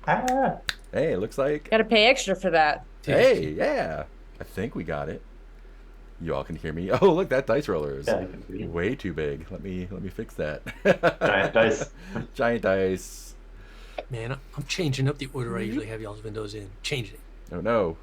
Ah, Hey, it looks like. Gotta pay extra for that. Hey, yeah. I think we got it. You all can hear me. Oh, look, that dice roller is yeah, I can see. way too big. Let me fix that. Giant dice. Giant dice. Man, I'm changing up the order I usually have y'all's windows in. Changing it. Oh no.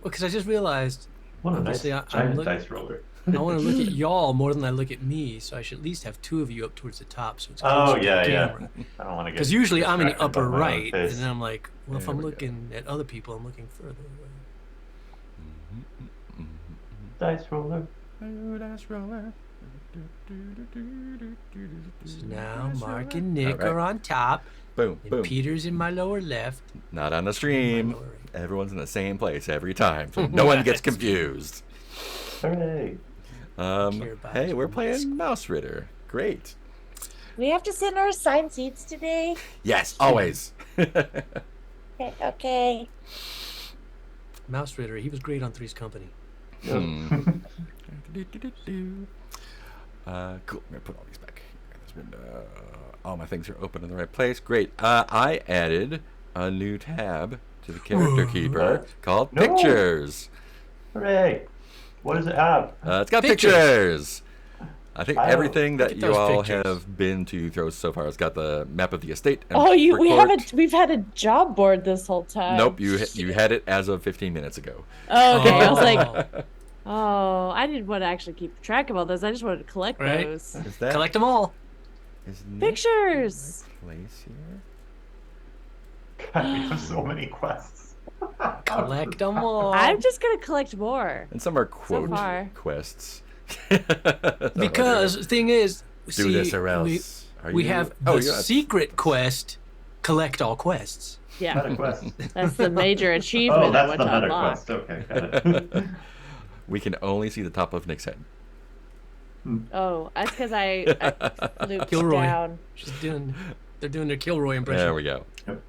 Well, because I just realized, What a nice obviously, I'm giant look, dice roller. I want to look at y'all more than I look at me, so I should at least have two of you up towards the top, so it's Oh, closer to yeah, the yeah. camera. I don't want to get Because usually I'm in the distracted upper by my own right, and face. then I'm like, well, if There I'm we go. looking at other people, I'm looking further away. Dice roller. Dice roller. So now Mark and Nick All are right. on top, Boom, and boom. Peter's in my lower left. Not on the stream. My lower right. Everyone's in the same place every time, so no one gets confused. Hooray. care about Hey, we're the playing Mausritter. Great. We have to sit in our assigned seats today. Yes, always. Okay. Okay. Mausritter, he was great on Three's Company. Hmm. Cool. I'm gonna put all these back here in this window. All my things are open in the right place. Great. I added a new tab to the character keeper What? called No. Pictures. Hooray. What does it have? It's got Pictures. pictures. I think Oh, everything look that at you those all pictures. have been to throw so far has got the map of the estate. And Oh, we report. haven't. We've had a job board this whole time. Nope, you had it as of 15 minutes ago. Oh, okay. I was like, Oh, oh, I didn't want to actually keep track of all those. I just wanted to collect Right. those Is that collect them all. is Nick pictures. in the right place here? God, we have so many quests. Collect them all. I'm just gonna collect more. And some are quote far. quests. Because the thing is, do see, this or else. Are we you- have Oh, the you're not- secret quest, collect all quests. Yeah, Meta quest. that's the major achievement Oh, I that's want the to meta unlock. quest. Okay, got it. We can only see the top of Nick's head. Oh, that's because I looped Gilroy. down. They're doing their Kilroy impression. There we go. Yep.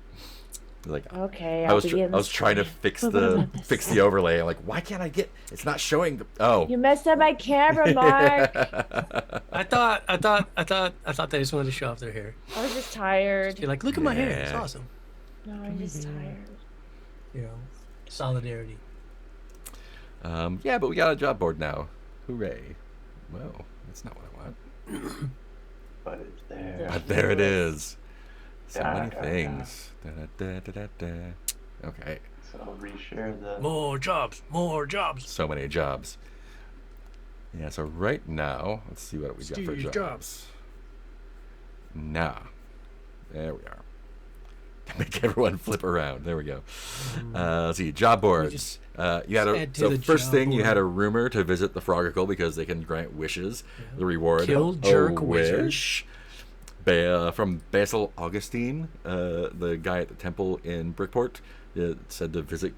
Like Okay, I I'll was begin. I was trying to fix the overlay. I'm like, why can't I get? It's not showing the. Oh. You messed up my camera, Mark. I thought they just wanted to show off their hair. I was just tired. You're like, look at my hair. It's Yeah. awesome. No, I'm just tired. You know, solidarity. Yeah, but we got a job board now. Hooray! Well, that's not what I want. But it's there. But there it is. So Da, many da, da. things. Da. Okay, So I'll reshare the. More jobs. More jobs. so many jobs. Yeah, so right now, let's see what we got for Steve's jobs. jobs. Nah. There we are. Make everyone flip around. There we go. Let's see. Job boards. just You had a add to so the first job thing you board. had a rumor to visit the Frogacle because they can grant wishes. The reward Kill a jerk wish. From Basil Augustine, the guy at the temple in Brickport, said to visit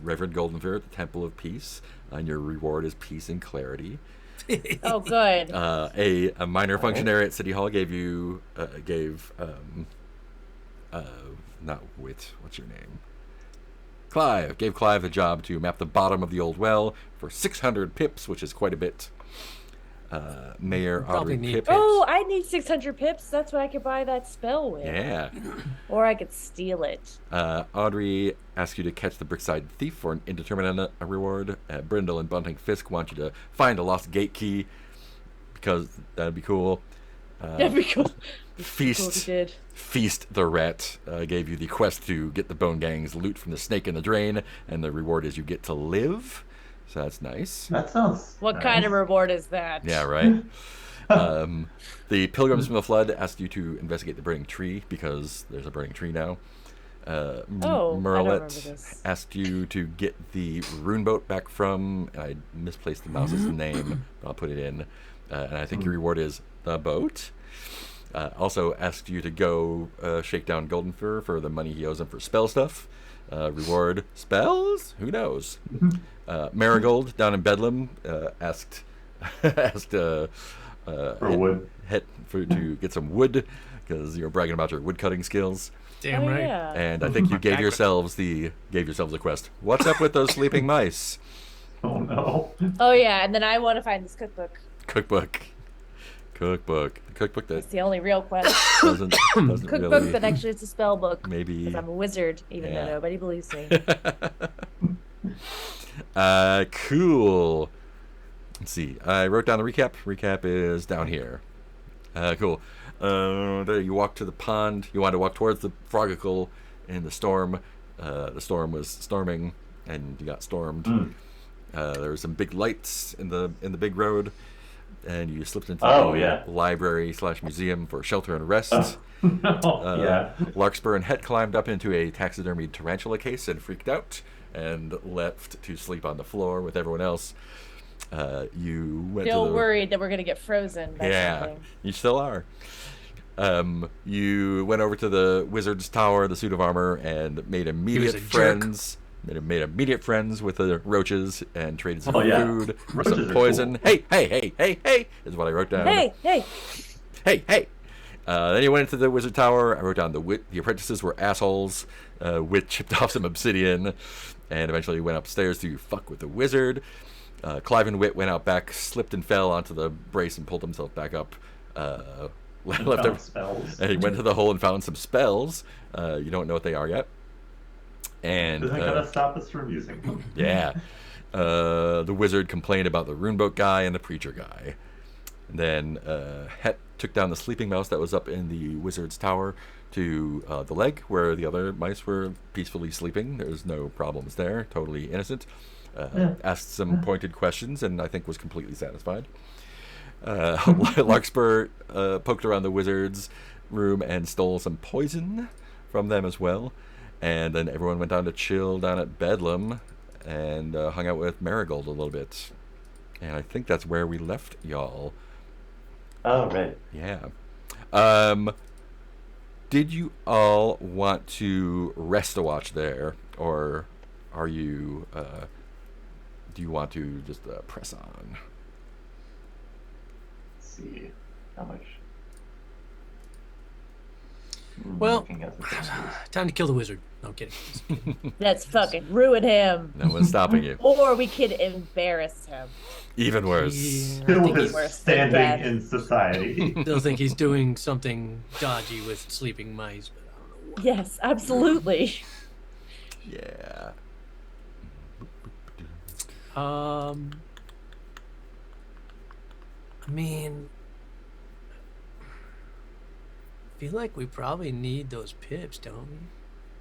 Reverend Goldenfear at the Temple of Peace, and your reward is peace and clarity. Oh, good. A minor functionary at City Hall gave not Wit, what's your name? Clive gave Clive a job to map the bottom of the old well for 600 pips, which is quite a bit. Mayor Probably Audrey need Pip. pips. Oh, I need 600 pips. That's what I could buy that spell with. Yeah. Or I could steal it. Audrey asked you to catch the Brickside Thief for an indeterminate reward. Brindle and Bunting Fisk want you to find a lost gate key because that'd be cool. That'd be cool. Feast, Cool if you did. Feast the Rat gave you the quest to get the Bone Gang's loot from the snake in the drain, and the reward is you get to live. So that's nice. That sounds. What nice. kind of reward is that? Yeah, right. The Pilgrims from the Flood asked you to investigate the burning tree because there's a burning tree now. Oh, I don't remember Merlet this. asked you to get the rune boat back from. I misplaced the mouse's name, but I'll put it in. And I think your reward is the boat. Also asked you to go shake down Goldenfur for the money he owes him for spell stuff. Reward spells? Who knows? Marigold down in Bedlam asked For wood. to get some wood because you're bragging about your wood cutting skills. Damn Oh, right. yeah. And I think you gave Accurate. yourselves a quest. What's up with those sleeping mice? Oh no. Oh, yeah. And then I want to find this cookbook. Cookbook. cookbook. The cookbook that It's the only real quest. doesn't Cookbook, really. but actually it's a spell book. Maybe. Because I'm a wizard, even Yeah. though nobody believes me. Cool. Let's see. I wrote down the recap. Recap is down here. Cool. There you walk to the pond. You want to walk towards the Frogicle in the storm. The storm was storming, and you got stormed. There were some big lights in the big road, and you slipped into the library / museum for shelter and rest. Larkspur and Het climbed up into a taxidermied tarantula case and freaked out and left to sleep on the floor with everyone else. You went Still to the... worried that we're going to get frozen by something. You still are. You went over to the wizard's tower, the suit of armor, and made immediate friends. Made immediate friends with the roaches and traded some food, some poison. Cool. Hey, is what I wrote down. Hey. Hey. Then you went into the wizard tower. I wrote down the apprentices were assholes. Wit chipped off some obsidian, and eventually went upstairs to fuck with the wizard. Clive and Wit went out back, slipped and fell onto the brace and pulled himself back up. Spells. And he went to the hole and found some spells. You don't know what they are yet. And Isn't gonna stop us from using them. Yeah. The wizard complained about the runeboat guy and the preacher guy. And then Het took down the sleeping mouse that was up in the wizard's tower to the leg where the other mice were peacefully sleeping. There's no problems there. Totally innocent. Asked some pointed questions and I think was completely satisfied. Larkspur poked around the wizard's room and stole some poison from them as well. And then everyone went down to chill down at Bedlam and hung out with Marigold a little bit. And I think that's where we left y'all. Oh, right. Yeah. Did you all want to rest a watch there? Or are you... do you want to just press on? Let's see. How much? Well, Looking at the things. time to kill the wizard. No, I'm kidding. Let's fucking ruin him. No one's stopping you. Or we could embarrass him. Even worse. Yeah, I Still think his worse than standing death. in society. Still think he's doing something dodgy with sleeping mice, but I don't know what. Yes, absolutely. Yeah. I mean, I feel like we probably need those pips, don't we?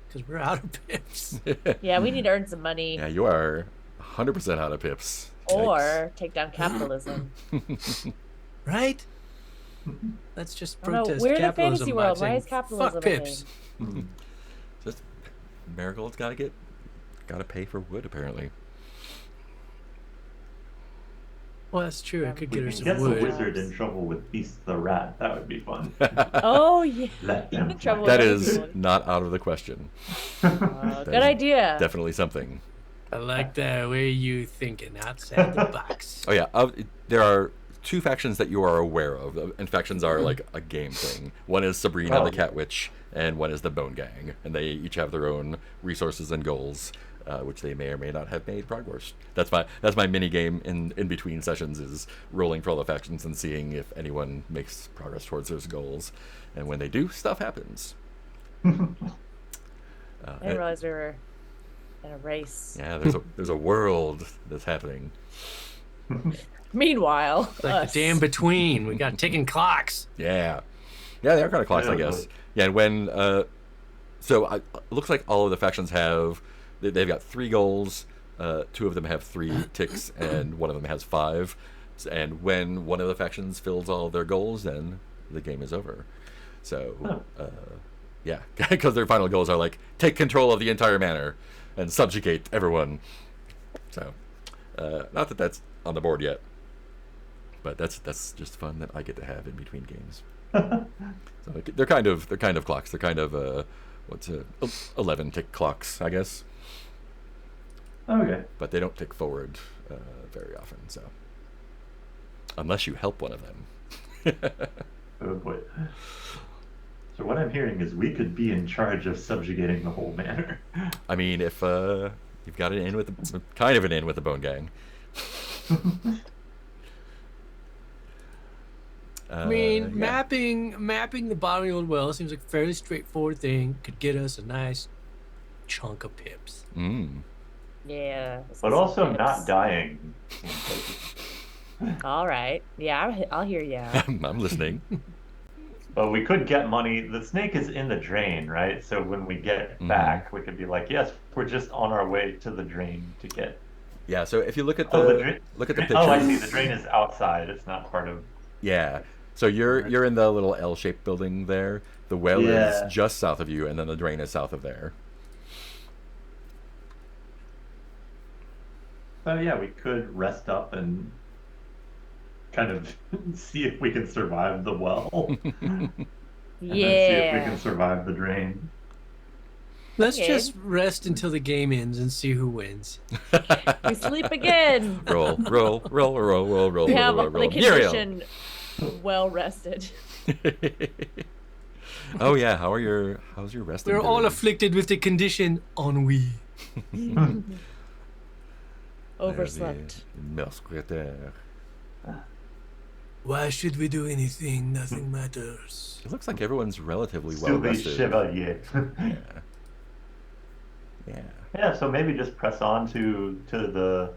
Because we're out of pips. Yeah, we need to earn some money. Yeah, you are 100% out of pips. Or take down capitalism. Right? Let's just Oh, no, protest we're the capitalism fantasy by world. Why saying, is capitalism fuck a pips. thing? Just Marigold's gotta pay for wood apparently. Well, that's true. I could get her We some can get the wood. wizard in trouble with Beast the Rat. That would be fun. Oh, yeah. Let Get them in trouble That with is everyone. not out of the question. Good That is idea. Definitely something. I like the way you thinking outside the box. Oh yeah, there are two factions that you are aware of, and factions are like a game thing. One is Sabrina the Cat Witch, and one is the Bone Gang, and they each have their own resources and goals, which they may or may not have made progress. That's my mini game in between sessions is rolling for all the factions and seeing if anyone makes progress towards those goals, and when they do, stuff happens. I didn't realize we were in a race. Yeah, there's a world that's happening. Meanwhile, Like us. the damn between. We got ticking clocks. Yeah, they are kind of clocks, I guess. Yeah, and when it looks like all of the factions they've got 3 goals. 2 of them have 3 ticks, and one of them has 5. And when one of the factions fills all their goals, then the game is over. So, yeah, because their final goals are like take control of the entire manor and subjugate everyone. So, not that that's on the board yet, but that's just fun that I get to have in between games. So they're kind of clocks. They're kind of 11 tick clocks, I guess. Okay. But they don't tick forward very often. So unless you help one of them. Oh boy. So what I'm hearing is we could be in charge of subjugating the whole manor. I mean, if you've got an in with kind of an in with the Bone Gang. I mean, Yeah. mapping the bottom of the old well seems like a fairly straightforward thing. Could get us a nice chunk of pips. Mm. Yeah. let's But get some also not pips. dying. All right. Yeah, I'll hear you out. I'm listening. But we could get money. The snake is in the drain, right? So when we get back, we could be like, yes, we're just on our way to the drain to get. Yeah. So if you look at Oh, the the drain. look at the Oh, I see. The pictures. drain is outside. It's not part of. Yeah. So you're in the little L-shaped building there. The well is Yeah. just south of you, and then the drain is south of there. So yeah, we could rest up and kind of see if we can survive the well, and then see if we Yeah. can survive the drain. Let's Okay. just rest until the game ends and see who wins. We sleep again. roll, roll, roll, roll, roll, roll, We have roll, the roll. Muriel. condition well rested. Oh yeah, how's your resting? We're all doing? afflicted with the condition ennui. Overslept. Mausritter. Why should we do anything? Nothing matters. It looks like everyone's relatively well Still be rested. chevalier. Yeah. Yeah. Yeah, so maybe just press on to the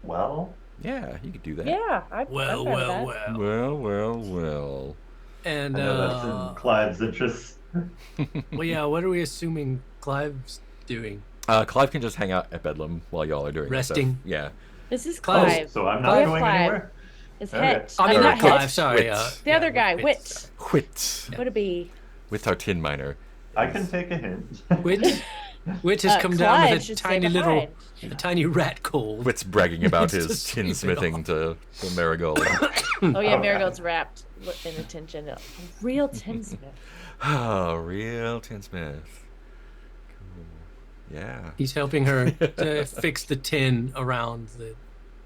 well. Yeah, you could do that. Yeah. Well, I'm well, that. well. Well. And I know that's in Clive's interest. well, yeah. What are we assuming Clive's doing? Clive can just hang out at Bedlam while y'all are doing that stuff. Resting. Yeah. This is Clive. Clive. So I'm not Clive. going anywhere. His Okay. head. I mean, Or not not Clive. Head. Sorry. Wit. The other guy, Wit. Wit. Would it be? With our tin miner. I can take a hint. Wit has come down Clive with a should stay tiny little, behind. a tiny rat cold. Wit's bragging about It's his just tinsmithing to Marigold. Oh yeah, Okay. Marigold's wrapped in attention. A real tinsmith. Oh, real tinsmith. Cool. Yeah. He's helping her to fix the tin around the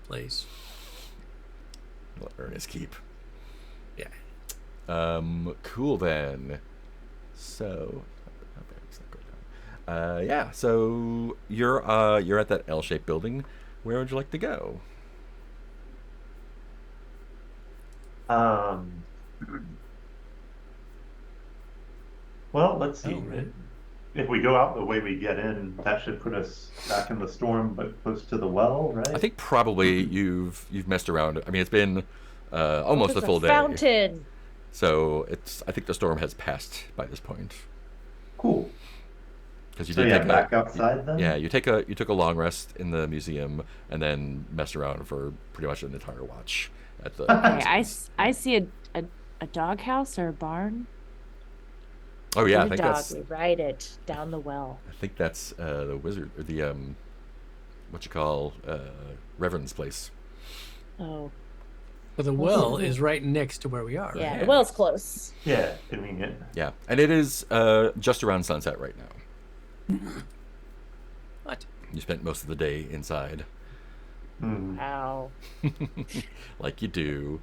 place. We'll earn his keep. Yeah. Cool then. So, yeah. So you're at that L-shaped building. Where would you like to go? Um. Well, let's see. Oh, right. If we go out the way we get in, that should put us back in the storm, but close to the well, right? I think probably you've messed around. I mean, it's been almost There's a full day. Fountain. So I think the storm has passed by this point. Cool. Because you So did yeah, take back outside then. yeah, you took a long rest in the museum and then messed around for pretty much an entire watch at the. Okay, I see a doghouse or a barn. Oh yeah, I The think dog. that's We ride it down the well. the wizard or the what you call Reverend's place. Oh Well, the well is right next to where we are. yeah, Right? the well's close. Yeah, convenient. Yeah, and it is just around sunset right now. What? You spent most of the day inside, Hmm. Wow. like you do.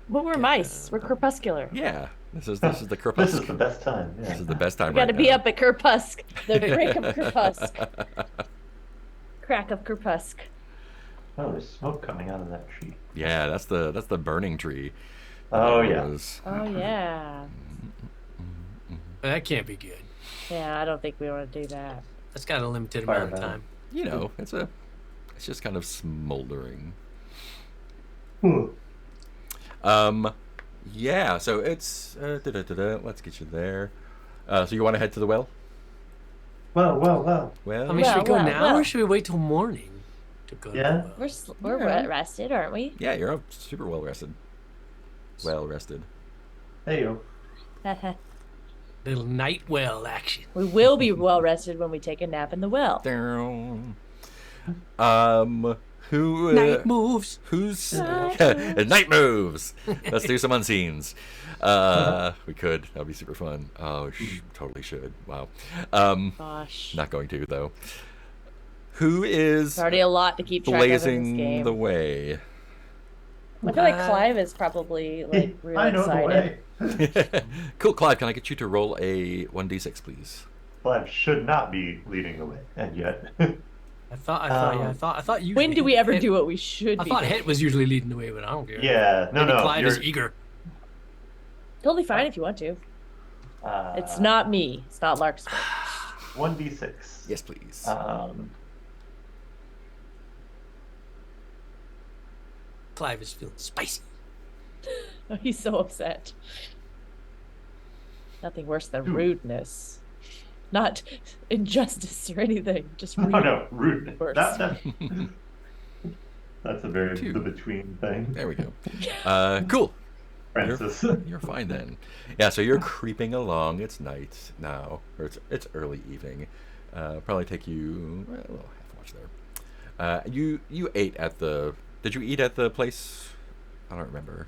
But we're mice. We're crepuscular. Yeah, this is This the is the crepuscle. best time. Yeah. This is the best time. We got to right be now. up at Kerpusk. The break of Kerpusk. Crack of Kerpusk. Oh, there's smoke coming out of that tree. Yeah, that's the burning tree. Oh That yeah. was- Oh yeah. That can't be good. Yeah, I don't think we want to do that. That's got a limited Fire amount of battle. time. You know, it's just kind of smoldering. Hmm. Yeah. So it's let's get you there. So you want to head to the well? Well. Well, I mean, should we go Well, now well. or should we wait till morning to go? Yeah. To the well? We're Yeah. rested, aren't we? yeah, you're super well rested. Well rested. Hey yo. Little night well action. We will be well rested when we take a nap in the well. Down. Who? Night moves. Who's Night night moves? Let's do some unscenes. We could. That'd be super fun. Oh, totally should. Wow. Gosh. Not going to though. Who is It's already a lot to keep track of in this blazing game. the way? I feel like Clive is probably like really I know excited. the way. Cool, Clive. Can I get you to roll a 1d6, please? Clive should not be leading the way, and yet. I thought usually. When do we ever do what we should I be thought doing? Het was usually leading the way, but I don't care. Yeah, no, Maybe no. Clive is eager. Totally fine if you want to. It's Uh, not me. It's not Larkspur. 1d6. Yes, please. Clive is feeling spicy. Oh, he's so upset. Nothing worse than Ooh. rudeness. Not injustice or anything. Just rude. Oh no, rude. Worse. That's a very Two. the between thing. There we go. Cool. Francis. You're fine then. Yeah, so you're creeping along. It's night now, or it's early evening. Probably take you a little half watch there. You ate at the. Did you eat at the place? I don't remember.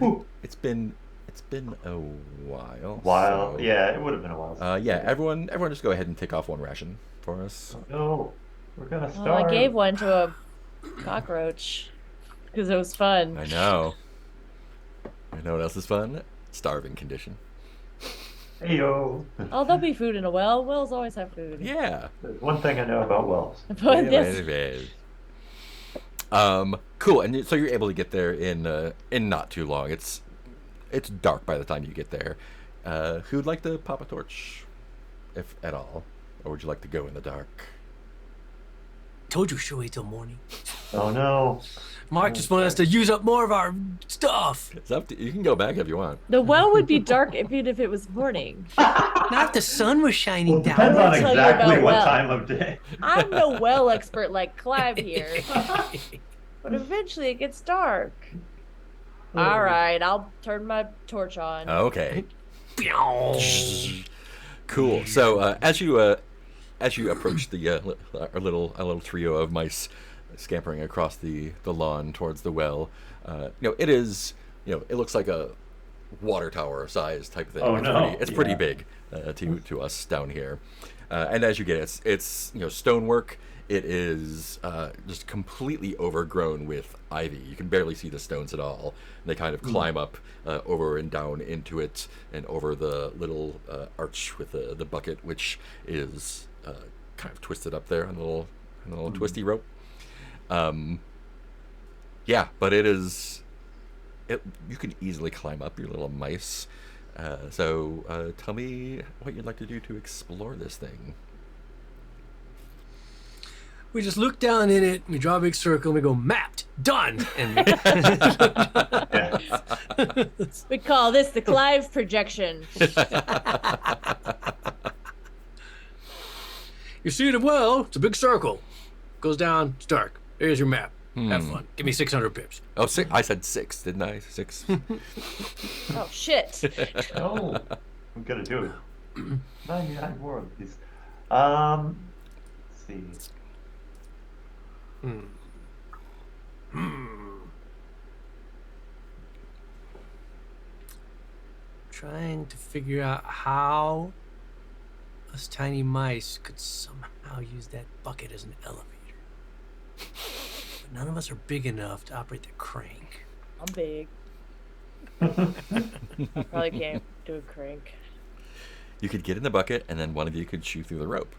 Ooh. It's been a while. While, so, yeah, it would have been a while. Yeah, everyone just go ahead and take off one ration for us. No, we're gonna Well, starve. I gave one to a cockroach because it was fun. I know. You know what else is fun? Starving condition. Heyo. Oh, there'll be food in a well. Wells always have food. Yeah. There's one thing I know about wells. But this, Cool. And so you're able to get there in not too long. It's dark by the time you get there. Who'd like to pop a torch, if at all, or would you like to go in the dark? Told you she'll wait till morning. Oh no. Mark just wanted us to use up more of our stuff. It's up to you. Can go back if you want. the well would be dark even if it was morning. Not if the sun was shining Well, it down. depends on tell you exactly about what well. time of day. I'm no well expert like Clive here, but eventually it gets dark. All right, I'll turn my torch on. Okay. Cool. So as you approach our little trio of mice scampering across the lawn towards the well, it is it looks like a water tower size type thing. Oh, no. It's pretty Yeah. big to us down here. And as you get it, it's stonework. It is just completely overgrown with ivy. You can barely see the stones at all. They kind of climb up over and down into it and over the little arch with the bucket, which is kind of twisted up there on a little twisty rope. Yeah, but you can easily climb up, your little mice. So tell me what you'd like to do to explore this thing. We just look down in it, we draw a big circle, and we go, mapped, done. And Yeah. We call this the Clive projection. you see the well, it's a big circle. Goes down, it's dark. There's your map. Have fun. Give me 600 pips. Oh, I said 6, didn't I? 6. Oh shit! Oh, we gotta do it. 99 more of these. Let's see. Trying to figure out how us tiny mice could somehow use that bucket as an elevator. But none of us are big enough to operate the crank. I'm big. I probably can't do a crank. You could get in the bucket, and then one of you could shoot through the rope.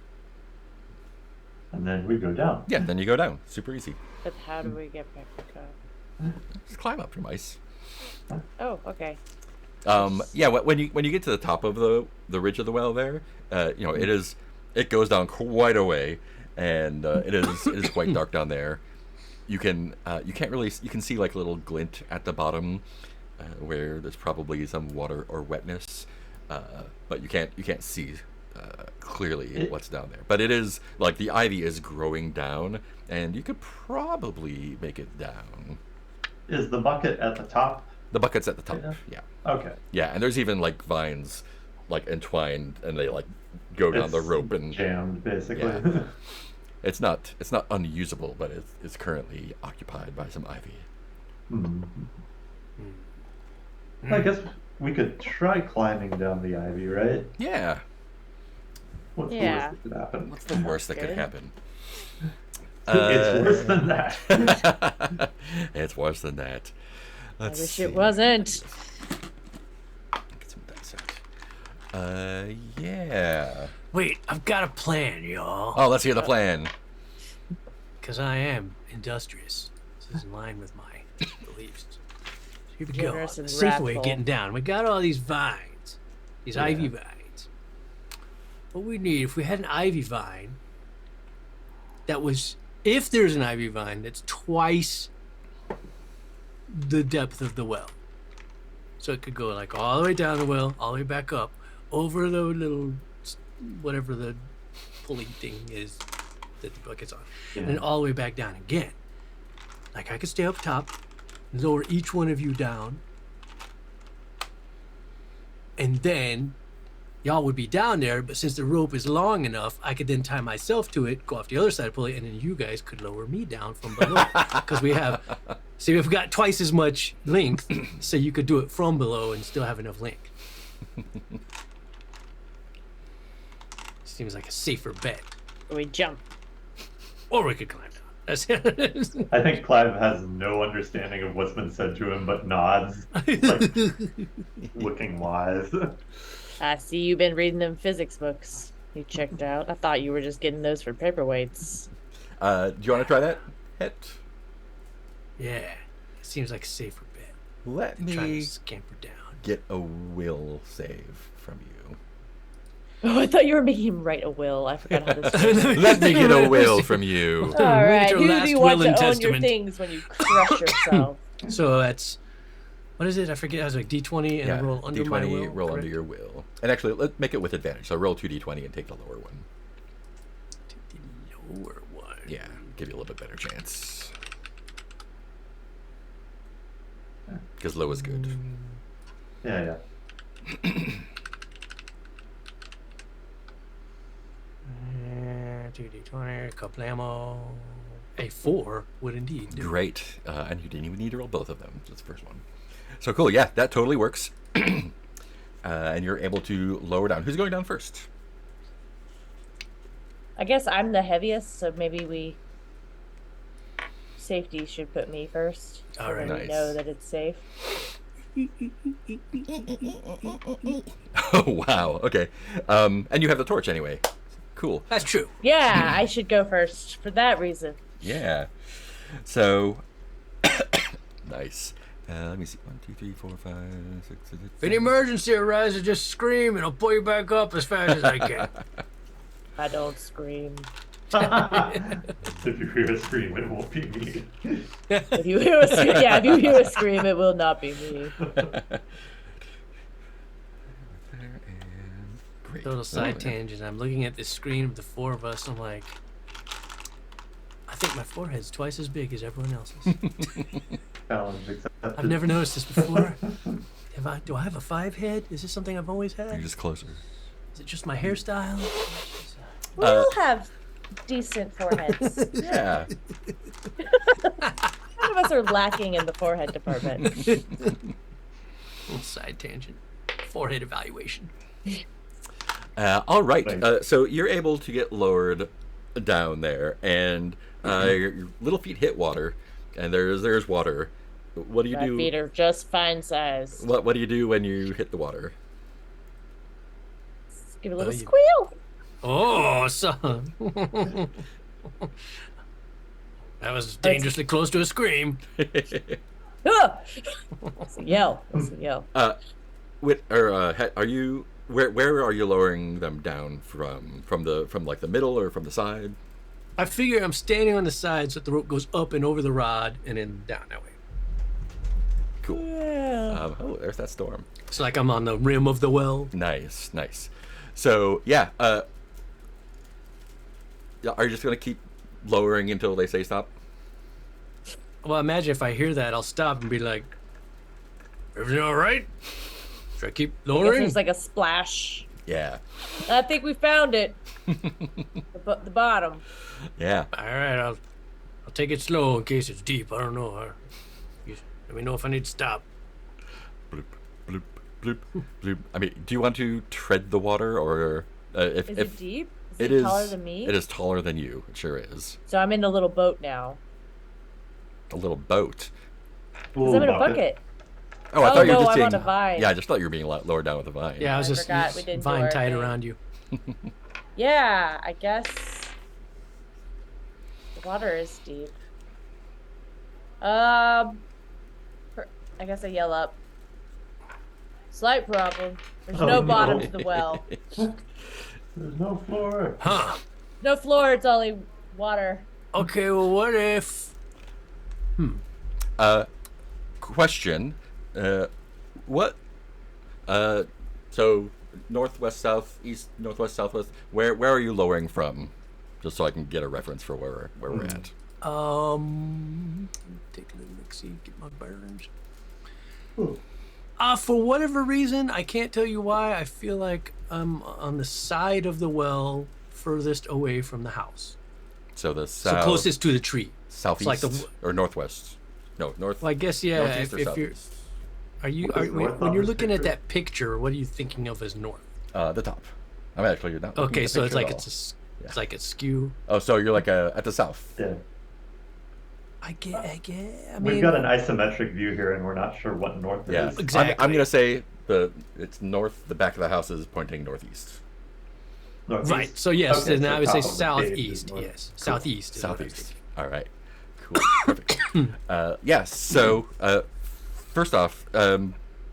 And then we go down. Yeah, then you go down. Super easy. But how do we get back up? Just climb up your mice. Oh, okay. Yeah, when you get to the top of the ridge of the well there, it goes down quite a way, and it is quite dark down there. You can see like a little glint at the bottom, where there's probably some water or wetness, but you can't see clearly what's down there. But it is like the ivy is growing down, and you could probably make it down. Is the bucket at the top? The bucket's at the top. Yeah. Yeah. Okay. Yeah, and there's even like vines like entwined, and they like go down the rope and jammed basically. Yeah. It's not unusable, but it's currently occupied by some ivy. I guess we could try climbing down the ivy, right? Yeah. What's the Yeah. worst that could happen? What's the worst that could Good. happen? It's worse than that. It's worse than that. I Let's wish see. it wasn't. Get some dice Yeah. Wait, I've got a plan, y'all. Oh, let's hear the plan. Because I am industrious. This is in line with my beliefs. So here we go. Generous and A safer way of wrathful. getting down. We got all these vines. These ivy vines. What we need, if we had an ivy vine that was, if there's an ivy vine that's twice the depth of the well. So it could go like all the way down the well, all the way back up, over the little, whatever the pulley thing is that the bucket's on, and then all the way back down again. Like I could stay up top, lower each one of you down, and then y'all would be down there, but since the rope is long enough, I could then tie myself to it, go off the other side of the pulley, and then you guys could lower me down from below. Because we have, see, we've got twice as much length, so you could do it from below and still have enough length. Seems like a safer bet. We jump. Or we could climb down. That's it. I think Clive has no understanding of what's been said to him, but nods, like looking wise. I see you've been reading them physics books you checked out. I thought you were just getting those for paperweights. Do you want to try that? Het? Yeah, seems like a safer bet. Let Trying to me scamper down. get a will save from you. Oh, I thought you were making him write a will. I forgot how this works. Let me get a will from you. All right, your who do last you want will to and own your testament. things when you crush yourself? So that's, what is it? I forget. I was like D20 and Yeah, roll under D20, my will. roll under correct? your will. And actually, let's make it with advantage. So roll 2d20 and take the lower one. The lower one. Yeah, give you a little bit better chance. Because low is good. Yeah. 2d20, kablamo. A 4 would indeed do. Great. And you didn't even need to roll both of them. That's the first one. So cool. Yeah, that totally works. And you're able to lower down. Who's going down first? I guess I'm the heaviest, so maybe safety should put me first. So All right. then we Nice. know that it's safe. Oh, wow. Okay. And you have the torch anyway. Cool. That's true. Yeah, I should go first for that reason. Yeah. So, nice. Let me see. 1, 2, 3, 4, 5, 6, 7, If an emergency arises, just scream and I'll pull you back up as fast as I can. I don't scream. If you hear a scream, it won't be me. If you hear a scream, yeah, if you hear a scream, it will not be me. Great. Total side Oh, tangent. I'm looking at this screen of the four of us. I'm like, I think my forehead's twice as big as everyone else's. Challenge accepted. I've never noticed this before. Do I have a 5 head? Is this something I've always You're had? just closer. Is it just my hairstyle? We all have decent foreheads. Yeah. None of us are lacking in the forehead department. Little side tangent. Forehead evaluation. All right. Thanks. So you're able to get lowered down there, and your little feet hit water, and there's water. What do you My do? feet are just fine size. What do you do when you hit the water? Give a little you- squeal. Oh, son. That was dangerously close to a scream. Ah! It's a yell. It's a yell. Are you where are you lowering them down from like the middle or from the side? I figure I'm standing on the side so that the rope goes up and over the rod and then down that way. Cool. Yeah. Oh, there's that storm. It's like I'm on the rim of the well. Nice. So yeah, are you just gonna keep lowering until they say stop? Well, imagine if I hear that, I'll stop and be like, everything all right? Should I keep I guess lowering? there's like a splash. Yeah. I think we found it. The bottom. Yeah. All right, I'll take it slow in case it's deep. I don't know. Let me know if I need to stop. Bloop, bloop, bloop, bloop. I mean, do you want to tread the water, or if Is it deep? Is it it is taller than me? It is taller than you. It sure is. So I'm in a little boat now. A little boat. Because I'm in a bucket. Oh, I thought you were no, just I'm saying. on a vine. Yeah, I just thought you were being lowered down with a vine. Yeah, I was I just forgot we didn't do vine our tied thing. around you. Yeah, I guess the water is deep. I guess I yell up. Slight problem. There's Oh, no no. bottom to the well. There's no floor. Huh. No floor, it's only water. Okay, well, what if... Question. What? So northwest, southeast, northwest, southwest. Where are you lowering from? Just so I can get a reference for where we're at. Take a little look, see, get my bearings. Ooh. For whatever reason, I can't tell you why, I feel like I'm on the side of the well furthest away from the house. So the So south, closest to the tree. southeast, like the- or northwest? No, north. Well, I guess, yeah, northeast or if you're... southeast? What is north When on you're this looking at picture? that picture, what are you thinking of as north? The top. I'm actually not. looking Okay, at the so it's picture like at all. it's like it's skew. Oh, so you're like at the south. Yeah. I get. I mean, We've got an isometric view here, and we're not sure what north it Yeah, is. Exactly. I'm gonna say it's north. The back of the house is pointing northeast. Northeast? right. So yes, Okay, then so I would say top of the page is southeast. north. Yes, southeast. Is what I was Southeast. thinking. All right. Cool. Perfect. Yes. So first off,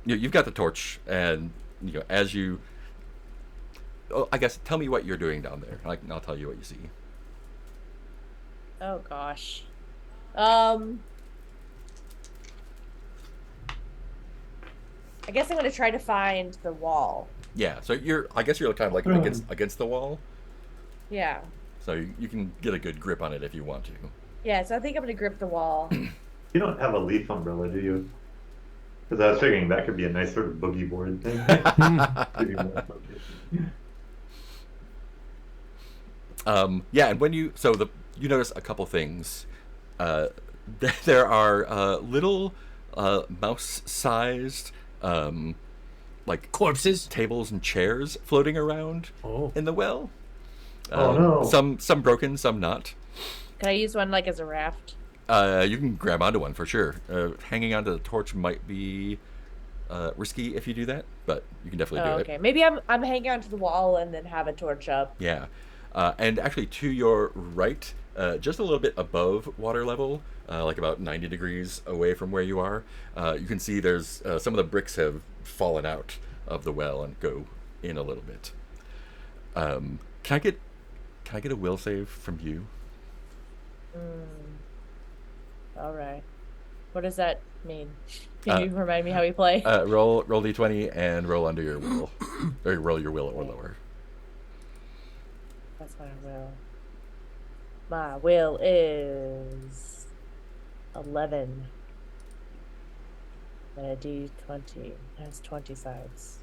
you've got the torch, and as you. Oh, I guess tell me what you're doing down there. I'll tell you what you see. Oh gosh. I guess I'm gonna try to find the wall. Yeah. So I guess you're kind of like against the wall, Yeah. so you can get a good grip on it if you want to. Yeah, so I think I'm gonna grip the wall. You don't have a leaf umbrella, do you? Because I was figuring that could be a nice sort of boogie board thing. Give you more location. Yeah, and when you notice a couple things. There are little mouse-sized like Corpses. tables and chairs floating around Oh. in the well. Oh, no. Some broken, some not. Can I use one like as a raft? You can grab onto one for sure. Hanging onto the torch might be risky if you do that, but you can definitely Oh, do okay. it. Maybe I'm hanging onto the wall and then have a torch up. Yeah. And actually, to your right, just a little bit above water level, like about 90 degrees away from where you are, you can see there's some of the bricks have fallen out of the well and go in a little bit. Can I get a will save from you? All right. What does that mean? Can you remind me how we play? Roll d20 and roll under your will, or roll your will or lower. That's my will. My will is 11. And a D20. It has 20 sides.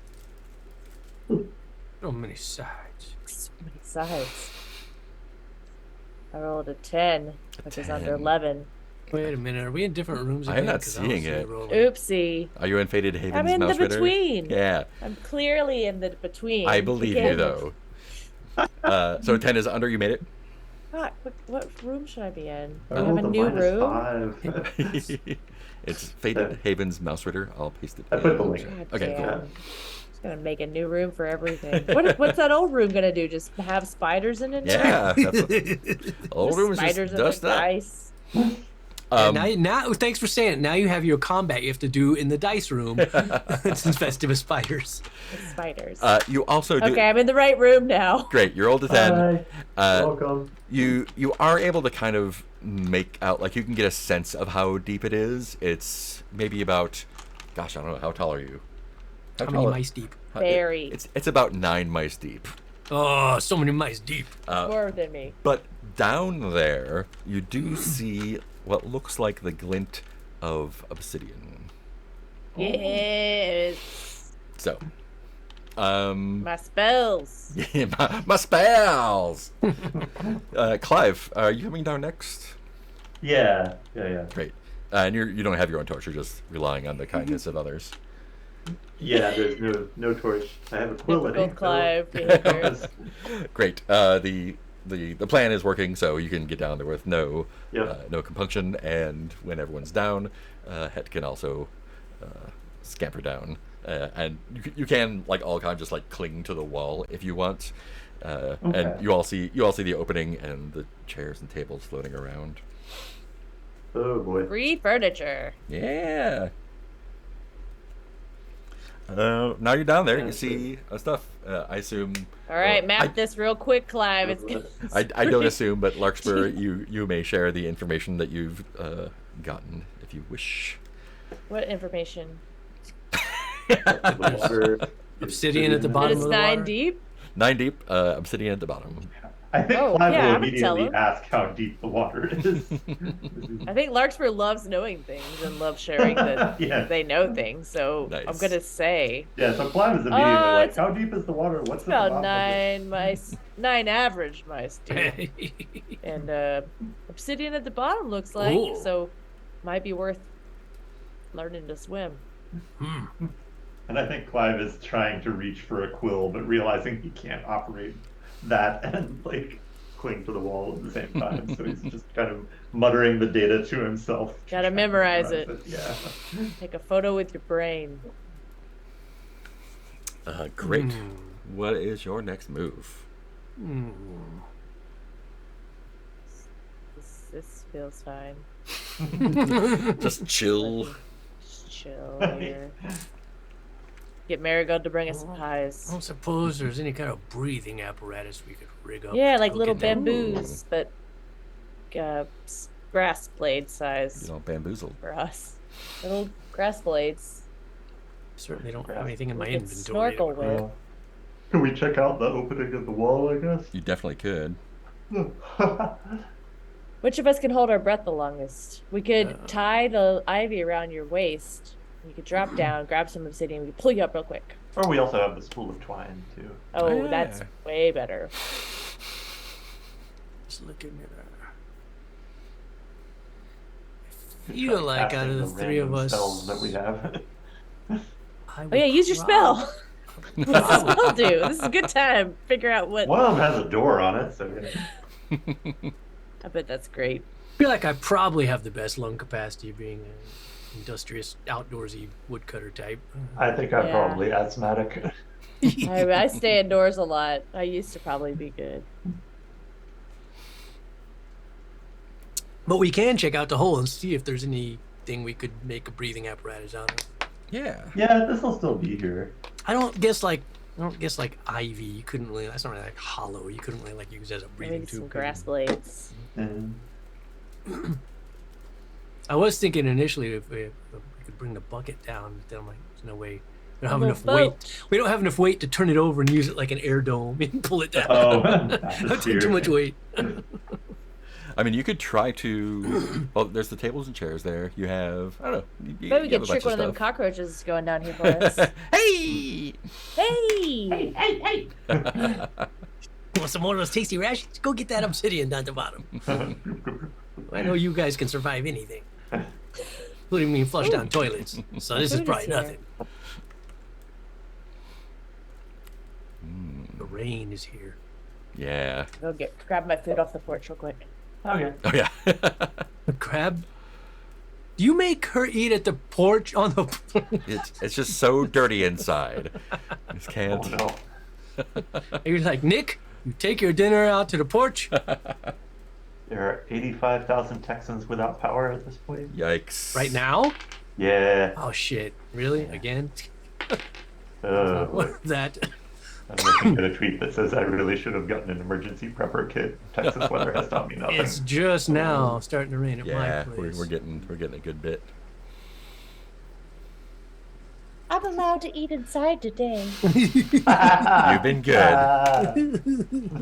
So many sides. So many sides. I rolled a 10, which is under 10. 11. Wait a minute. Are we in different rooms? I'm again? not 'Cause I don't seeing see it. rolling. Oopsie. Are you in Fated Haven's I'm in the Mausritter? between. Yeah, I'm clearly in the between. I believe you Again. though. So 10 is under. You made it. God, what room should I be in? I Do I have a rolled a new -5. room? It's Fated Haven's Mausritter. I'll paste it. I put the in. link. God Okay, cool. damn. Just gonna make a new room for everything. What's that old room gonna do? Just have spiders in it? Yeah, that's old Just room is spiders just in the dust up. dice. Now, thanks for saying it. Now you have your combat you have to do in the dice room. It's infested with spiders. With spiders. You also do. Okay, I'm in the right room now. Great, you're old to 10. Hi. Welcome. You are able to kind of make out, like you can get a sense of how deep it is. It's maybe about, gosh, I don't know, how tall are you? How many mice deep? Very. It's about 9 mice deep. Oh, so many mice deep. More than me. But down there, you do see what looks like the glint of obsidian. Yes. So, My spells. my spells. Clive, are you coming down next? Yeah. Great. And you don't have your own torch. You're just relying on the kindness of others. Yeah, there's no torch. I have a quility. Typical Clive so- behavior. Great. The plan is working, so you can get down there with no no compunction. And when everyone's down, Het can also scamper down. And you can like all kind of just like cling to the wall if you want. And Okay. you all see the opening and the chairs and tables floating around. Oh boy. Free furniture. Yeah. Now you're down there. You see stuff. I assume. All right, map I- this real quick, Clive. It's I don't assume, but Larkspur, you may share the information that you've gotten if you wish. What information? Obsidian at the That bottom it's of the 9 water. deep. 9 deep. Obsidian at the bottom. I think Oh, Clive yeah, will I would tell immediately him. ask how deep the water is. I think Larkspur loves knowing things and loves sharing that Yeah. they know things. So I'm Nice. gonna say Yeah, so Clive is immediately like, it's- how deep is the water? What's it's at the about bottom of 9 mice, 9 average mice deep, and obsidian at the bottom looks like. Ooh. So might be worth learning to swim. it? And I think Clive is trying to reach for a quill, but realizing he can't operate that and like cling to the wall at the same time. So he's just kind of muttering the data to himself. Gotta trying to memorize it. Yeah. Take a photo with your brain. Great. What is your next move? This feels fine. Just chill. Just chill here. Get Marigold to bring us some I pies. don't suppose there's any kind of breathing apparatus we could rig up. Yeah, to like cook little in there. bamboos, but grass blade size You know, bamboozled. for us. Little grass blades. Certainly don't have anything in my We can inventory. snorkel with. Can we check out the opening of the wall, I guess? You definitely could. Which of us can hold our breath the longest? We could tie the ivy around your waist. You could drop down, grab some obsidian. We could pull you up real quick. Or we also have the spool of twine, too. Oh, Yeah. that's way better. Just looking at her. I feel like out of the three of us, spells that we have. I Oh yeah, would use your prob- spell. What's the spell do? This is a good time. Figure out what. One of them has a door on it, so yeah. I bet that's great. I feel like I probably have the best lung capacity, being an industrious, outdoorsy woodcutter type. I think I'm Yeah. probably asthmatic. I stay indoors a lot. I used to probably be good. But we can check out the hole and see if there's anything we could make a breathing apparatus out of. Yeah. Yeah, this will still be here. I don't guess like ivy. You couldn't really. That's not really like hollow. You couldn't really like use as a breathing Maybe tube. some could you? grass blades. And I was thinking initially if we could bring the bucket down, but then I'm like, there's no way. We don't have A enough little weight. boat. We don't have enough weight to turn it over and use it like an air dome and pull it down. oh, That'd take too much weight. I mean, you could try to. Well, there's the tables and chairs there. You have. I don't know. You Maybe we have a could bunch trick one of them stuff. cockroaches going down here for us. Hey! Hey! Want some more of those tasty rations? Go get that obsidian down the bottom. I know you guys can survive anything, including being flushed down toilets. So this is Food is probably here. nothing. The rain is here. Yeah. Go grab my food off the porch real quick. Okay. Oh yeah. A crab? Do you make her eat at the porch on the? it's just so dirty inside. Just can't. Oh no. You're like, Nick, you take your dinner out to the porch. There are 85,000 Texans without power at this point. Yikes. Right now? Yeah. Oh shit! Really? Again? Boy. What that? I'm looking at a tweet that says I really should have gotten an emergency prepper kit. Texas weather has taught me nothing. It's just now starting to rain at Yeah, my we're, place. we're getting a good bit. I'm allowed to eat inside today. You've been good.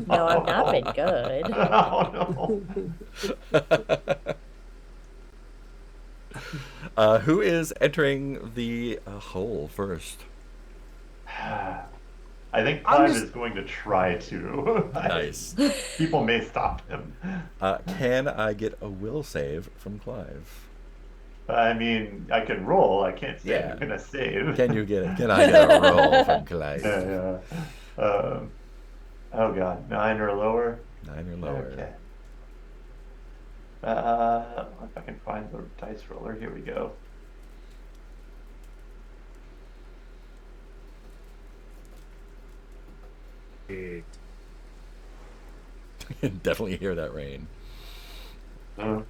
No, I've not been good. Oh no. Who is entering the hole first? I think I'm Clive just- is going to try to. Nice. People may stop him. Can I get a will save from Clive? I mean, I can roll. I can't say Yeah. I'm gonna save. Can I get a roll from Clive? Yeah, yeah. Oh god, 9 or lower. 9 or lower. Okay. If I can find the dice roller, here we go. Definitely hear that rain. Uh,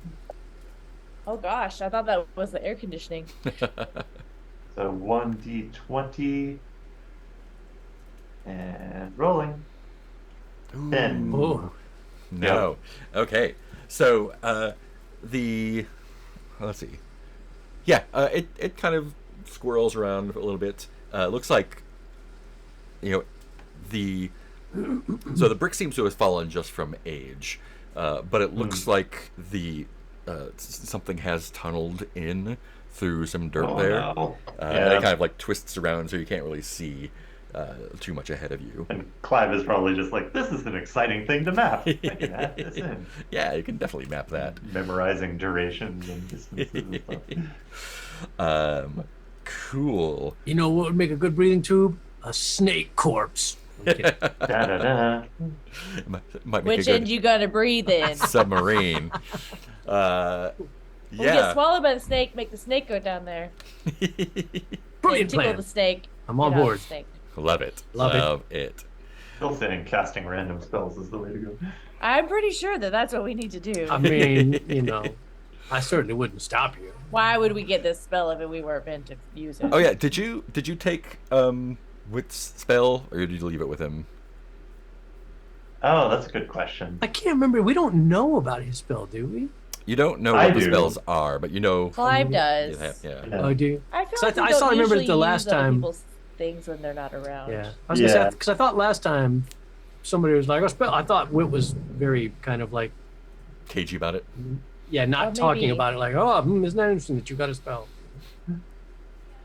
Oh gosh, I thought that was the air conditioning. so 1d20 and rolling. 10. Oh, No. Okay. So the let's see. Yeah, it kind of squirrels around a little bit. Looks like you know the so the brick seems to have fallen just from age, but it looks like the something has tunneled in through some dirt Oh there, no. and it Yeah. kind of like twists around so you can't really see too much ahead of you. And Clive is probably just like, this is an exciting thing to map. I can add this in. Yeah, you can definitely map that. Memorizing durations and distances and stuff. Cool. you know what would make a good breathing tube? A snake corpse. I'm kidding. Da-da-da. Might make Which a end good you gonna breathe in? submarine. When you get Yeah. swallowed by the snake, make the snake go down there. Brilliant Tickle plan. the snake. I'm on get out board. the snake. Love it. Love it. Love it. Still saying casting random spells is the way to go. I'm pretty sure that that's what we need to do. I mean, you know, I certainly wouldn't stop you. Why would we get this spell if we weren't meant to use it? Oh yeah, did you take Wit's spell or did you leave it with him? Oh, that's a good question. I can't remember. We don't know about his spell, do we? You don't know I what the do. spells are, but you know. Clive does. Yeah. Yeah. Oh, do you? I feel 'Cause like I we saw- don't I remember usually the last use other time- people's things when they're not around. Yeah. I was gonna Yeah. say, because I thought last time somebody was like, "Oh, spell." I thought Wit was very kind of like, Cagey about it. yeah, not Oh, talking maybe. about it like, "Oh, isn't that interesting that you got a spell?"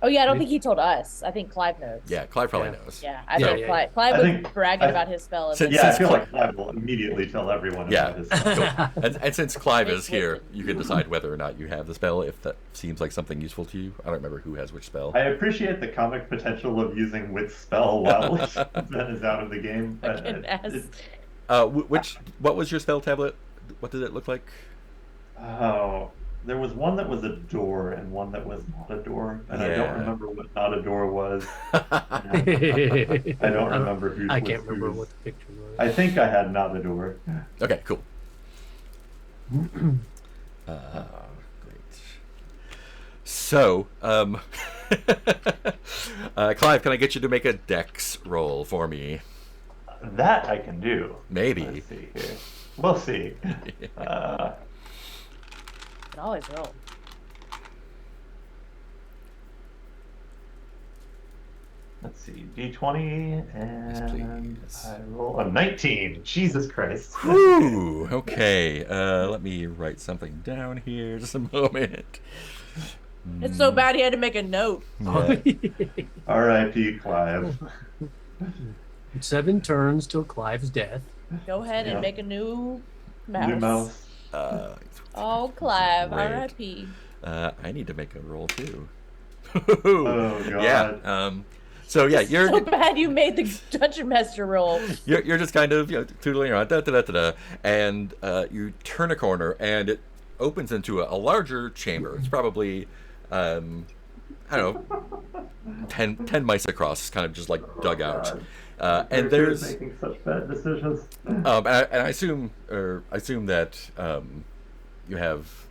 Oh yeah, I don't think he told us. I think Clive knows. Yeah, Clive probably Yeah. knows. Yeah, I Yeah, think yeah, Clive. Clive I was think- bragging I- about his spell. And Since- then- Yeah, I since feel Cli- like Clive will immediately tell everyone Yeah. about his spell. And since Clive Nice is here, wisdom. you can decide whether or not you have the spell if that seems like something useful to you. I don't remember who has which spell. I appreciate the comic potential of using Wit's spell while Ben is out of the game. I can ask. What was your spell tablet? What did it look like? Oh, there was one that was a door and one that was not a door, and I Yeah. don't remember what not a door was. I I don't remember who's. I was can't remember whose. what the picture was. I think I had not a door. Okay, cool. Great. So, Clive, can I get you to make a dex roll for me? That I can do. Maybe. Let's see here. We'll see. Can always roll. Let's see. D20 and please. I roll a 19. Jesus Christ. Whew, okay, let me write something down here. Just a moment. It's so bad he had to make a note. Yeah. R.I.P. Clive. 7 turns till Clive's death. Go ahead Yeah. and make a new mouse. New mouse. Uh, Oh, Clive, Great. R.I.P. I need to make a roll too. Oh, God. Yeah. So yeah, you're So bad you made the dungeon master roll. you're just kind of tootling around, and you turn a corner, and it opens into a larger chamber. It's probably, I don't know, 10 mice across, kind of just like dug out. And Characters there's, making such bad decisions. and I assume that you have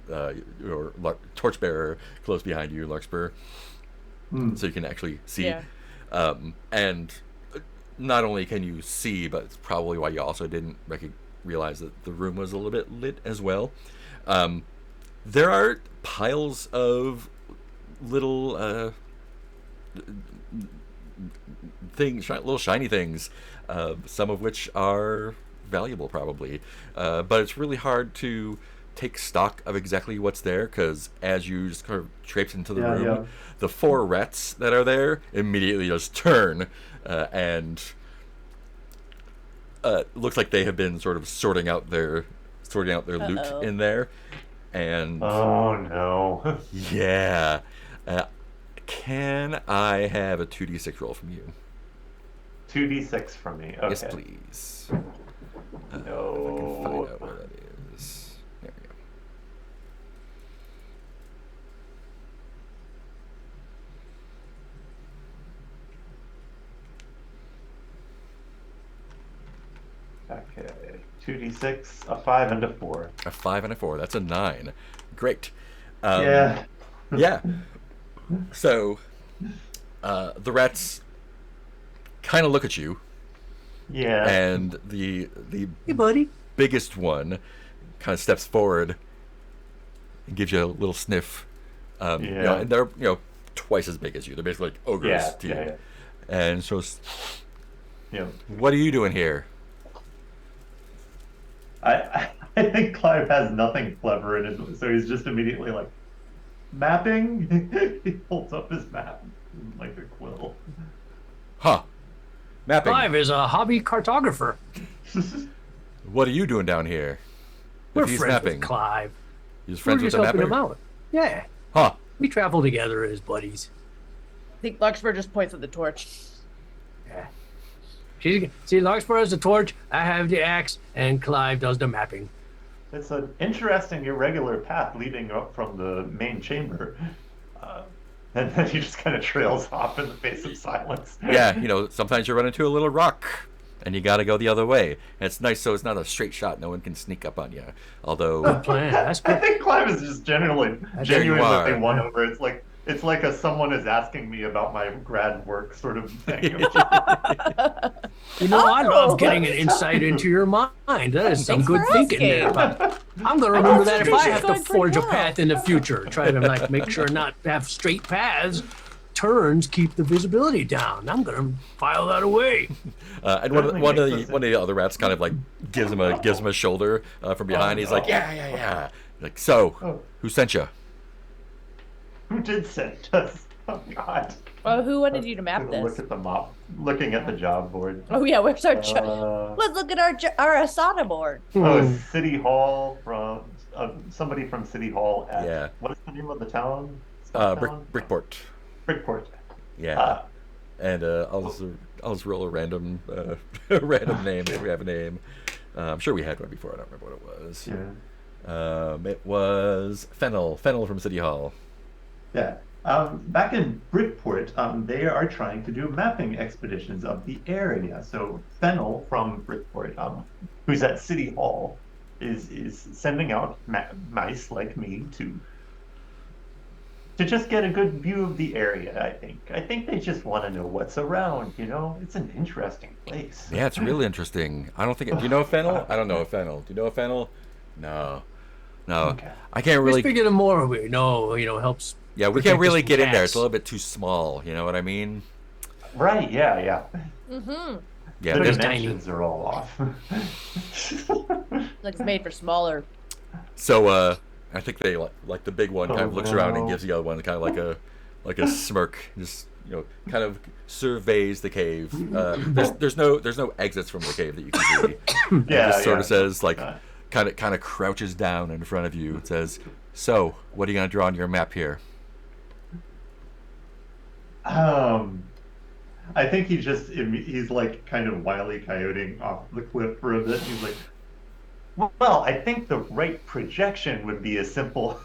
your torchbearer close behind you, Larkspur, so you can actually see. Yeah. And not only can you see, but it's probably why you also didn't realize that the room was a little bit lit as well. There are piles of little things, little shiny things, some of which are valuable probably, but it's really hard to take stock of exactly what's there because as you just kind of traipse into the room, Yeah. the 4 rats that are there immediately just turn and looks like they have been sort of sorting out their loot Uh-oh. in there, and Oh, no. yeah. Can I have a 2d6 roll from you? 2d6 from me. Okay. Yes, please. If I can No. find out where that is. There we go. Okay. 2d6, a 5, and a 4. A 5 and a 4. That's a 9. Great. Um, Yeah. Yeah. So, the rats kind of look at you, Yeah. and the Hey, buddy. biggest one kind of steps forward and gives you a little sniff. And they're twice as big as you. They're basically like ogres to you. Yeah. And so, Yeah. what are you doing here? I think Clive has nothing clever in it, so he's just immediately like, mapping? He holds up his map like a quill. Huh? Mapping. Clive is a hobby cartographer. What are you doing down here? We're If he's friends mapping, with Clive. he's We're friends with just the helping him mapper. out. Yeah. Huh? We travel together as buddies. I think Larkspur just points at the torch. Yeah. See, Larkspur has the torch, I have the axe, and Clive does the mapping. It's an interesting irregular path leading up from the main chamber. And then he just kind of trails off in the face of silence. Yeah, sometimes you run into a little rock, and you got to go the other way. And it's nice, so it's not a straight shot. No one can sneak up on you. Although, Good plan. That's I good. think Clive is just genuinely There you are. won over. It's like someone is asking me about my grad work sort of thing. You know, I love getting an insight into your mind. That is some Thanks good for thinking there. asking. I'm going to remember that if I Concentration's have to going pretty forge a well. path in the future. Try to make sure not to have straight paths. Turns keep the visibility down. I'm going to file that away. and Certainly one of makes the other rats kind of like gives him a shoulder from behind. He's like, yeah. Like, so, who sent you? Who did send us? Oh God. Well, who wanted you to map Gonna this? Look at the map. Looking at the job board. Oh yeah, where's our Let's look at our Asana board. Oh, City Hall from somebody from City Hall at Yeah. what is the name of the town? Brickport. Brickport. Yeah. And I'll just roll a random random name if we have a name. I'm sure we had one before. I don't remember what it was. Yeah. It was Fennel from City Hall. Yeah. Back in Brickport, they are trying to do mapping expeditions of the area. So Fennel from Brickport, who's at City Hall, is sending out mice like me to just get a good view of the area. I think they just want to know what's around. It's an interesting place. Yeah, it's really interesting. I don't think. Do you know a Fennel? I don't know a Fennel. Do you know a Fennel? No. Okay. I can't Just really. figured more we know, helps. Yeah, we protect can't really us from get in there. It's cats. a little bit too small. You know what I mean? Right? Yeah. Mm-hmm. Yeah. The It's dimensions are all off. Like it's made for smaller. So I think they like the big one kind of Oh, looks around and no. gives the other one kind of like a smirk, just kind of surveys the cave. There's no exits from the cave that you can see. Yeah, It just sort of yeah. says like kind of crouches down in front of you. It says, "So, what are you gonna draw on your map here?" I think he's like kind of wily coyoting off the cliff for a bit. He's like, well, I think the right projection would be a simple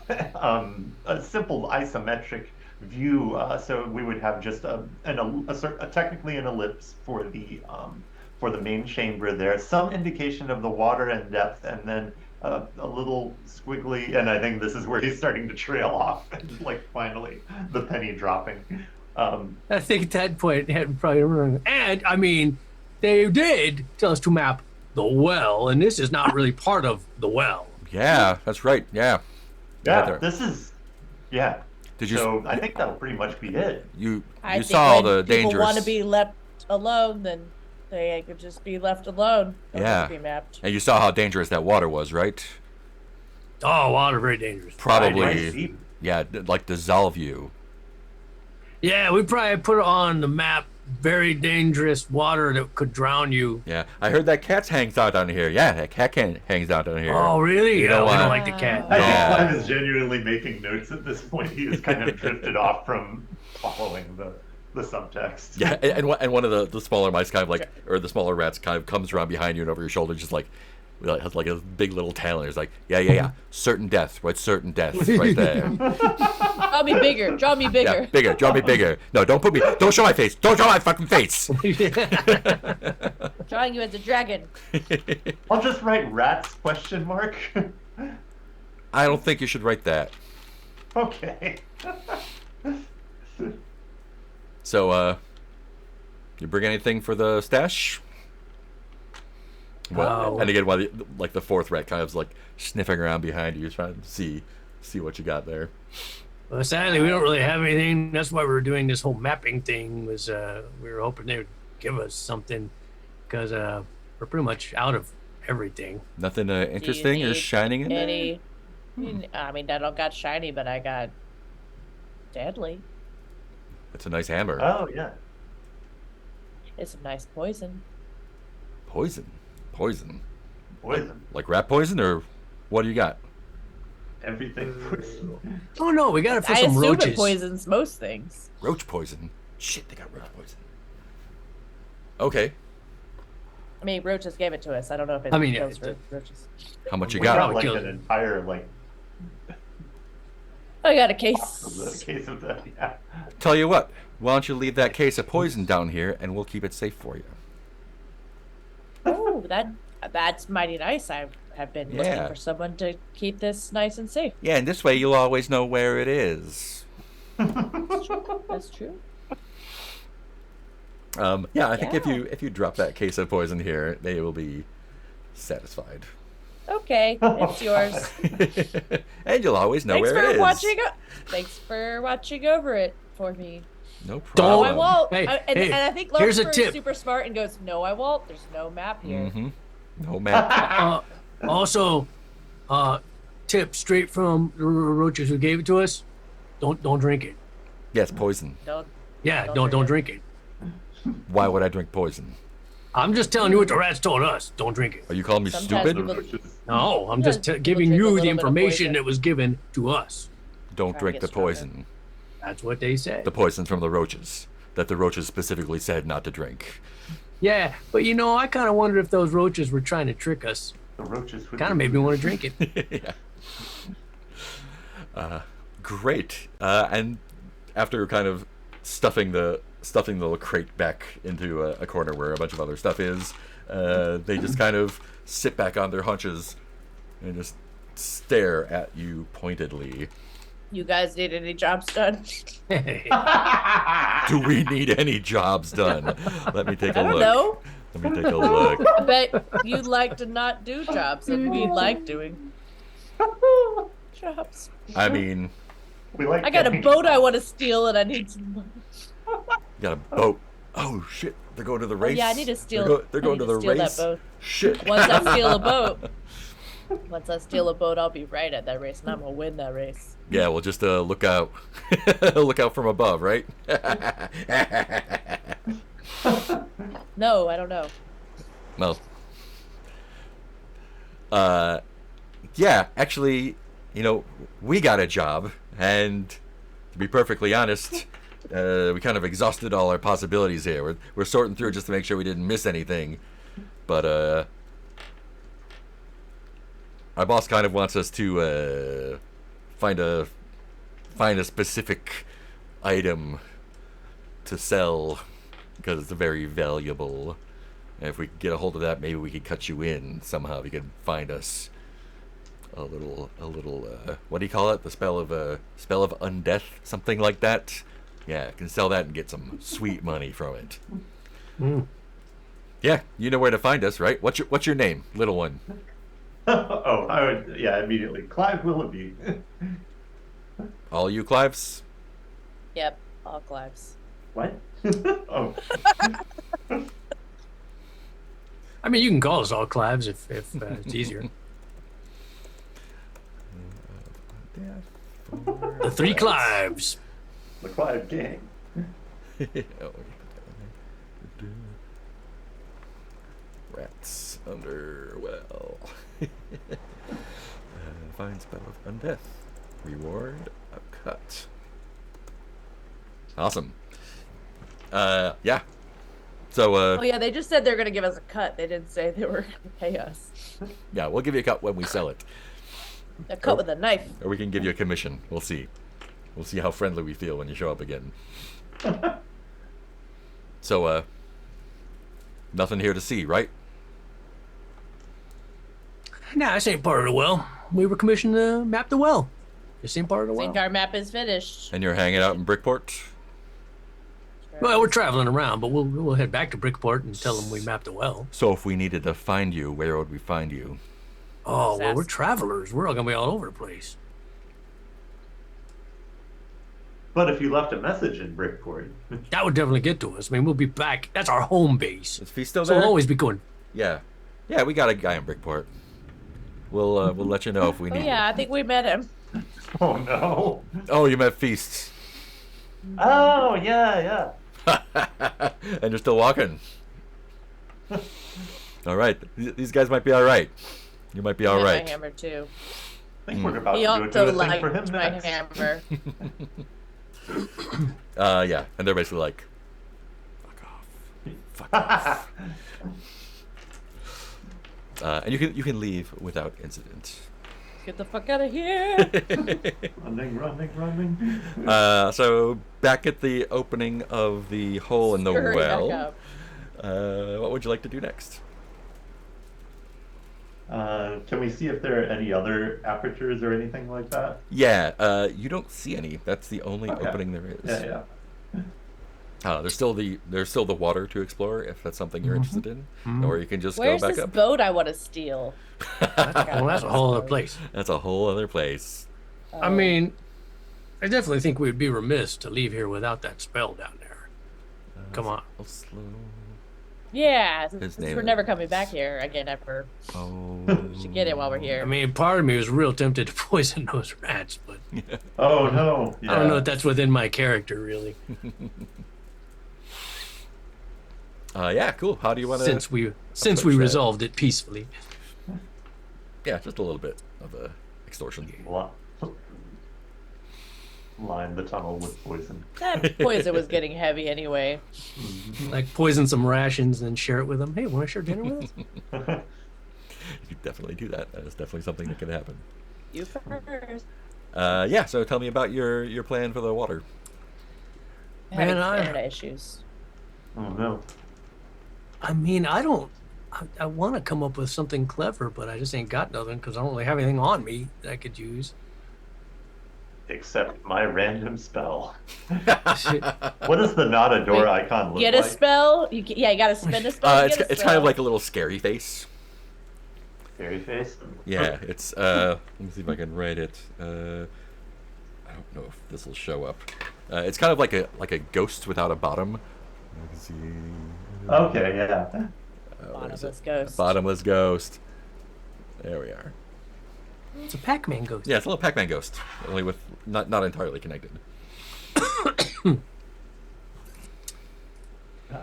isometric view. So we would have just technically an ellipse for the main chamber there, some indication of the water and depth, and then a little squiggly. And I think this is where he's starting to trail off, and like finally the penny dropping. I think at that point, had probably run. And I mean, they did tell us to map the well, and this is not really part of the well. Yeah, that's right. Yeah. Yeah, Right there. this is. Yeah. Did you? So I think that'll pretty much be it. You I think saw all when the people dangerous. want to be left alone, then they could just be left alone. Don't Yeah. have to be mapped. And you saw how dangerous that water was, right? Oh, water very dangerous. Probably. Right, right. Yeah, like dissolve you. Yeah, we probably put on the map very dangerous water that could drown you. Yeah, I heard that cat hangs out down here. Yeah, that cat hangs out down here. Oh, really? You Yeah, know we what? don't like the cat. I Yeah. think Clive is genuinely making notes at this point. He has kind of drifted off from following the subtext. Yeah, and one of the smaller mice kind of like, or the smaller rats kind of comes around behind you and over your shoulder, just like, Has like a big little talon. It's like, yeah. Certain death. Right, certain death. Right there. Draw me bigger. Draw me bigger. Yeah, bigger. Draw me bigger. No, don't show my face. Don't show my fucking face. Drawing you as a dragon. I'll just write rats question mark. I don't think you should write that. Okay. So, you bring anything for the stash? Well, and again, while the fourth rat kind of like sniffing around behind you, trying to see what you got there. Well, sadly, we don't really have anything. That's why we were doing this whole mapping thing. Was we were hoping they would give us something, because we're pretty much out of everything. Nothing interesting or shining in there? I mean, I don't got shiny, but I got deadly. It's a nice hammer. Oh yeah. It's some nice poison. Poison. Poison. Like rat poison, or what do you got? Everything poison. Oh no, we got it for I some assume roaches. it poisons most things. Roach poison. Shit, they got roach poison. Okay. I mean, roaches gave it to us. I don't know if it kills roaches. How much you We got? got like an entire like I got a case. case of that. Yeah. Tell you what, why don't you leave that case of poison down here, and we'll keep it safe for you. Oh, that's mighty nice. I have been looking for someone to keep this nice and safe. Yeah, and this way you'll always know where it is. That's true. Yeah, I think if you drop that case of poison here, they will be satisfied. Okay, it's yours. And you'll always know where it is. Thanks for watching over it for me. No No, problem. I won't. Hey, And I think here's a Larkspur tip. is super smart and goes, "No, I won't. There's no map here." Mm-hmm. No map. Also, tip straight from the roaches who gave it to us. Don't drink it. Yes, poison. Don't. Yeah, don't drink it. Why would I drink poison? I'm just telling you what the rats told us. Don't drink it. Are you calling me Sometimes stupid? people- No, I'm just People giving drink a you little the bit of information poison. that was given to us. Don't Try to drink get the stronger. poison. That's what they said. The poison from the roaches. That the roaches specifically said not to drink. Yeah, but you know, I kind of wondered if those roaches were trying to trick us. The roaches would Kind of made me want to drink it. Yeah. Great. And after kind of stuffing the little crate back into a corner where a bunch of other stuff is, they just kind of sit back on their haunches and just stare at you pointedly. You guys need any jobs done? Do we need any jobs done? Let me take a I don't look. know. Let me take a look. I bet you'd like to not do jobs, and we like doing jobs. I mean, We like I got a getting- boat I want to steal, and I need some money. you got a boat. Oh shit! They're going to the race. Yeah, I need to steal. They're going I to need the steal race. that boat. Shit. Once I steal a boat, I'll be right at that race, and I'm gonna win that race. Yeah, well, just look out. Look out from above, right? No, I don't know. Well, yeah, actually, you know, we got a job, and to be perfectly honest, we kind of exhausted all our possibilities here. We're sorting through just to make sure we didn't miss anything, but our boss kind of wants us to find a specific item to sell because it's very valuable. And if we could get a hold of that, maybe we could cut you in somehow. If you could find us a little what do you call it? The spell of undeath, something like that. Yeah, can sell that and get some sweet money from it. Mm. Yeah, you know where to find us, right? What's your name, little one? Oh, I would, yeah, immediately. Clive Willoughby. All you Clives? Yep, all Clives. What? Oh. I mean, you can call us all Clives if it's easier. The three Clives. The Clive gang. Rats under well. Find spell of undeath. Reward a cut. Awesome. Yeah. So, Oh yeah, they just said they're gonna give us a cut. They didn't say they were gonna pay us. yeah, we'll give you a cut when we sell it. A cut with a knife. Or we can give you a commission. We'll see. We'll see how friendly we feel when you show up again. So, nothing here to see, right? Nah, this ain't part of the well. We were commissioned to map the well. This ain't part of the I well. think our map is finished. And you're hanging out in Brickport? Well, we're traveling around, but we'll head back to Brickport and tell them we mapped the well. So if we needed to find you, where would we find you? Oh, well, we're travelers. We're all gonna be all over the place. But if you left a message in Brickport, That would definitely get to us. I mean, we'll be back. That's our home base. Is Feast still So there? we'll always be going. Yeah. Yeah, we got a guy in Brickport. We'll let you know if we Oh need yeah, I think we met him. oh no. Oh, you met Feast. Oh yeah. And you're still walking. All right. These guys might be all right. You might be all Yeah, right. my hammer too. I think we're about He to also do a thing liked for him my next. hammer. Yeah, and they're basically like, fuck off. Fuck off. And you can leave without incident. Get the fuck out of here. Running. So back at the opening of the hole in the Scurry back well, up. what would you like to do next? Can we see if there are any other apertures or anything like that? Yeah, you don't see any. That's the only Okay. opening there is. Yeah. There's still the water to explore if that's something you're interested in, or you can just Where's go back this up. boat I want to steal? Well, that's a whole other place. That's a whole other place. I mean, I definitely think we'd be remiss to leave here without that spell down there. Come on. Slow. Yeah, His since name we're is- never coming back here again ever. Oh. We should get it while we're here. I mean, part of me was real tempted to poison those rats, but Oh no. I don't know if that's within my character, really. Yeah, cool. How do you want to? Since we approach that? resolved it peacefully. Yeah, just a little bit of extortion. Line the tunnel with poison. That poison was getting heavy anyway. Like poison some rations and share it with them. Hey, want to share dinner with us? You could definitely do that. That is definitely something that could happen. You first. Yeah. So tell me about your plan for the water. Having Man, internet issues. Oh no. I mean, I want to come up with something clever, but I just ain't got nothing because I don't really have anything on me that I could use. Except my random spell. Shit. What does the not a door Wait, icon look Get like? a spell. You got to spend a spell. to It's get a it's kind of spell. like a little scary face. Fairy face? Yeah, it's let me see if I can write it. I don't know if this will show up. It's kind of like a ghost without a bottom. You can see. Okay, yeah. Where is Bottomless it? ghost. Bottomless ghost. There we are. It's a Pac-Man ghost. Yeah, it's a little Pac-Man ghost, only with not entirely connected.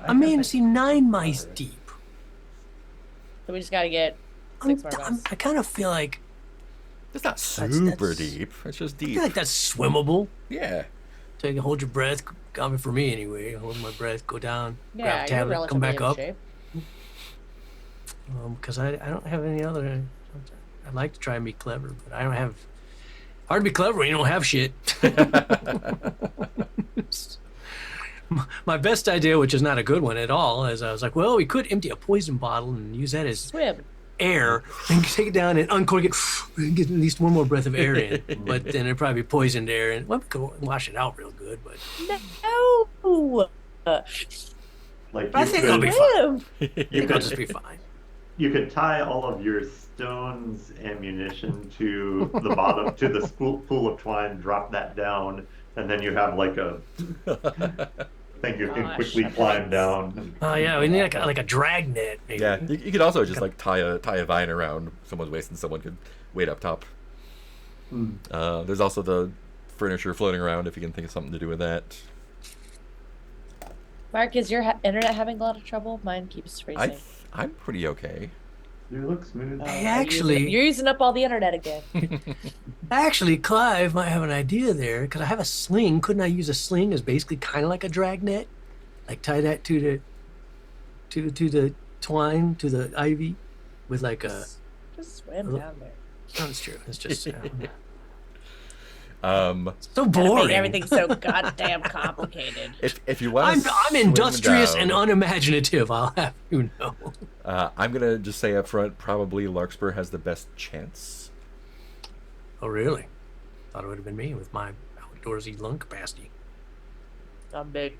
I mean, see, 9 mice deep. So we just got to get 6 more mice. I kind of feel like It's not That's- super deep. It's just I deep. feel like that's swimmable. Yeah. So you can hold your breath. Got it for me anyway. Hold my breath, go down, Yeah, grab a you're tablet, come relatively back in up. shape. Because I don't have any other. I'd like to try and be clever, but I don't have. Hard to be clever when you don't have shit. My best idea, which is not a good one at all, is I was like, well, we could empty a poison bottle and use that as Swim. air and take it down and uncork it and get at least one more breath of air in. But then it'd probably be poisoned air, and well, we could wash it out real good. But No. Like I you think I'll be could, fine. you I think I'll could, just be fine. you could tie all of your stones ammunition to the bottom to the pool of twine, drop that down, and then you have like a thing you can Gosh, quickly that climb hurts. down. Oh yeah, we need like a drag net. Maybe. Yeah. You could also just like tie a vine around someone's waist and someone could wait up top. There's also the furniture floating around if you can think of something to do with that. Mark, is your internet having a lot of trouble? Mine keeps freezing. I'm pretty okay. You look smooth. Hey, actually, You're using up all the internet again. Actually, Clive might have an idea there because I have a sling. Couldn't I use a sling as basically kind of like a drag net? Like tie that to the to the twine, to the ivy, with like a? Just swim down there. No, it's true. It's just um, so Gotta boring. make everything so goddamn complicated. if you want, I'm industrious and unimaginative. I'll have you know. I'm gonna just say up front, probably Larkspur has the best chance. Oh really? Thought it would have been me with my outdoorsy lung capacity. I'm big.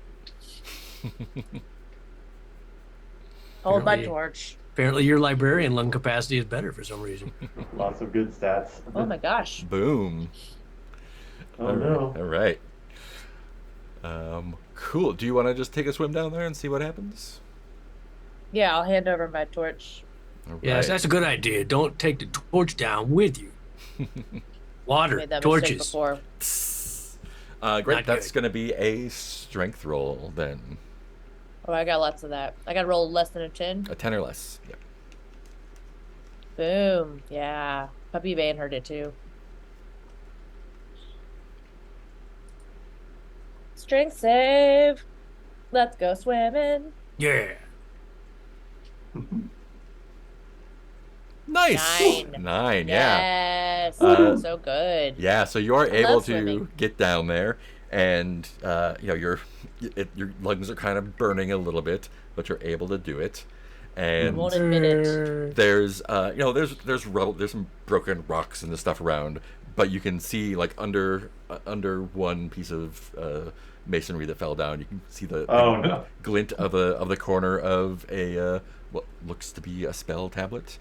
Hold my Apparently- torch. Apparently, your librarian lung capacity is better for some reason. Lots of good stats. Oh my gosh. Boom. Oh no. All right. Cool. Do you want to just take a swim down there and see what happens? Yeah, I'll hand over my torch. All Yes, right. that's a good idea. Don't take the torch down with you. Water, Made that mistake torches. before. Great. Not That's good. going to be a strength roll then. Oh, I got lots of that. I got to roll less than a 10. A 10 or less. Yeah. Boom. Yeah. Puppy Van heard it too. Strength save. Let's go swimming. Yeah. Nice. 9. 9. Yeah. Yes. So good. Yeah. So you're I able love to swimming. get down there, and your lungs are kind of burning a little bit, but you're able to do it. And Won't admit it. there's there's rubble, there's some broken rocks and the stuff around, but you can see like under one piece of masonry that fell down, you can see the Oh no. glint of the corner of a what looks to be a spell tablet,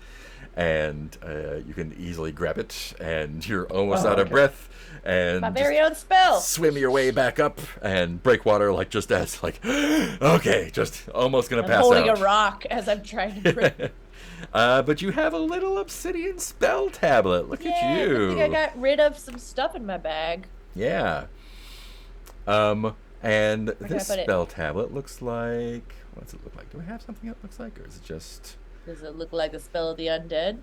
and you can easily grab it, and you're almost Oh, out of okay. breath, and My just very own spell. swim your way back up and break water, like just as like okay, just almost gonna I'm pass holding out. a rock as I'm trying to break. But you have a little obsidian spell tablet. Look Yeah, at I you. think I got rid of some stuff in my bag. Yeah. And can I this put it? spell tablet looks like. What does it look like? Do I have something that looks like, or is it just? Does it look like the spell of the undead?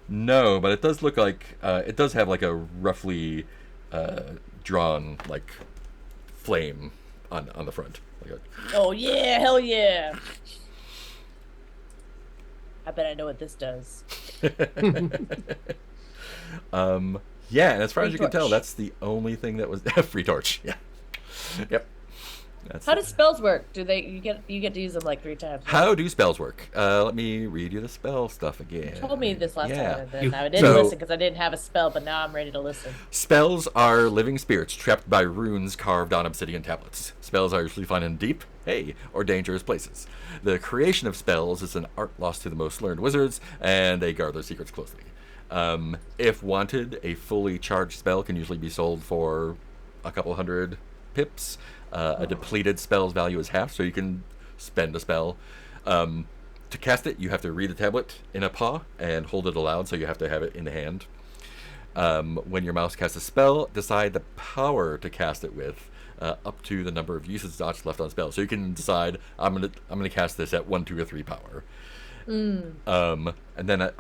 No, but it does look like it does have like a roughly drawn like flame on the front. Like Oh yeah, hell yeah. I bet I know what this does. yeah, and as far as Free you can tell, torch. that's the only thing that was free torch. Yeah. Yep. That's How do spells work? Do they you get to use them like 3 times? right? How do spells work? Let me read you the spell stuff again. You told me this last Yeah. time, and then You- I didn't So- listen because I didn't have a spell, but now I'm ready to listen. Spells are living spirits trapped by runes carved on obsidian tablets. Spells are usually found in deep, or dangerous places. The creation of spells is an art lost to the most learned wizards, and they guard their secrets closely. If wanted, a fully charged spell can usually be sold for a couple hundred pips. A depleted spell's value is half, so you can spend a spell. To cast it, you have to read the tablet in a paw and hold it aloud, so you have to have it in the hand. When your mouse casts a spell, decide the power to cast it with, up to the number of usage dots left on spell. So you can decide I'm gonna cast this at 1, 2, or 3 power. And then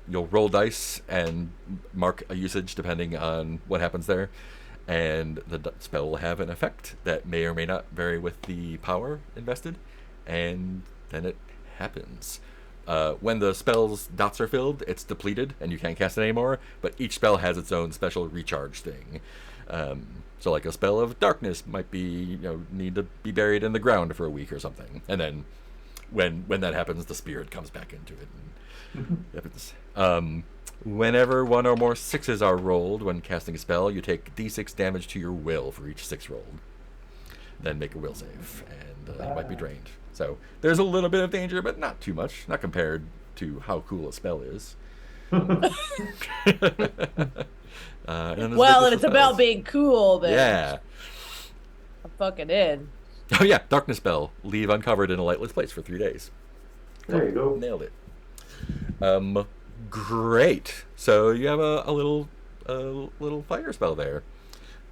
you'll roll dice and mark a usage depending on what happens there, and the spell will have an effect that may or may not vary with the power invested, and then it happens. When the spell's dots are filled, it's depleted and you can't cast it anymore, but each spell has its own special recharge thing. So like a spell of darkness might be, need to be buried in the ground for a week or something, and then when that happens, the spirit comes back into it and happens. Whenever 1 or more 6s are rolled when casting a spell, you take d6 damage to your will for each 6 rolled. Then make a will save, and you might be drained. So there's a little bit of danger, but not too much, not compared to how cool a spell is. Well, and it's about being cool, then Yeah. I'm fucking in. Oh yeah, darkness spell. Leave uncovered in a lightless place for 3 days. There you go. Nailed it. Great. So you have a little fire spell there.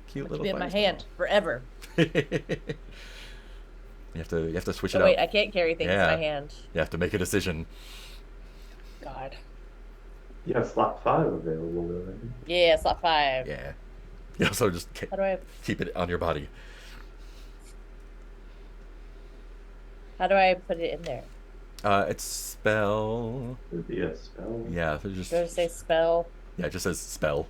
Cute It'll little be in fire my spell. hand forever. you have to switch it Oh out. wait, I can't carry things Yeah. in my hand. You have to make a decision. God. You have slot 5 available though, right? Yeah, slot 5. Yeah. You also just How do I? keep it on your body. How do I put it in there? It's spell. Would be a spell. Yeah, so just Do I say spell? yeah, it just says spell.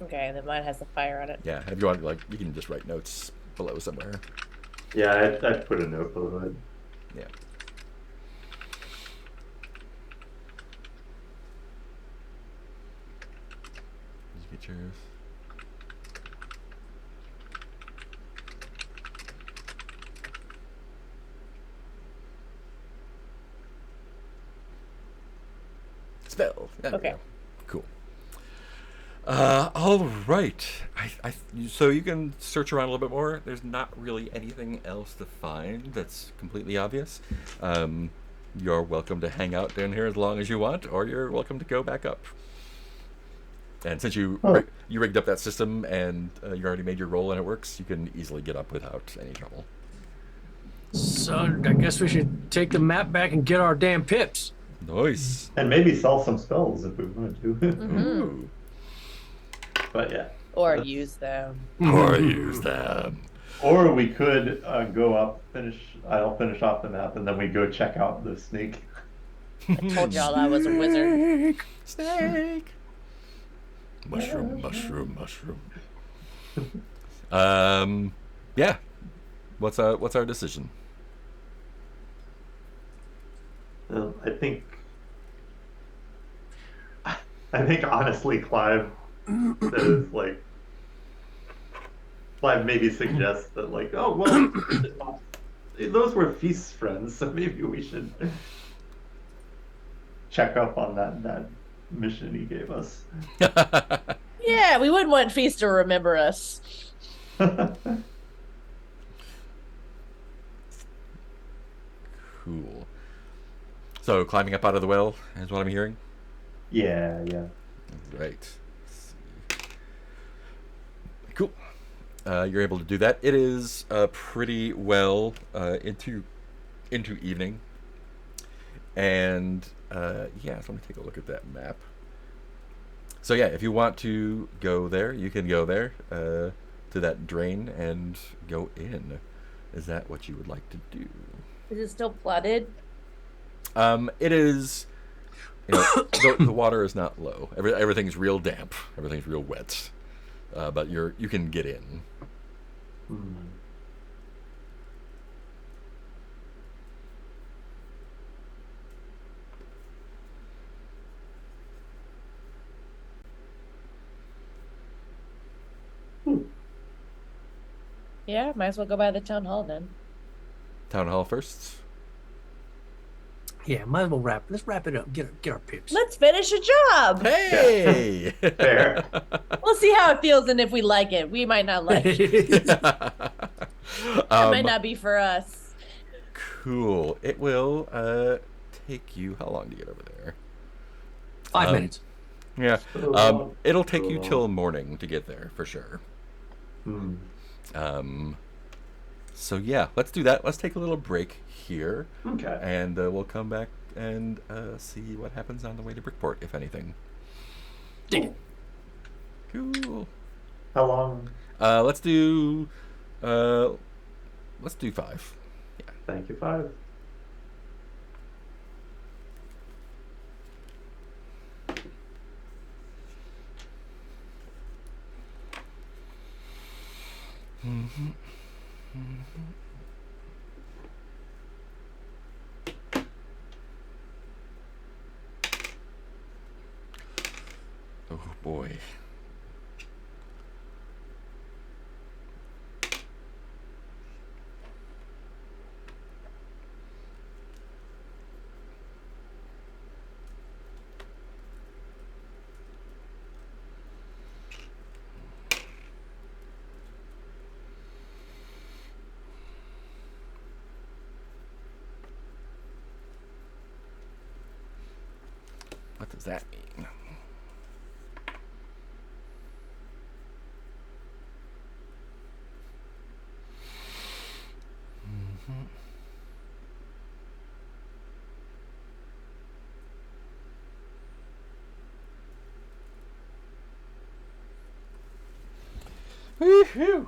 Okay, and then mine has the fire on it. Yeah, if you want, like, you can just write notes below somewhere. Yeah, I'd put a note below it. Yeah. Did you get yours? Spell. There we Okay. go. Cool. All right. So you can search around a little bit more. There's not really anything else to find that's completely obvious. You're welcome to hang out down here as long as you want, or you're welcome to go back up. And since you you rigged up that system and you already made your roll and it works, you can easily get up without any trouble. So I guess we should take the map back and get our damn pips. Nice. And maybe sell some spells if we wanted to. Ooh. But yeah. Or That's- use them. Or use them. Or we could go up, I'll finish off the map, and then we go check out the snake. I told y'all I was a wizard. Snake. Mushroom. Yeah. What's our decision? Well, I think honestly, Clive maybe suggests that like, oh well, those were Feast's friends, so maybe we should check up on that mission he gave us. Yeah, we wouldn't want Feast to remember us. Cool. So climbing up out of the well is what I'm hearing. Yeah. Right. Let's see. Cool. You're able to do that. It is pretty well into evening, and yeah. So let me take a look at that map. So yeah, if you want to go there, you can go there to that drain and go in. Is that what you would like to do? Is it still flooded? It is. You know, the water is not low. Everything's real damp. Everything's real wet. But you can get in. Yeah, might as well go by the town hall then. Town hall first. Yeah, might as well let's wrap it up. Get our pips. Let's finish a job. Hey. Fair. We'll see how it feels and if we like it. We might not like it. That might not be for us. Cool. It will take you how long to get over there? 5 minutes. Yeah. long. It'll take So you long. till morning to get there for sure. So yeah, let's do that. Let's take a little break here, Okay. and we'll come back and see what happens on the way to Brickport, if anything. Dig it. Cool. How long? Let's do 5. Thank you, 5. Oh boy. What does that mean? Woohoo!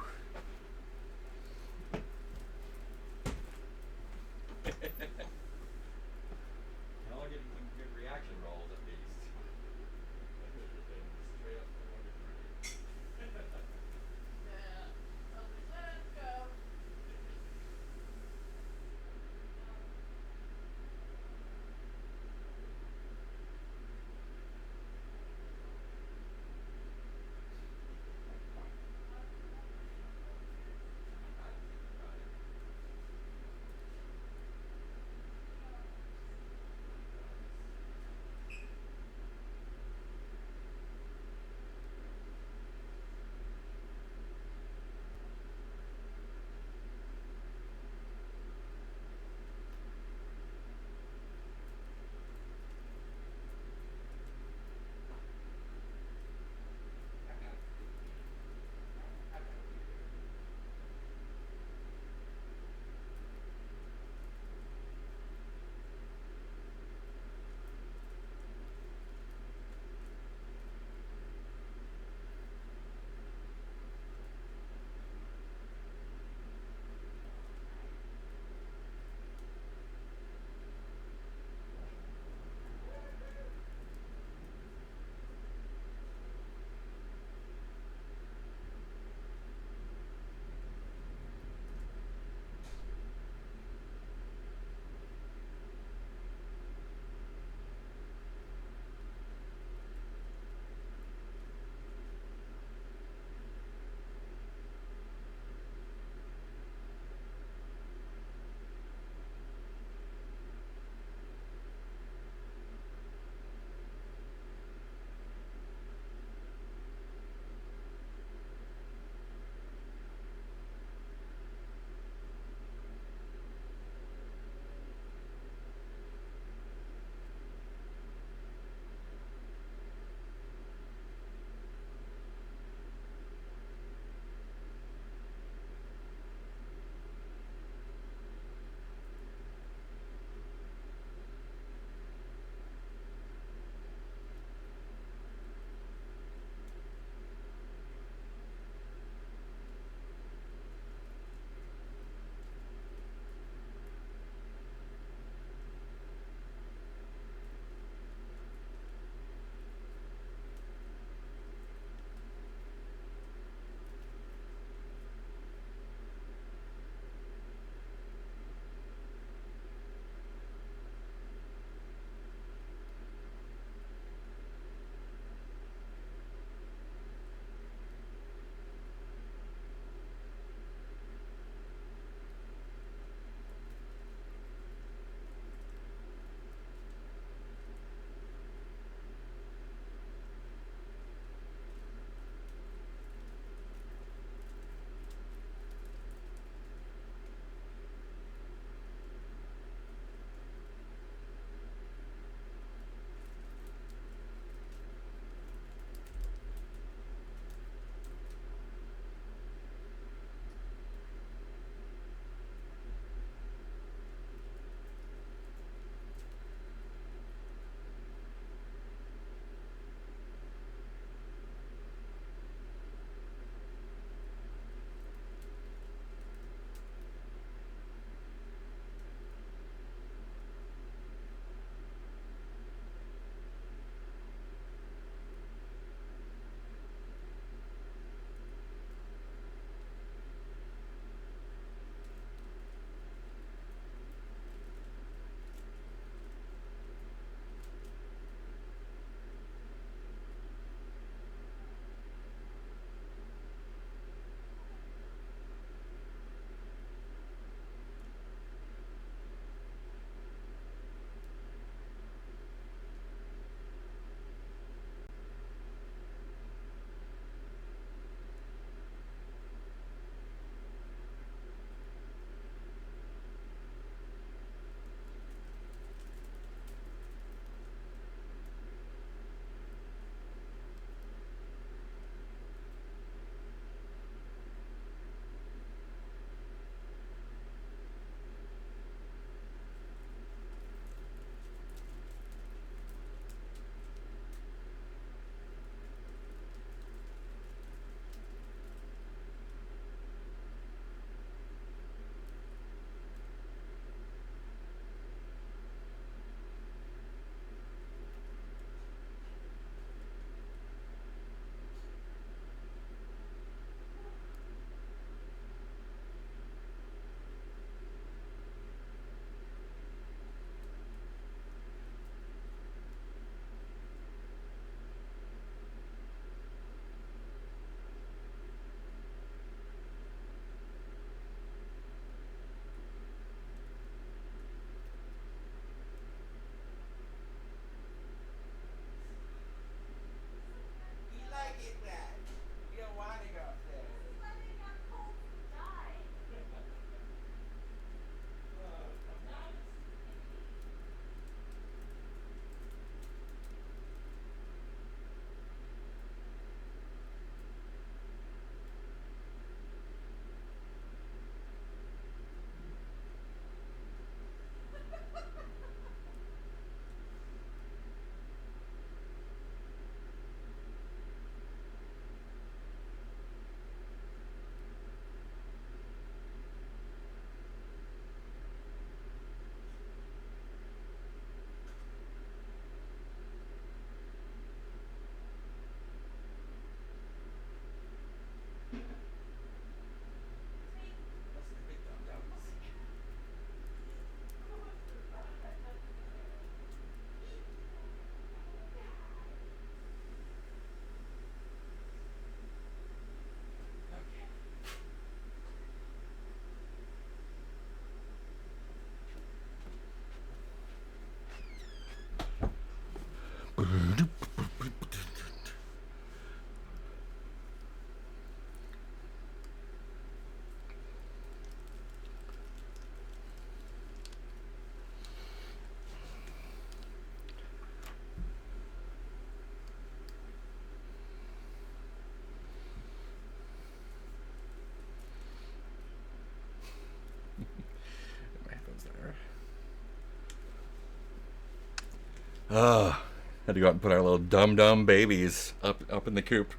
Had to go out and put our little dum babies up in the coop.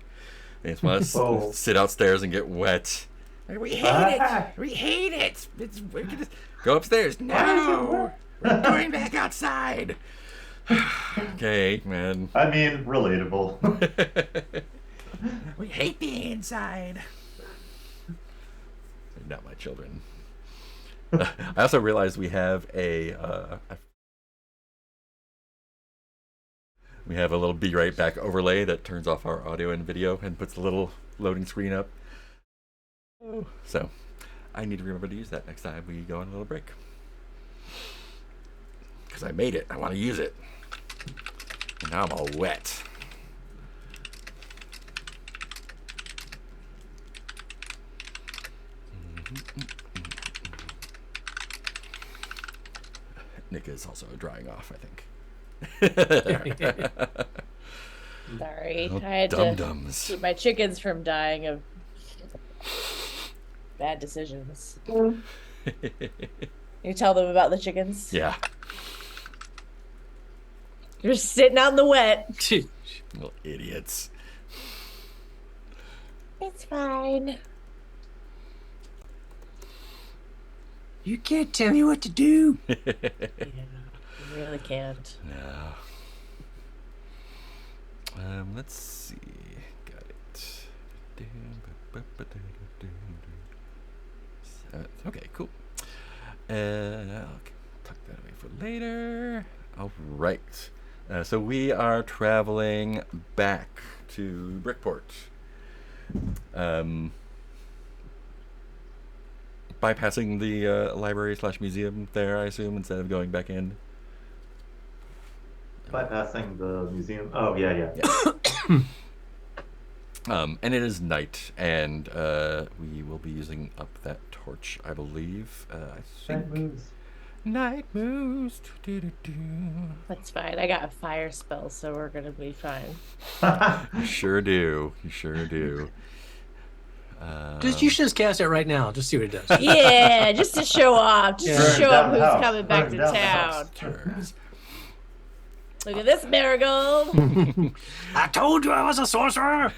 They just want to Oh. sit outstairs and get wet. We hate it. We hate it. We're gonna go upstairs. No, we're going back outside. Okay, man. I mean, relatable. We hate being inside. Not my children. I also realized we have we have a little Be Right Back overlay that turns off our audio and video and puts the little loading screen up. So I need to remember to use that next time we go on a little break. Because I made it. I want to use it. And now I'm all wet. Nick is also drying off, I think. Sorry, Oh, I had to dum-dums. keep my chickens from dying of bad decisions. You tell them about the chickens? Yeah. You're sitting out in the wet. Little idiots. It's fine. You can't tell me what to do. Yeah, you really can't. No. Let's see. Got it. Okay, cool. I'll tuck that away for later. All right. So we are traveling back to Brickport. Bypassing the library/museum there, I assume, instead of going back in. Bypassing the museum. Oh, yeah. And it is night, and we will be using up that torch, I believe. I think. Night moves. Night moves. That's fine. I got a fire spell, so we're gonna be fine. You sure do. You sure do. You should just cast it right now. Just see what it does. Yeah, just to show off. Just Yeah. to show Burn off down the who's house. coming back Burn to down the town. house. Turns. Look at this marigold. I told you I was a sorcerer.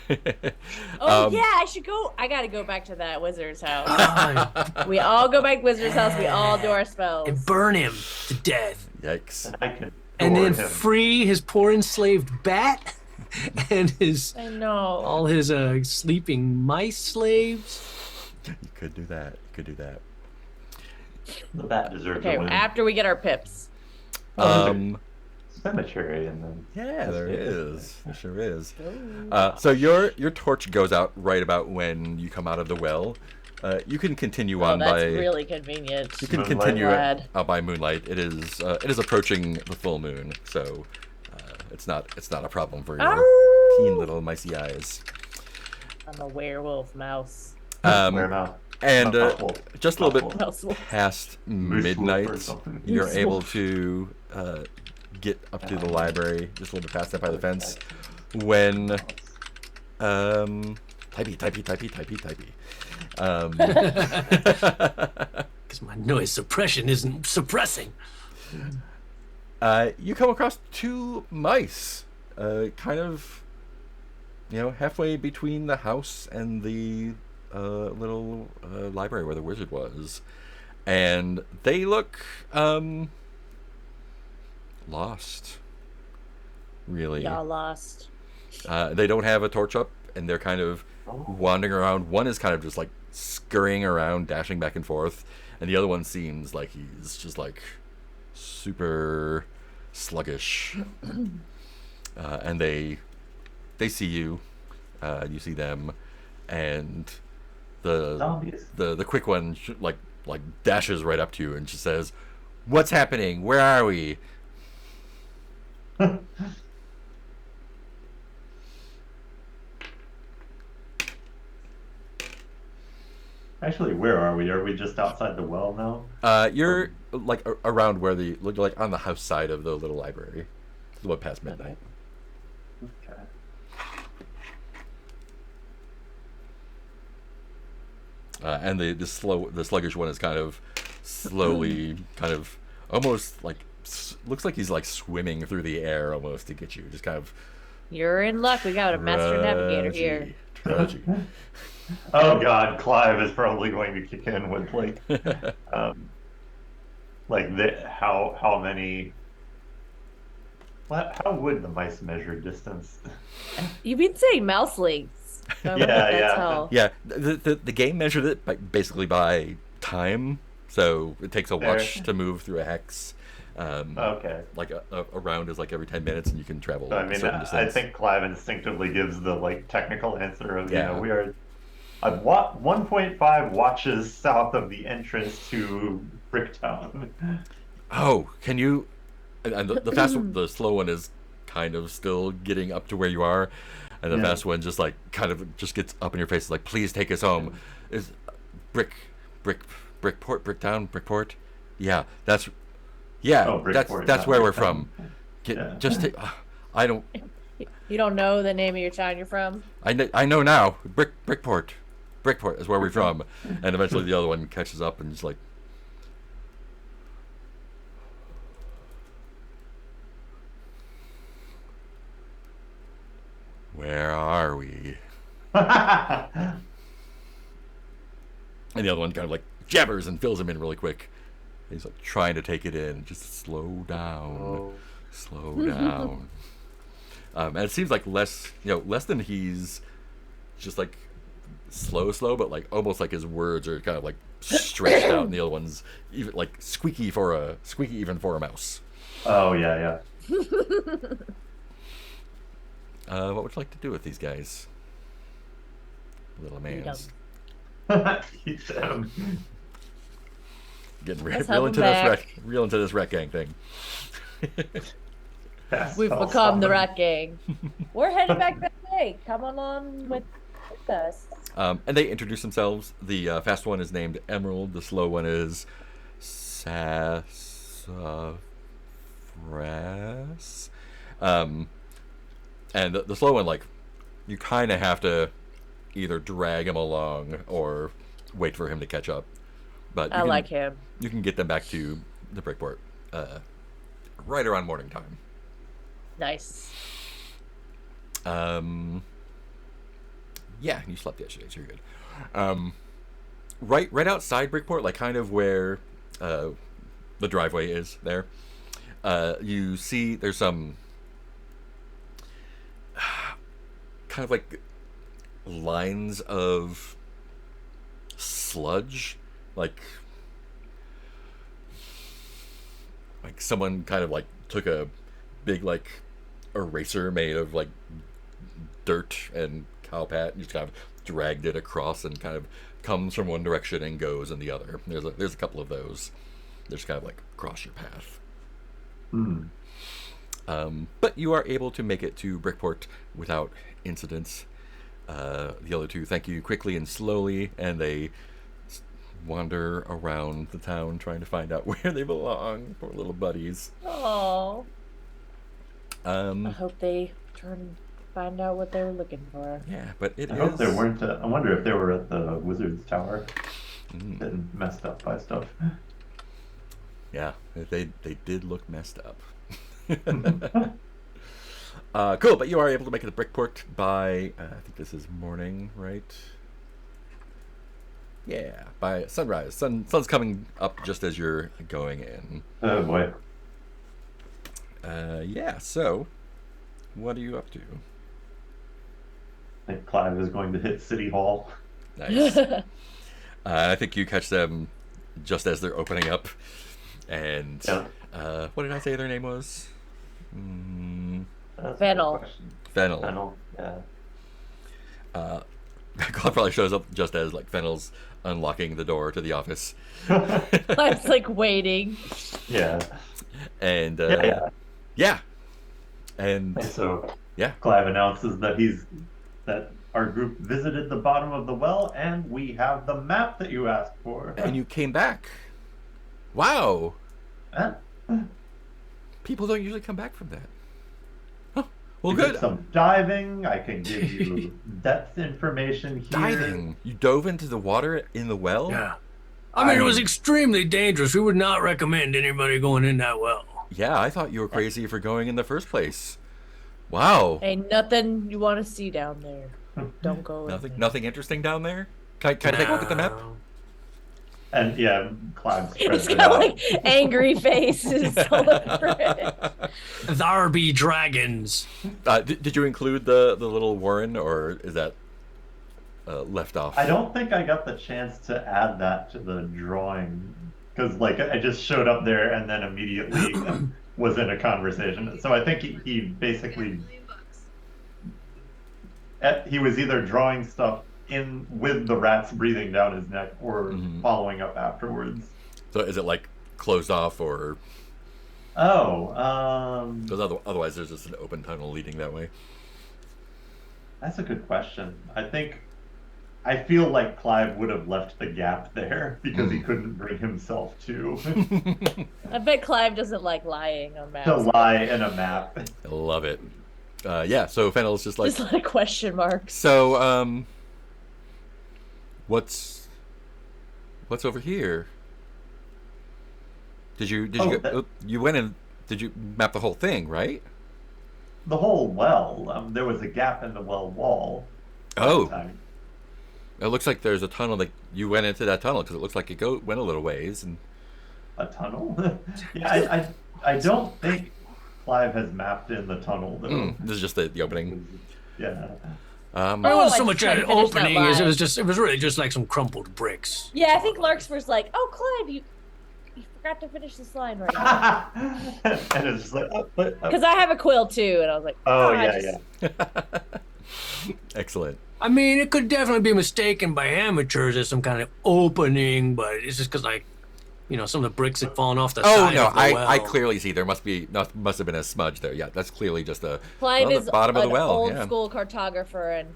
Oh yeah, I should go. I gotta go back to that wizard's house. Ah, We all go back to wizard's house. We all do our spells. and burn him to death. Yikes. I can And then adore him. free his poor enslaved bat and I know. all his sleeping mice slaves. You could do that. You could do that. The bat deserves Okay, a win. after we get our pips. Cemetery and then. Yeah, there is. There sure is. Oh. So your torch goes out right about when you come out of the well. You can continue Oh, on that's by. really convenient. You can Moonlight. continue Glad. out by moonlight. It is approaching the full moon, so it's not a problem for your keen little micey eyes. I'm a werewolf mouse. Where now? And Not wolf. just a little Not bit Mouse wolf. past Moose wolf or midnight, something. you're Moose able wolf. to get up to the library, just a little bit past that by the fence, when typey. Because my noise suppression isn't suppressing. You come across two mice, kind of, halfway between the house and the little library where the wizard was, and they look lost. Really, Y'all lost. they don't have a torch up, and they're kind of wandering around. One is kind of just like scurrying around, dashing back and forth, and the other one seems like he's just like super sluggish. And they see you, you see them, and Zombies. the quick one like dashes right up to you, and she says, "What's happening? Where are we?" Actually, where are we? Are we just outside the well now? You're like around where like on the house side of the little library, a little past midnight. Okay. And the sluggish one is kind of slowly, kind of almost like looks like he's like swimming through the air almost to get you. Just kind of You're in luck. We got a master navigator here. Trudgy. Oh God, Clive is probably going to kick in with how many. How would the mice measure distance? You've been saying mouse lengths. So Yeah, that's yeah. how. Yeah, the game measured it basically by time. So it takes a watch to move through a hex. Okay. Like a round is like every 10 minutes, and you can travel So, I a mean, certain I distance. think Clive instinctively gives the technical answer of, Yeah. we are 1.5 watches south of the entrance to Bricktown. Oh, can you? And the fast one, the slow one is kind of still getting up to where you are, and the Yeah. fast one just kind of just gets up in your face. It's like, please take us home. Is Brickport? Yeah, that's Oh, Brickport, that's not where we're Bricktown. from. Yeah. Just take. I don't. You don't know the name of your town you're from? I know now. Brickport is where we're from. And eventually the other one catches up and is like, where are we? And the other one kind of like jabbers and fills him in really quick. He's like trying to take it in. Just slow down. Slow down. And it seems like less than he's just like slow, but like almost like his words are kind of like stretched out, and the other one's even like squeaky even for a mouse. Oh, yeah, What would you like to do with these guys, little mans? yeah. Eat them. Getting Let's real have into them this back. real into this wreck gang thing. We've Spell become the summon. rat gang. We're headed back that way. Come on with us. And they introduce themselves. The fast one is named Emerald. The slow one is Sassafras. And the slow one, like, you kind of have to either drag him along or wait for him to catch up. But I like him. You can get them back to the Brickport right around morning time. Nice. Yeah, you slept yesterday, so you're good. Right outside Brickport, like kind of where the driveway is there, you see there's some kind of like lines of sludge, like someone kind of like took a big like eraser made of like dirt and cowpat and just kind of dragged it across and kind of comes from one direction and goes in the other. There's a couple of those. They're just kind of like across your path. But you are able to make it to Brickport without incidents. The other two thank you quickly and slowly, and they wander around the town trying to find out where they belong. Poor little buddies. Oh. I Um, hope they find out what they were looking for. yeah, but it I is. hope they weren't. I wonder if they were at the Wizard's Tower Mm, and messed up by stuff. yeah, they did look messed up. Cool, but you are able to make it to Brickport by I think this is morning, right? Yeah, by sunrise. Sun's coming up just as you're going in. Oh boy. Yeah. So, what are you up to? I think Clive is going to hit City Hall. Nice. I think you catch them just as they're opening up, and Yeah. what did I say their name was? Mm, That's a good Fennel. question. Fennel. Fennel. Yeah. Claude probably shows up just as like Fennel's unlocking the door to the office, I was like waiting. Yeah. and Yeah. yeah, and So yeah, Clive announces that our group visited the bottom of the well, and we have the map that you asked for. and you came back. Wow, Huh? people don't usually come back from that. Huh. Well, We did good. some diving. I can give you depth information here. Diving. You dove into the water in the well. Yeah. I mean, it was extremely dangerous. We would not recommend anybody going in that well. Yeah, I thought you were crazy for going in the first place. Wow. Ain't nothing you want to see down there. Don't go in Nothing there. nothing interesting down there? Can I take a look at the map? No. And yeah, Clive He's spreads it got out. like angry faces all over it. There be dragons. Did you include the little warren, or is that left off? I don't think I got the chance to add that to the drawing because like I just showed up there and then immediately was in a conversation. So I think he basically he was either drawing stuff in with the rats breathing down his neck or following up afterwards. So is it like closed off, or because otherwise there's just an open tunnel leading that way? That's a good question. I feel like Clive would have left the gap there because he couldn't bring himself to I bet Clive doesn't like lying on maps. to lie in a map. I love it. Yeah, so Fennel's just like, Just like question marks. so what's over here? Did you you went and did you map the whole thing, right? The whole well, there was a gap in the well wall. Oh, Time. it looks like there's a tunnel that you went into that tunnel, because it looks like it went a little ways. And A tunnel? Yeah, I don't think Clive has mapped in the tunnel though. this is just the opening. Yeah. It Oh, wasn't so like, much trying an to finish that opening as line. it was really just like some crumpled bricks. Yeah, I think Larkspur's like, oh, Clive, you forgot to finish this line right now. And it's just like, Because I have a quill too, and I was like, oh I yeah, just- yeah. Excellent. I mean, it could definitely be mistaken by amateurs as some kind of opening, but it's just because, like, you know, some of the bricks had fallen off the Oh side no, of the well. I clearly see there must have been a smudge there. Yeah, that's clearly just Clive the is bottom of an the well. old Yeah. school cartographer, and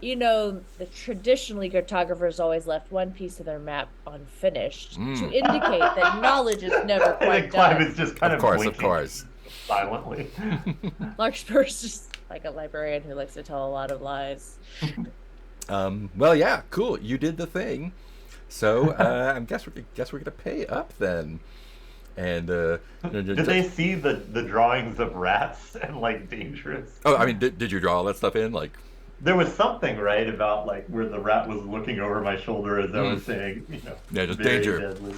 you know, the traditionally cartographers always left one piece of their map unfinished to indicate that knowledge is never I quite think Clive done. is just kind Of of course, blinking of course. silently. Larkspur's just like a librarian who likes to tell a lot of lies. Well, yeah, cool. You did the thing. So I guess we're gonna pay up then. And Did they see the drawings of rats and like dangerous? Oh, I mean, did you draw all that stuff in? Like, There was something right about like where the rat was looking over my shoulder as I was saying, you know, Yeah, just very danger. deadly.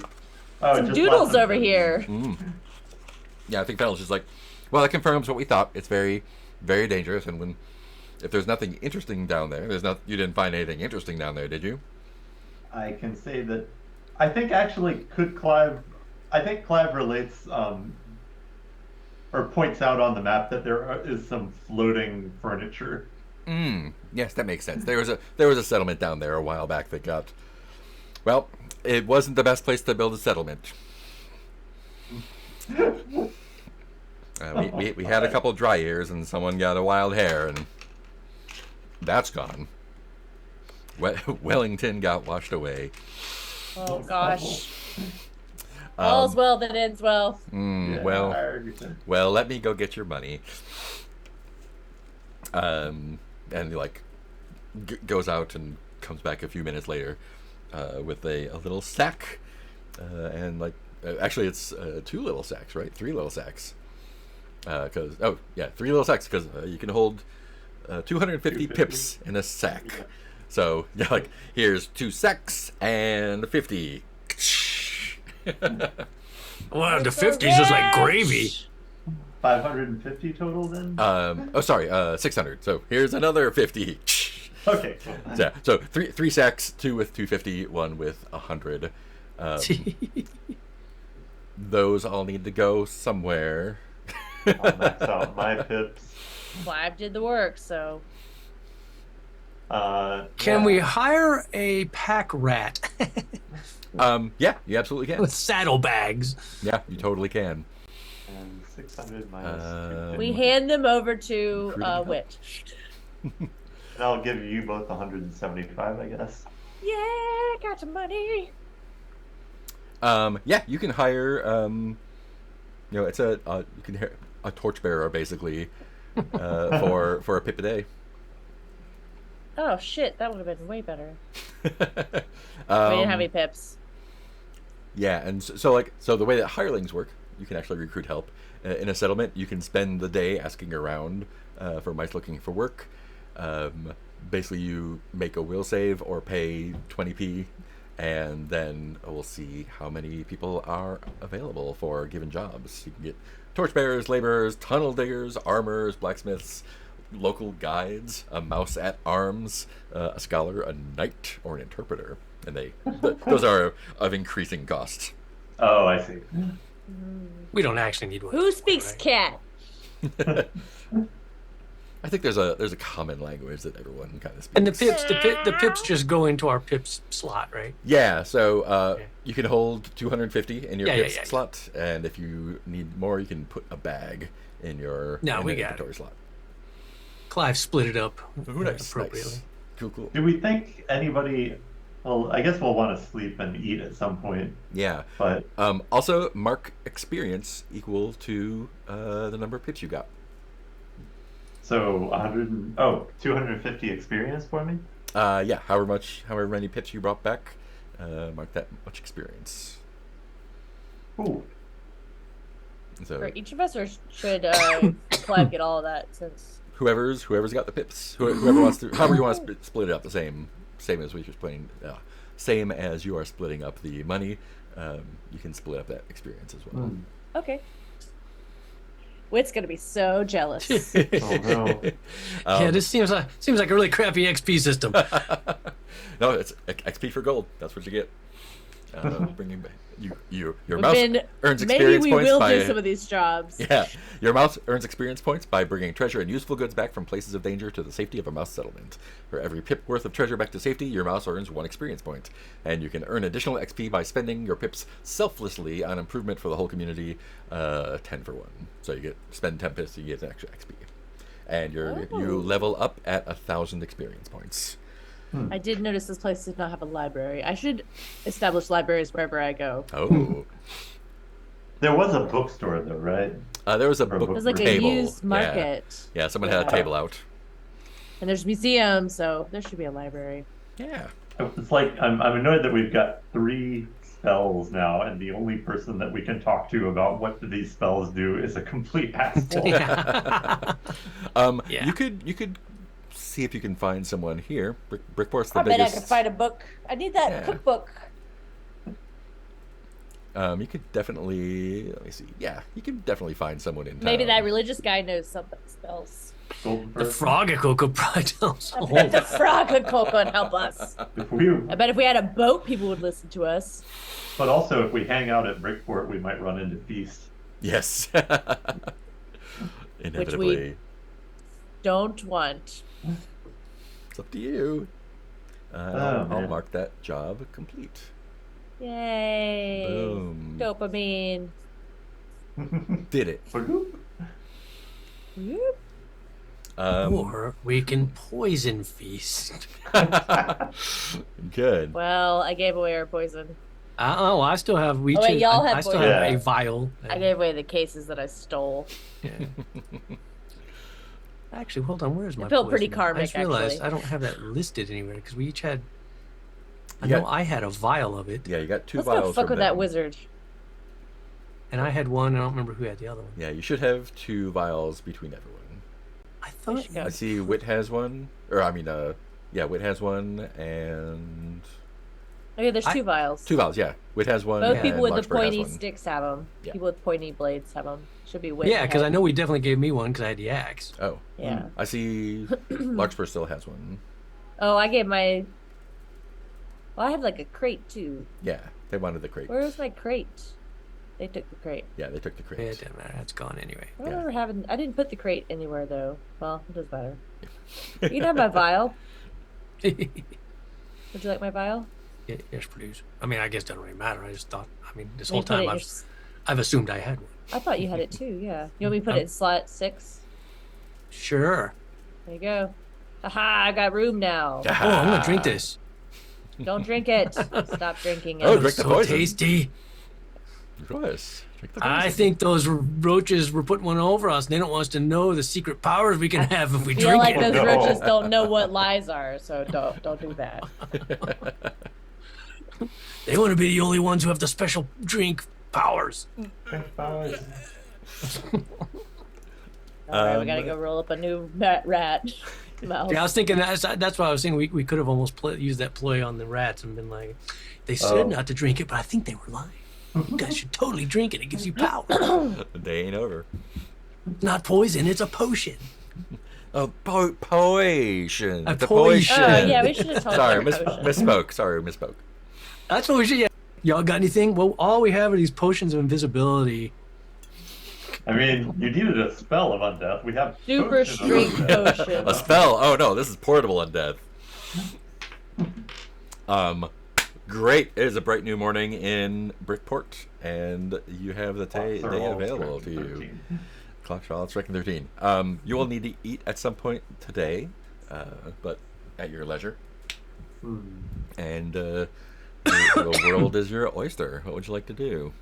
Oh, Some just doodles lots of over danger. here. yeah, I think Fennel's just like, well, that confirms what we thought. It's very, very dangerous. And if there's nothing interesting down there, you didn't find anything interesting down there, did you? I can say that I think actually I think Clive relates or points out on the map that there is some floating furniture. Yes, that makes sense. There was a settlement down there a while back that got. Well, it wasn't the best place to build a settlement. We had a couple dry years, and someone got a wild hair, and that's gone. Wellington got washed away. Oh gosh. All's well that ends well. Yeah, Well, let me go get your money. And he like goes out and comes back a few minutes later with a little sack, and like actually it's 2 little sacks, right? 3 little sacks. 3 little sacks because you can hold 250 pips in a sack. Yeah. So yeah, like here's 2 sacks and 50. Well, the So 50s is like rich. gravy. 550 total then? 600. So here's another 50. Okay, cool. Yeah, so three sacks, 2 with 250, 1 with 100. Those all need to go somewhere. I'll max out my pips. Clive did the work, so Can Yeah. we hire a pack rat Yeah, you absolutely can. with saddlebags? Yeah, you totally can. And 600 minus we hand them over to Recruiting Wit. and I'll give you both 175, I guess. Yeah, got some money. Yeah, you can hire. It's you can hire a torchbearer basically for a pip a day. Oh shit, that would have been way better. We didn't have any pips. Yeah, and so the way that hirelings work you can actually recruit help. In a settlement, you can spend the day asking around for mice looking for work. Basically, you make a will save or pay 20p, and then we'll see how many people are available for given jobs. You can get torchbearers, laborers, tunnel diggers, armorers, blacksmiths, local guides, a mouse at arms, a scholar, a knight, or an interpreter. And those are of increasing cost. Oh, I see. We don't actually need one. Who speaks cat? I think there's a common language that everyone kind of speaks. And the pips just go into our pips slot, right? Yeah, so you can hold 250 in your Yeah, pips slot, and if you need more, you can put a bag in your inventory slot. Clive split it up Nice. appropriately. Cool. Do we think anybody? Well, I guess we'll want to sleep and eat at some point. Yeah. But Also, mark experience equal to the number of pips you got. so 250 experience for me. Yeah, however many pips you brought back, mark that much experience. Ooh. So For each of us, or should Clive get all of that? Since whoever's got the pips, whoever wants to, however you want to split it up, the same as we were splitting, same as you are splitting up the money. You can split up that experience as well. okay, Wit's gonna be so jealous. Oh no. Yeah, this seems like a really crappy XP system. No, it's XP for gold. That's what you get. Bringing back your We've mouse been- earns Maybe experience we points will by do some of these jobs. yeah. Your mouse earns experience points by bringing treasure and useful goods back from places of danger to the safety of a mouse settlement. For every pip worth of treasure back to safety, your mouse earns 1 experience point, and you can earn additional XP by spending your pips selflessly on improvement for the whole community. 10 for 1. So you spend 10 pips, you get an extra XP, and you level up at 1,000 experience points. I did notice this place did not have a library. I should establish libraries wherever I go. Oh. There was a bookstore though, right? There was a Or book It was like table. a used market, Yeah, someone had a table out. and there's museums, so there should be a library. Yeah. It's like I'm annoyed that we've got 3 spells now, and the only person that we can talk to about what do these spells do is a complete asshole. Yeah. You could see if you can find someone here. Brickport's the I bet biggest. I could find a book. I need that Yeah. cookbook. You could definitely. Let me see. Yeah, you can definitely find someone in town. Maybe that religious guy knows something spells. Golden The First. Frogicle could probably tell us. I bet the frog could cook and help us. If we, I bet if we had a boat, people would listen to us. but also if we hang out at Brickport, we might run into Feast. Yes. Inevitably. Which we don't want. It's up to you. I'll man. mark that job complete. Yay. Boom. Dopamine. Did it. Whoop. Whoop. Or we can poison feast. Good. Well, I gave away our poison. Oh, I still have. Oh, wait, y'all have I still poison. have Yeah. a vial. I gave away the cases that I stole. Yeah. Actually, hold on. Where's my? felt pretty poison? I just karmic, realized actually. I don't have that listed anywhere because we each had. I You know got- I had a vial of it, Yeah, you got 2 Let's go vials fuck from with that them. wizard. and I had one. I don't remember who had the other one. Yeah, you should have 2 vials between everyone. I thought. should go. I see Wit has one, or I mean, Wit has one, and Okay, there's I- 2 vials. 2 vials. Yeah, Wit has one. Both and people with the Larkspur has pointy one. sticks have them. Yeah. People with pointy blades have them. Should be Wit. Yeah, and because I Head. know we definitely gave me one because I had the axe. Oh, Yeah. I see. Larkspur still has one. Oh, I gave my. Well, I have like a crate too. Yeah, they wanted the crate. Where was my crate? They took the crate. Yeah, they took the Yeah, crate. it doesn't matter. That's gone anyway. I don't remember having. I didn't put the crate anywhere though. Well, it does matter. You can have my vial. Would you like my vial? Yeah, yes, please. I mean, I guess it doesn't really matter. I just thought. I mean, this You whole put it in time your I've assumed I had one. I thought you had it too. Yeah. You want me to put it in slot 6? Sure. There you go. Aha! I got room now. Oh, I'm gonna drink this. Don't drink it. Stop drinking it. Oh, It's drink the so poison. tasty. Of course. Drink the I poison. think those roaches were putting one over us. They don't want us to know the secret powers we can have if we I feel drink like it. those No. roaches don't know what lies are, so don't do that. They want to be the only ones who have the special drink powers. Powers. All right, we gotta go roll up a new rat. Mouse. Yeah, I was thinking that's why I was saying we could have almost used that ploy on the rats and been like, they said not to drink it, but I think they were lying. You guys should totally drink it. It gives you power. The day ain't over. Not poison. It's a potion. Oh, potion. A It's a potion. Oh, yeah, we should have told Sorry, them potion. misspoke. Sorry, misspoke. That's what we should. Yeah. Y'all got anything? Well, all we have are these potions of invisibility. I mean, you needed a spell of undeath. We have Super potion of strength undeath. potion. A spell. Oh no, this is portable undeath. Great. It is a bright new morning in Brickport, and you have the day Clocks are all available to striking you. 13. Clock's all striking 13. You will need to eat at some point but at your leisure. And the world is your oyster. What would you like to do?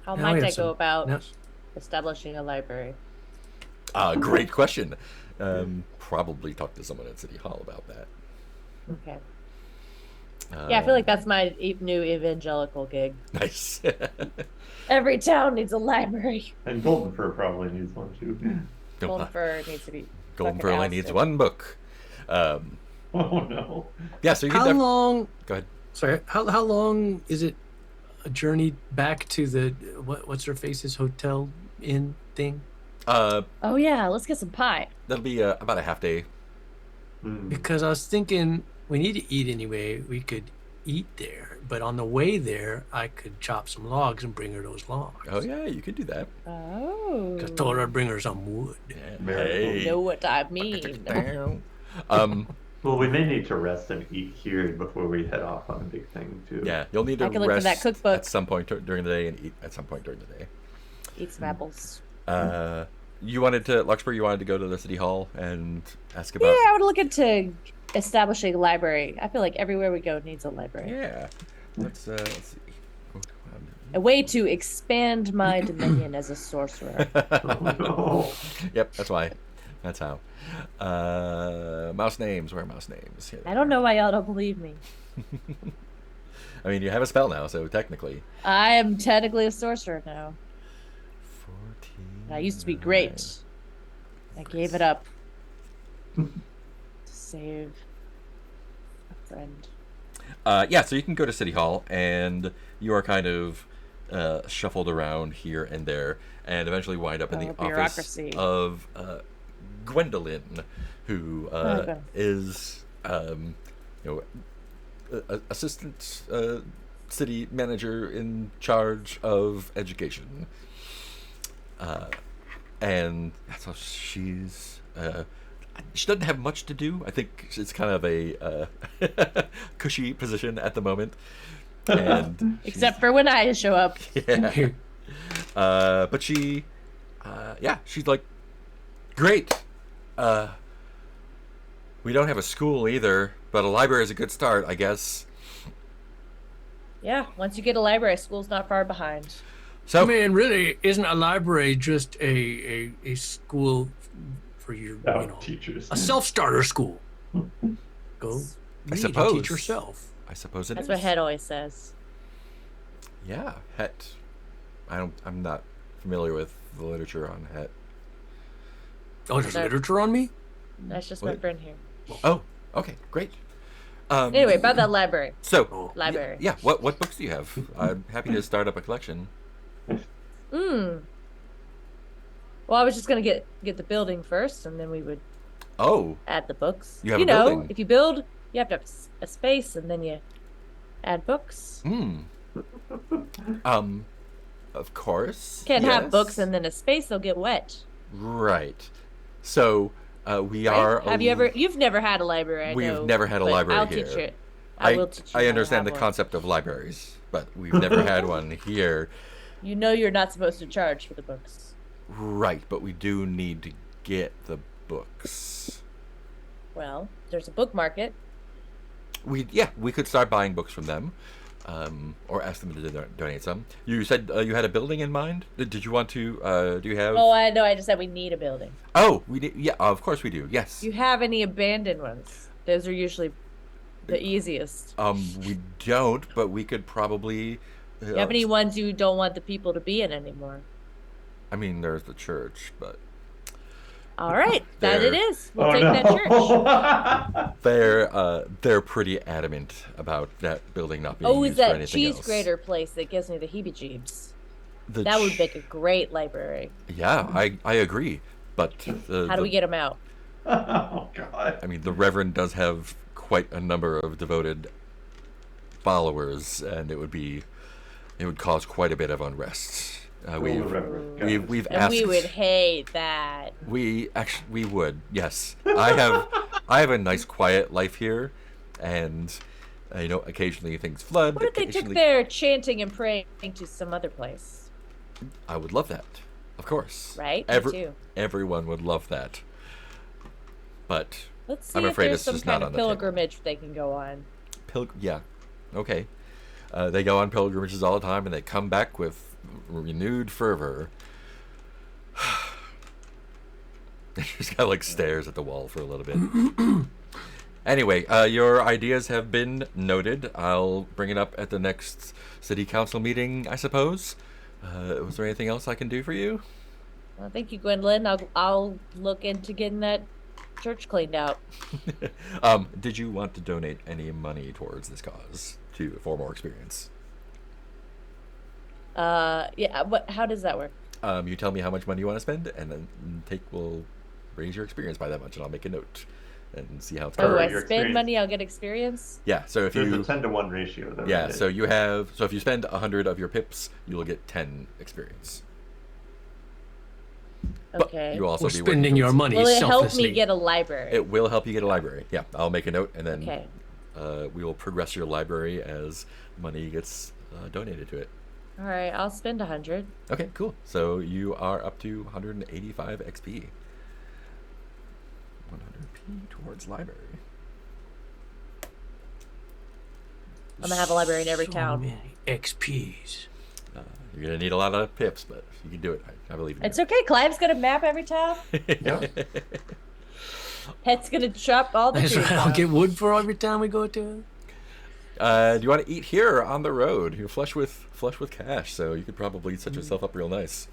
How Now we might have I go some- about now- establishing a library? Great question. Probably talk to someone at City Hall about that. Okay. Yeah, I feel Um, like that's my new evangelical gig. Nice. Every town needs a library. And Golden Fur probably needs one too. Golden Fur needs to be. Golden fucking Fur only ousted. needs one book. Oh no. Yeah, so you can How long? go ahead. Sorry. How long is it a journey back to the what's her face's hotel inn thing? Uh, Oh yeah, let's get some pie. that'll be about a half day. Because I was thinking we need to eat anyway. We could eat there, but on the way there, I could chop some logs and bring her those logs. Oh yeah, you could do that. Oh. Just told her I'd bring her some wood. Yeah. Very You know what I mean. Well, we may need to rest and eat here before we head off on a big thing too. Yeah, you'll need to I can look for rest that cookbook. at some point during the day and eat at some point during the day. Eat some apples. You wanted to, Larkspur, you wanted to go to the City Hall and ask about... Yeah, I would look into establishing a library. I feel like everywhere we go needs a library. Yeah. Let's see. A way to expand my dominion as a sorcerer. Oh, no. Yep, that's why. That's how. Mouse names. Where are mouse names? Here. I don't know why y'all don't believe me. I mean, you have a spell now, so technically. I am technically a sorcerer now. 14. I used to be great. I gave it up to save a friend. Yeah, so you can go to City Hall, and you are kind of shuffled around here and there, and eventually wind up in the office bureaucracy. of Gwendolyn, who Okay. is, assistant city manager in charge of education. And so she doesn't have much to do. I think it's kind of a cushy position at the moment. And Except for when I show up. yeah. But she's like, great. We don't have a school either, but a library is a good start, I guess. Yeah, once you get a library, school's not far behind. So, I mean, really, isn't a library just a school for your, Teachers. a self-starter school? Go read and suppose. teach yourself. I suppose it That's is. what Head always says. Yeah, Het. I'm not familiar with the literature on Het. Oh, there's That- literature on me? That's just my What? friend here. Oh, okay, great. Anyway, about that library. So, Library. Yeah. What books do you have? I'm happy to start up a collection. Well, I was just gonna get the building first, and then we would Oh, add the books. You have a know, building. if you build, you have to have a space, and then you add books. Of course. Can't have yes. books and then a space; they'll get wet. Right. So we Right? are. Have you ever? You've never had a library. I We've know, never had a but library I'll here. teach you. I will teach you. how I to understand the have one. concept of libraries, but we've never had one here. You know, you're not supposed to charge for the books. Right, but we do need to get the books. Well, there's a book market. We could start buying books from them, or ask them to donate some. You said you had a building in mind. Did you want to? Do you have? Oh, I know. I just said we need a building. Oh, we need. Yeah, of course we do. Yes. Do you have any abandoned ones? Those are usually the easiest. We don't, but we could probably You have any ones you don't want the people to be in anymore? I mean, there's the church, but All right, that it is. We'll Oh take that church. no! they're pretty adamant about that building not being Oh, is used for that anything cheese else. grater place that gives me the heebie-jeebs? The That would ch- make a great library. Yeah, I agree. But How do we get them out? Oh god. I mean, the Reverend does have quite a number of devoted followers, and it would cause quite a bit of unrest. We've And asked. we would hate that. We would, yes. I have a nice quiet life here, and occasionally things flood. What if they took occasionally- their chanting and praying to some other place? I would love that, of course. Right? Me too. Everyone would love that, but Let's see I'm if afraid there's it's some just kind not of on the table. pilgrimage they can go on. Yeah, okay. They go on pilgrimages all the time, and they come back with renewed fervor. They just kind of like stares at the wall for a little bit. Anyway, your ideas have been noted. I'll bring it up at the next city council meeting, I suppose. Was there anything else I can do for you? Well, thank you, Gwendolyn. I'll look into getting that church cleaned out. Did you want to donate any money towards this cause for more experience? Yeah. How does that work? You tell me how much money you want to spend, and then we'll raise your experience by that much, and I'll make a note and see how it's going. Oh, I your spend experience. money, I'll get experience. Yeah. So if There's you a 10-to-1 ratio though. yeah, right? so if you spend 100 of your pips, you will get 10 experience. Okay. But you also We're be spending your money Will it help selflessly. me get a library? It will help you get a library. Yeah, I'll make a note, and then Okay. we will progress your library as money gets donated to it. All right. I'll spend 100. Okay, cool. So you are up to 185 XP. 100p towards library. I'm gonna have a library in every So town. many XPs. You're gonna need a lot of pips, but you can do it. I believe in you. It's okay. Clive's gonna map every town. Pet's gonna chop all the That's trees right. I'll down. get wood for every time we go to. Do you want to eat here or on the road? You're flush with cash, so you could probably set yourself up real nice.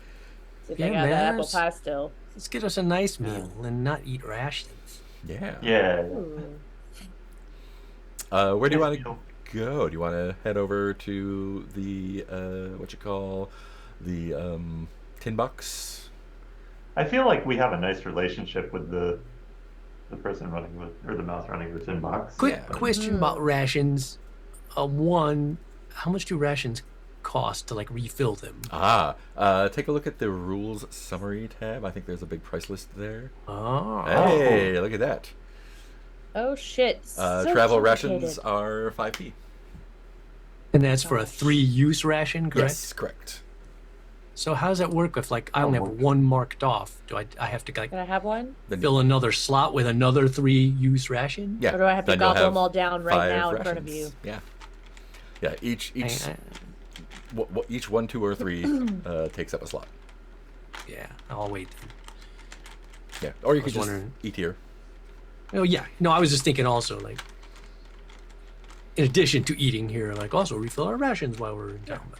See if Yeah, I got that apple there's- pie still. Let's get us a nice meal and not eat rations. Yeah. Yeah. Ooh. Where do you want to Meal. go? Do you want to head over to the tin box? I feel like we have a nice relationship with the person running the mouse running the tin box. Quick Yeah. question about rations. One, how much do rations cost to like refill them? Take a look at the rules summary tab. I think there's a big price list there. Oh, Hey, look at that. Oh shit. So Travel complicated. rations are 5p. and that's for a 3-use ration, correct? Yes, correct. So how does that work if like I only have one marked off? Do I have to like Can I have one? Then fill another slot with another 3-use ration? yeah. Or do I have to then you'll gobble have them all down right 5 now in front of rations. you? Yeah. Yeah. Each I- each 1, 2, or 3 takes up a slot. yeah, I'll wait. Then. Yeah. Or you was could just wondering- eat here. Oh yeah, no, I was just thinking also like, in addition to eating here, like also refill our rations while we're in town.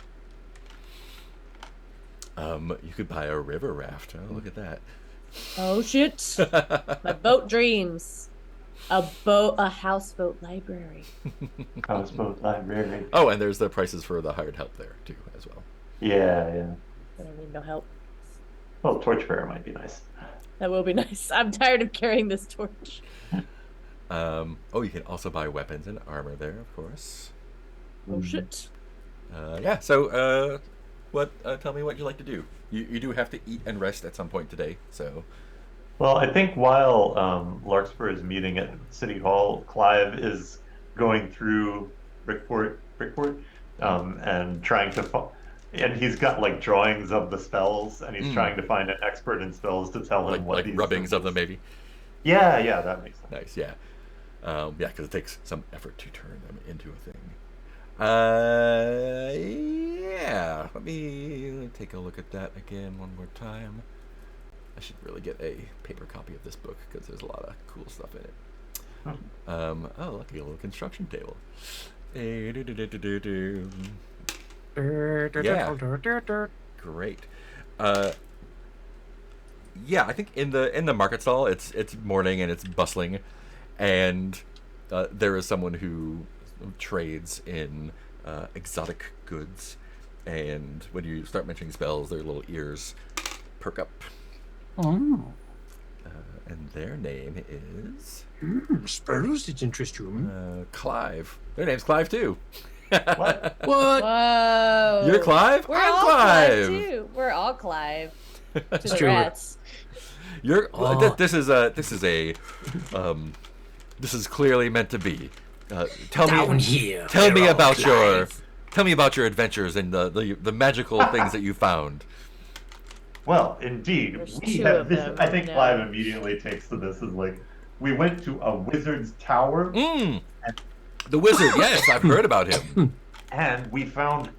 You could buy a river raft. Oh, look at that. Oh shit. My boat dreams. A houseboat library. Houseboat library. Oh, and there's the prices for the hired help there too, as well. Yeah, yeah. I don't need no help. Well, torchbearer might be nice. That will be nice. I'm tired of carrying this torch. You can also buy weapons and armor there, of course. Oh shit. Yeah. So, tell me what you like to do. You do have to eat and rest at some point today. So, Well, I think while Larkspur is meeting at City Hall, Clive is going through Brickport, and trying to and he's got like drawings of the spells, and he's trying to find an expert in spells to tell him what like these rubbings of symbols- them, maybe. Yeah, that makes sense. Nice. Yeah. Yeah, because it takes some effort to turn them into a thing. Yeah. Let me take a look at that again one more time. I should really get a paper copy of this book because there's a lot of cool stuff in it. Oh, look, a little construction table. Great. Yeah, I think in the market stall, it's morning and it's bustling, and there is someone who trades in exotic goods, and when you start mentioning spells, their little ears perk up. Oh. And their name is Spells that interest you. Clive. Their name's Clive too. What? What? Whoa. You're Clive? We're I'm all Clive. too. We're all Clive. To the true. rats. You're. Oh. This is clearly meant to be. Tell Down me. here. Tell me we're all about your. Clive. Tell me about your adventures and the magical things that you found. Well, indeed, There's we two have of this. them, I think no. Clive immediately takes to this as like, we went to a wizard's tower Mm. The wizard. Yes, I've heard about him. and we found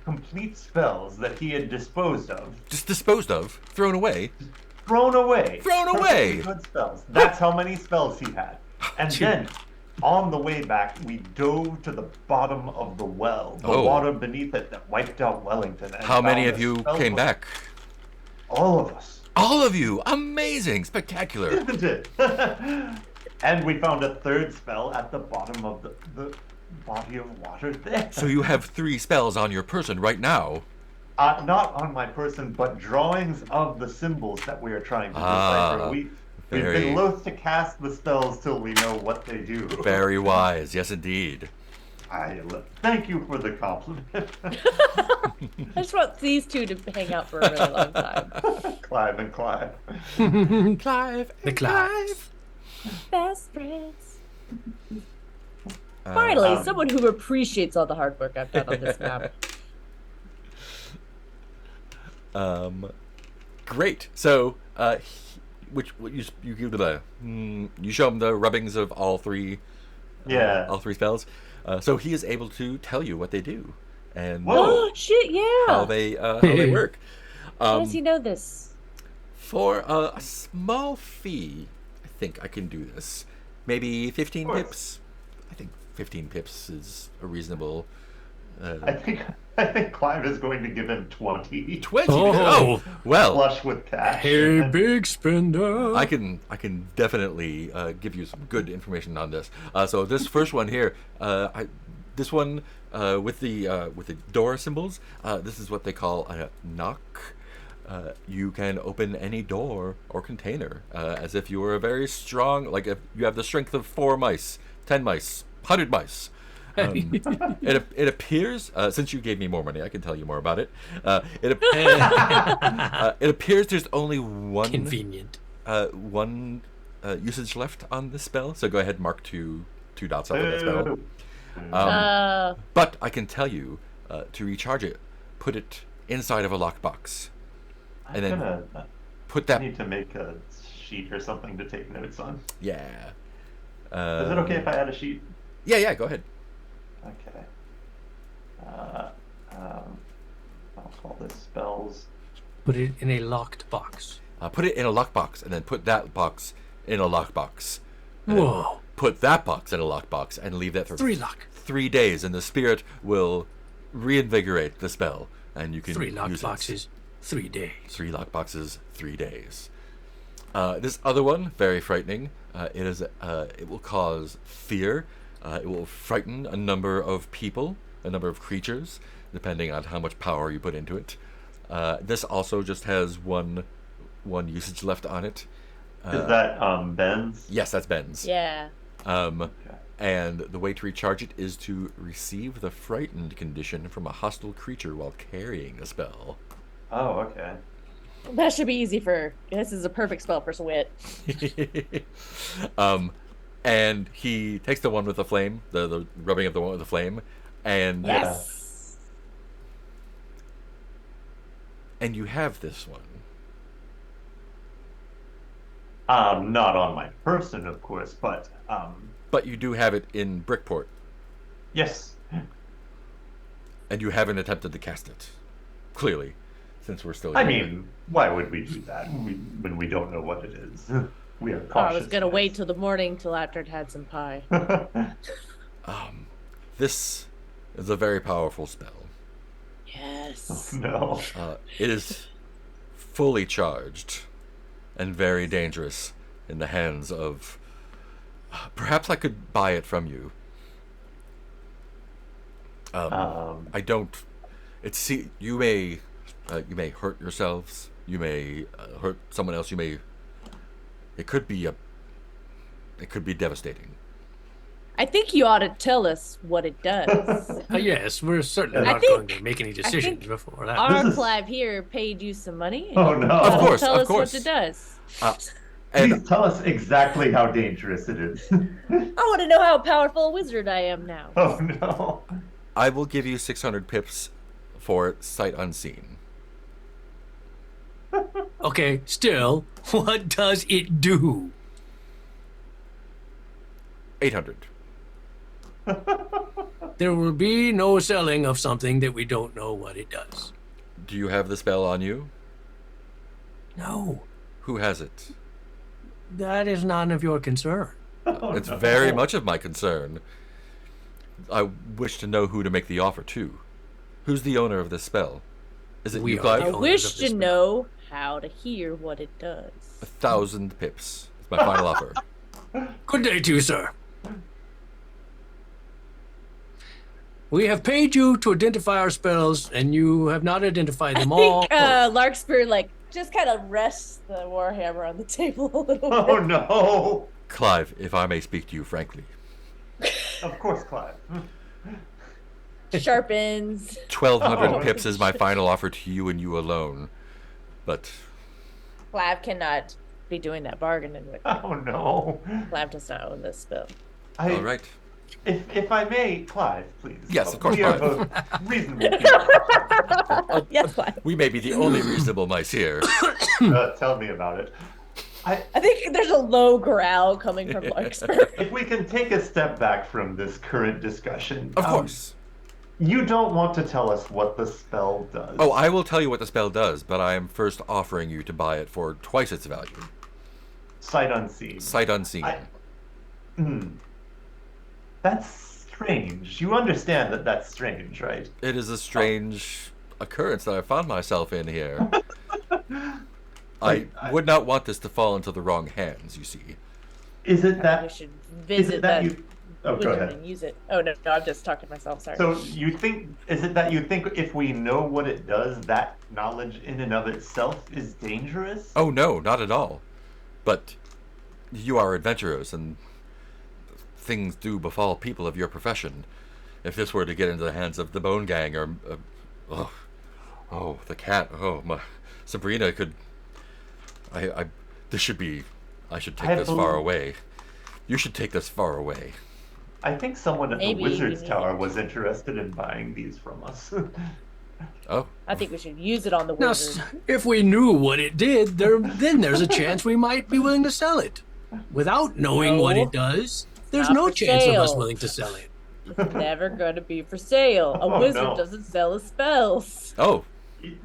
complete spells that he had disposed of, Just disposed of, thrown away. thrown away. Thrown Perfectly away. Good spells. That's how many spells he had. And then, on the way back, we dove to the bottom of the well, the Oh. water beneath it that wiped out Wellington. And How many found of a you spell came book. back? All of us. All of you. Amazing. Spectacular. Isn't it? And we found a third spell at the bottom of the body of water there. So you have 3 spells on your person right now. Not on my person, but drawings of the symbols that we are trying to Ah, decipher. We've very- been loath to cast the spells till we know what they do. Very wise. Yes, indeed. Thank you for the compliment. I just want these two to hang out for a really long time. Clive and Clive. Clive. The Clive. Best friends. Finally, someone who appreciates all the hard work I've done on this map. Great. So, you give the you show him the rubbings of all 3. Yeah. All 3 spells. So he is able to tell you what they do and Whoa. Oh, shit, yeah. how they work. How does he know this? For a small fee, I think I can do this. Maybe 15 Of course. pips. I think 15 pips is a reasonable. I think Clive is going to give him 20. 20. Oh. Oh, well. Flush with cash. Hey, big spender. I can definitely give you some good information on this. So this first one here, this one with the door symbols, this is what they call a knock. You can open any door or container as if you were a very strong, like if you have the strength of 4 mice, 10 mice, 100 mice. It appears, since you gave me more money, I can tell you more about it. It appears there's only one Convenient. one usage left on this spell. So go ahead and mark two dots up on that spell. But I can tell you to recharge it, put it inside of a lockbox, and then put I that. need to make a sheet or something to take notes on. Yeah. Is it okay if I add a sheet? Yeah. Go ahead. Okay. I'll call this spells. Put it in a locked box. Put it in a lockbox, and then put that box in a lockbox. And then Whoa. put that box in a lockbox and leave that for 3 lock. 3 days, and the spirit will reinvigorate the spell, and you can 3 lock use boxes. 3 days. 3 lockboxes, 3 days. This other one, very frightening. It will cause fear. It will frighten a number of people, a number of creatures, depending on how much power you put into it. This also just has one usage left on it. Is that Ben's? Yes, that's Ben's. Yeah. And the way to recharge it is to receive the frightened condition from a hostile creature while carrying the spell. Oh, okay. That should be easy for. This is a perfect spell for Swit. And he takes the one with the flame, the rubbing of the one with the flame, and Yes. and you have this one. Not on my person, of course, but But you do have it in Brickport, yes. and you haven't attempted to cast it. Clearly, since we're still I here. mean, why would we do that when we don't know what it is? We are cautious. I was gonna wait till the morning till after I'd had some pie. This is a very powerful spell. Yes. No. It is fully charged and very dangerous in the hands of. Perhaps I could buy it from you. I don't. It's you may hurt yourselves. You may hurt someone else. You may. It could be devastating. I think you ought to tell us what it does. Yes, we're certainly not going to make any decisions before that. Our Clive here paid you some money. Oh, no. Of course, tell of us course. what it does. And Please tell us exactly how dangerous it is. I want to know how powerful a wizard I am now. Oh no. I will give you 600 pips for sight unseen. Okay, still, what does it do? 800. There will be no selling of something that we don't know what it does. Do you have the spell on you? No, Who has it? that is none of your concern. It's very much of my concern. I wish to know who to make the offer to. Who's the owner of this spell? Is it We you, are Clive? the I owners wish of to this spell. know how to hear what it does. 1,000 pips. It's my final offer. Good day to you, sir. We have paid you to identify our spells, and you have not identified them all. I think Larkspur just kind of rests the warhammer on the table a little bit. Oh no. Clive, if I may speak to you frankly, Of course, Clive. Sharpens. 1,200 Oh. pips is my final offer to you and you alone. But Clive cannot be doing that bargaining with me. Oh no. Clive does not own this spell. all right. If I may, Clive, please. Yes, of course, We are Clive. both reasonable people. Yes, Clive. We may be the only reasonable mice here. Tell me about it. I think there's a low growl coming from Larkspur. If we can take a step back from this current discussion. Of course. You don't want to tell us what the spell does. Oh, I will tell you what the spell does, but I am first offering you to buy it for twice its value. Sight unseen. Sight unseen. That's strange. You understand that that's strange, right? It is a strange occurrence that I found myself in here. I would not want this to fall into the wrong hands, you see. Is it We that? should Is visit it that that you? Oh, go wizard ahead. and use it. Oh no, I'm just talking to myself. Sorry. So you think? Is it that you think if we know what it does, that knowledge in and of itself is dangerous? Oh no, not at all. But you are adventurers, and things do befall people of your profession. If this were to get into the hands of the Bone Gang or, the cat, my Sabrina could. This should be. I should take this far away. You should take this far away. I think someone at Maybe the Wizard's we Tower need- was interested in buying these from us. Oh, I think we should use it on the Now, wizard. if we knew what it did, then there's a chance we might be willing to sell it. Without knowing what No. it does, there's Not no for chance of us sale. willing to sell it. It's never going to be for sale. A Oh, wizard no. doesn't sell his spells. oh,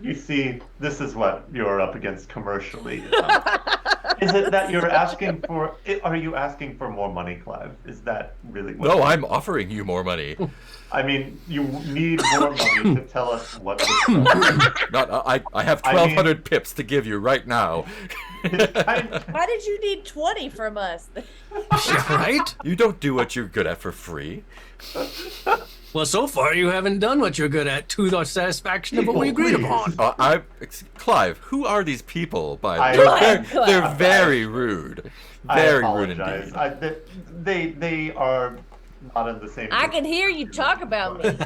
You see, this is what you're up against commercially. Is it that you're asking for? Are you asking for more money, Clive? Is that really what? no! I'm offering you more money. I mean, you need more money to tell us what this spell Not. I have I mean- 1,200 pips to give you right now. is. Why did you need 20 from us? Yeah, right? You don't do what you're good at for free. Well, so far you haven't done what you're good at to the satisfaction of what we agreed Please. upon. Clive, who are these people? I- They're very rude. Very rude apologize. indeed. They are not in the same. I can hear you talk about me.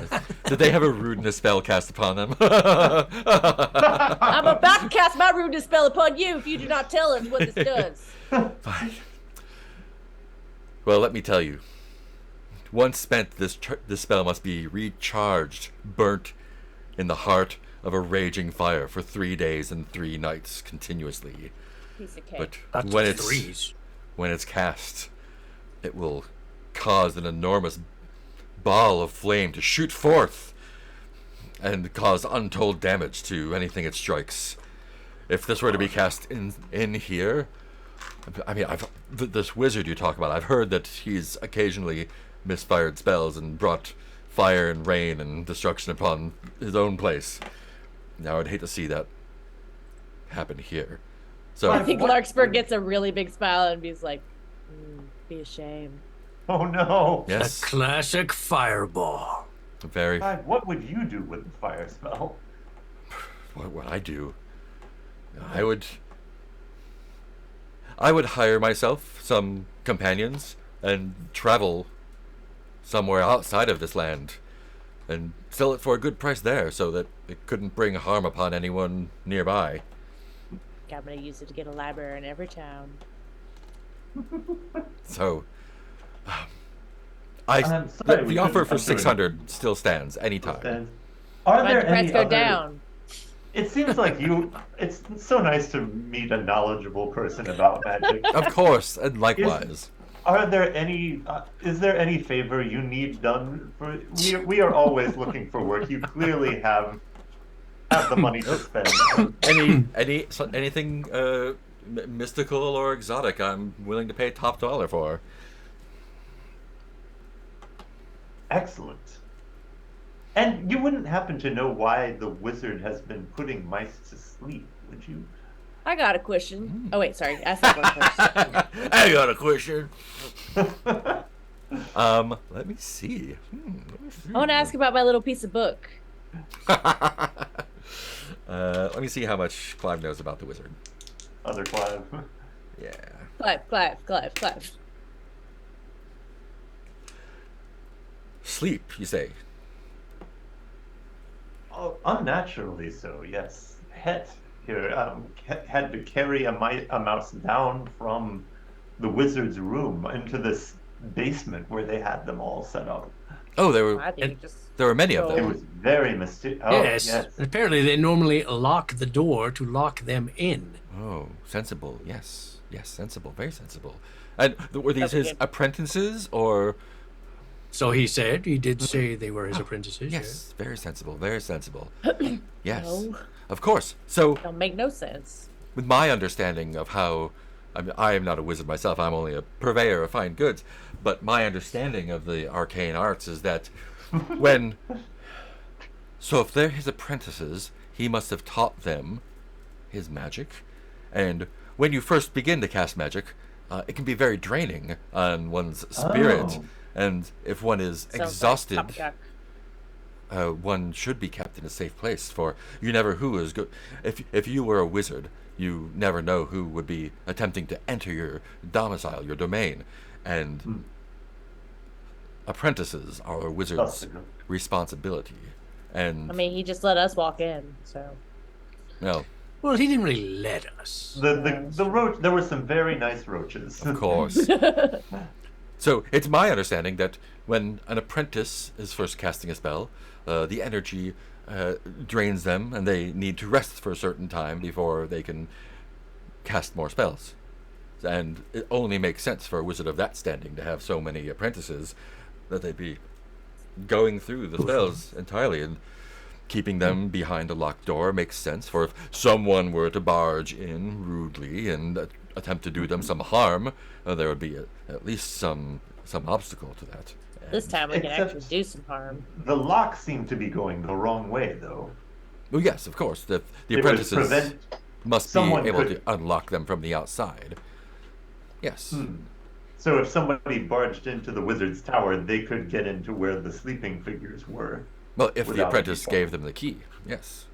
Did they have a rudeness spell cast upon them? I'm about to cast my rudeness spell upon you if you do not tell us what this does. Fine. Well, let me tell you. Once spent, this spell must be recharged, burnt in the heart of a raging fire for 3 days and 3 nights continuously. Piece of cake. But That's when it's threes. when it's cast, it will cause an enormous ball of flame to shoot forth and cause untold damage to anything it strikes. If this were to be cast in here, I mean, this wizard you talk about, I've heard that he's occasionally misfired spells and brought fire and rain and destruction upon his own place. Now, I'd hate to see that happen here. So, I think Larkspur gets a really big smile and he's like, be ashamed. Oh no! yes, A classic fireball. very. Clive, what would you do with the fire spell? What would I do? I would hire myself some companions and travel somewhere outside of this land and sell it for a good price there so that it couldn't bring harm upon anyone nearby. I'm gonna use it to get a library in every town. So, I'm sorry, we the offer couldn't for come to an 600 still stands anytime. understand. Are Why'd there the price any go other... down? It seems like it's so nice to meet a knowledgeable person about magic. Of course, and likewise. Are there any? Is there any favor you need done for? We are always looking for work. You clearly have the money to spend. Anything mystical or exotic, I'm willing to pay top dollar for. Excellent. And you wouldn't happen to know why the wizard has been putting mice to sleep, would you? I got a question. Oh wait, sorry. Ask that one first. I got a question. Let me see. I want to ask about my little piece of book. Let me see how much Clive knows about the wizard. Other Clive. Yeah. Clive. Sleep, you say? Oh, unnaturally so, yes. Het here had to carry a mouse down from the wizard's room into this basement where they had them all set up. Oh, I think it just there were many of It them. was very mysterious. Oh, yes. yes. Apparently, they normally lock the door to lock them in. Oh, sensible. Yes, sensible. Very sensible. And were these That's his good. apprentices or? So he said. He did say they were his apprentices. Yes, very sensible. Very sensible. Yes, No. of course. So, don't make no sense. with my understanding of how, I am not a wizard myself. I'm only a purveyor of fine goods. But my understanding of the arcane arts is that so if they're his apprentices, he must have taught them his magic. And when you first begin to cast magic, it can be very draining on one's spirit. Oh. And if one is Sounds exhausted, like poppycock. one should be kept in a safe place. For you never who is good. If you were a wizard, you never know who would be attempting to enter your domicile, your domain, and apprentices are a wizard's responsibility. And I mean, he just let us walk in, so. well, Well, he didn't really let us. The roach. There were some very nice roaches. of course. So it's my understanding that when an apprentice is first casting a spell, the energy drains them, and they need to rest for a certain time before they can cast more spells. And it only makes sense for a wizard of that standing to have so many apprentices that they'd be going through the spells entirely, and keeping them behind a locked door makes sense. For if someone were to barge in rudely and attempt to do them some harm, there would be at least some obstacle to that. This time we can Except- actually do some harm. The lock seemed to be going the wrong way, though. Well, yes, of course. The It would apprentices prevent. must be someone able could- to unlock them from the outside. Yes. So if somebody barged into the wizard's tower, they could get into where the sleeping figures were. Well, if the without apprentice people. gave them the key, yes.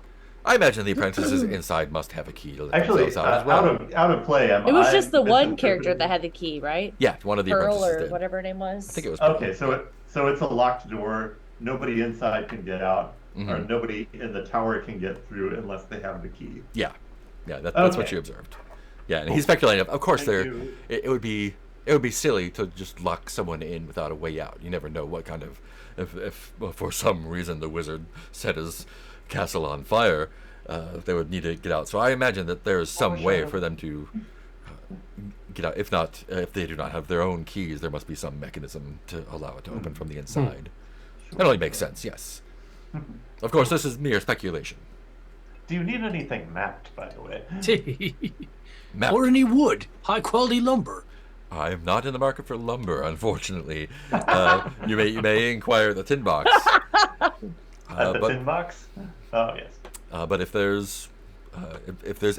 I imagine the apprentices inside must have a key to let Actually, themselves out as well. out of play, It was just the one character that had the key, right? Yeah, one of the Pearl apprentices or did. whatever her name was. I think it was Pearl. Okay, so it's a locked door. Nobody inside can get out, or nobody in the tower can get through unless they have the key. Yeah, that's what Okay. you observed. Yeah, and he's speculating. Of course, Thank you. it would be silly to just lock someone in without a way out. You never know what kind of if for some reason the wizard set his castle on fire, they would need to get out. So I imagine that there is some way sure. for them to get out. If not, if they do not have their own keys, there must be some mechanism to allow it to open from the inside. That only makes sense. Yes. Of course, this is mere speculation. Do you need anything mapped, by the way? Mapped. Or any wood, high quality lumber. I am not in the market for lumber, unfortunately. You may inquire at the tin box. At the but tin box? Oh, yes. But if there's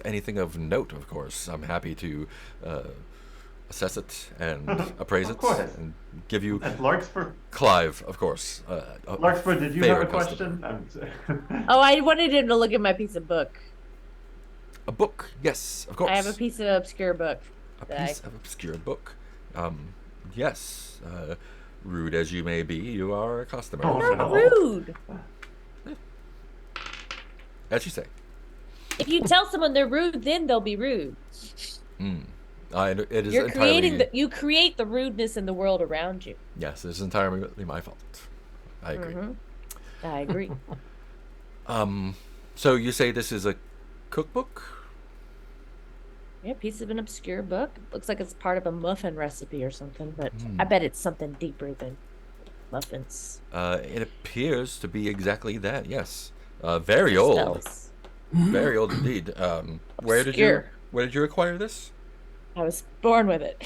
anything of note, of course, I'm happy to assess it and appraise Of it course. and give you And Larkspur, Clive, of course. Larkspur, did you have a fair customer. question? Oh, I wanted him to look at my piece of book. A book, yes, of course. I have a piece of obscure book. A that piece of obscure book. Yes. Rude as you may be, you are a customer. Oh, Not no. rude. As you say. If you tell someone they're rude, then they'll be rude. It is You're entirely... creating you create the rudeness in the world around you. Yes, it's entirely my fault. I agree. I agree. So you say this is a cookbook? Yeah, piece of an obscure book. Looks like it's part of a muffin recipe or something, but I bet it's something deeper than muffins. It appears to be exactly that, yes. Very old. Spells. Very old indeed. Where did Obscure. you acquire this? I was born with it.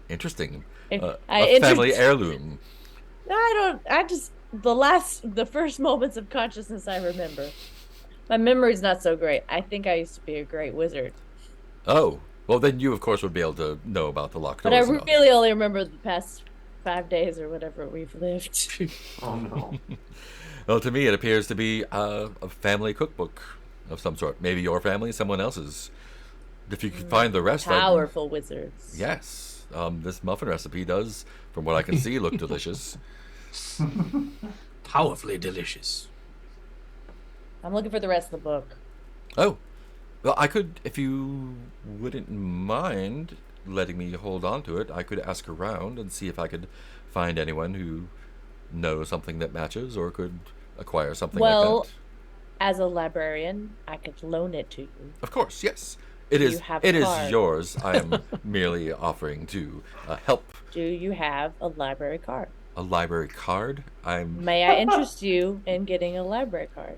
Interesting. I A family heirloom. The first moments of consciousness I remember. My memory's not so great. I think I used to be a great wizard. Oh, well then you of course would be able to know about the locked But doors. I really only remember the past 5 days or whatever we've lived. Oh no. Well, to me it appears to be a family cookbook of some sort. Maybe your family, someone else's. If you could find the rest, Powerful wizards. yes. This muffin recipe does, from what I can see, look delicious. Powerfully delicious. I'm looking for the rest of the book. Oh, well, I could, if you wouldn't mind letting me hold on to it, I could ask around and see if I could find anyone who knows something that matches or could acquire something Well, like that. as a librarian, I could loan it to you. Of course, yes. It Do is. you have It a is card? yours. I am merely offering to help. Do you have a library card? A library card. May I interest you in getting a library card?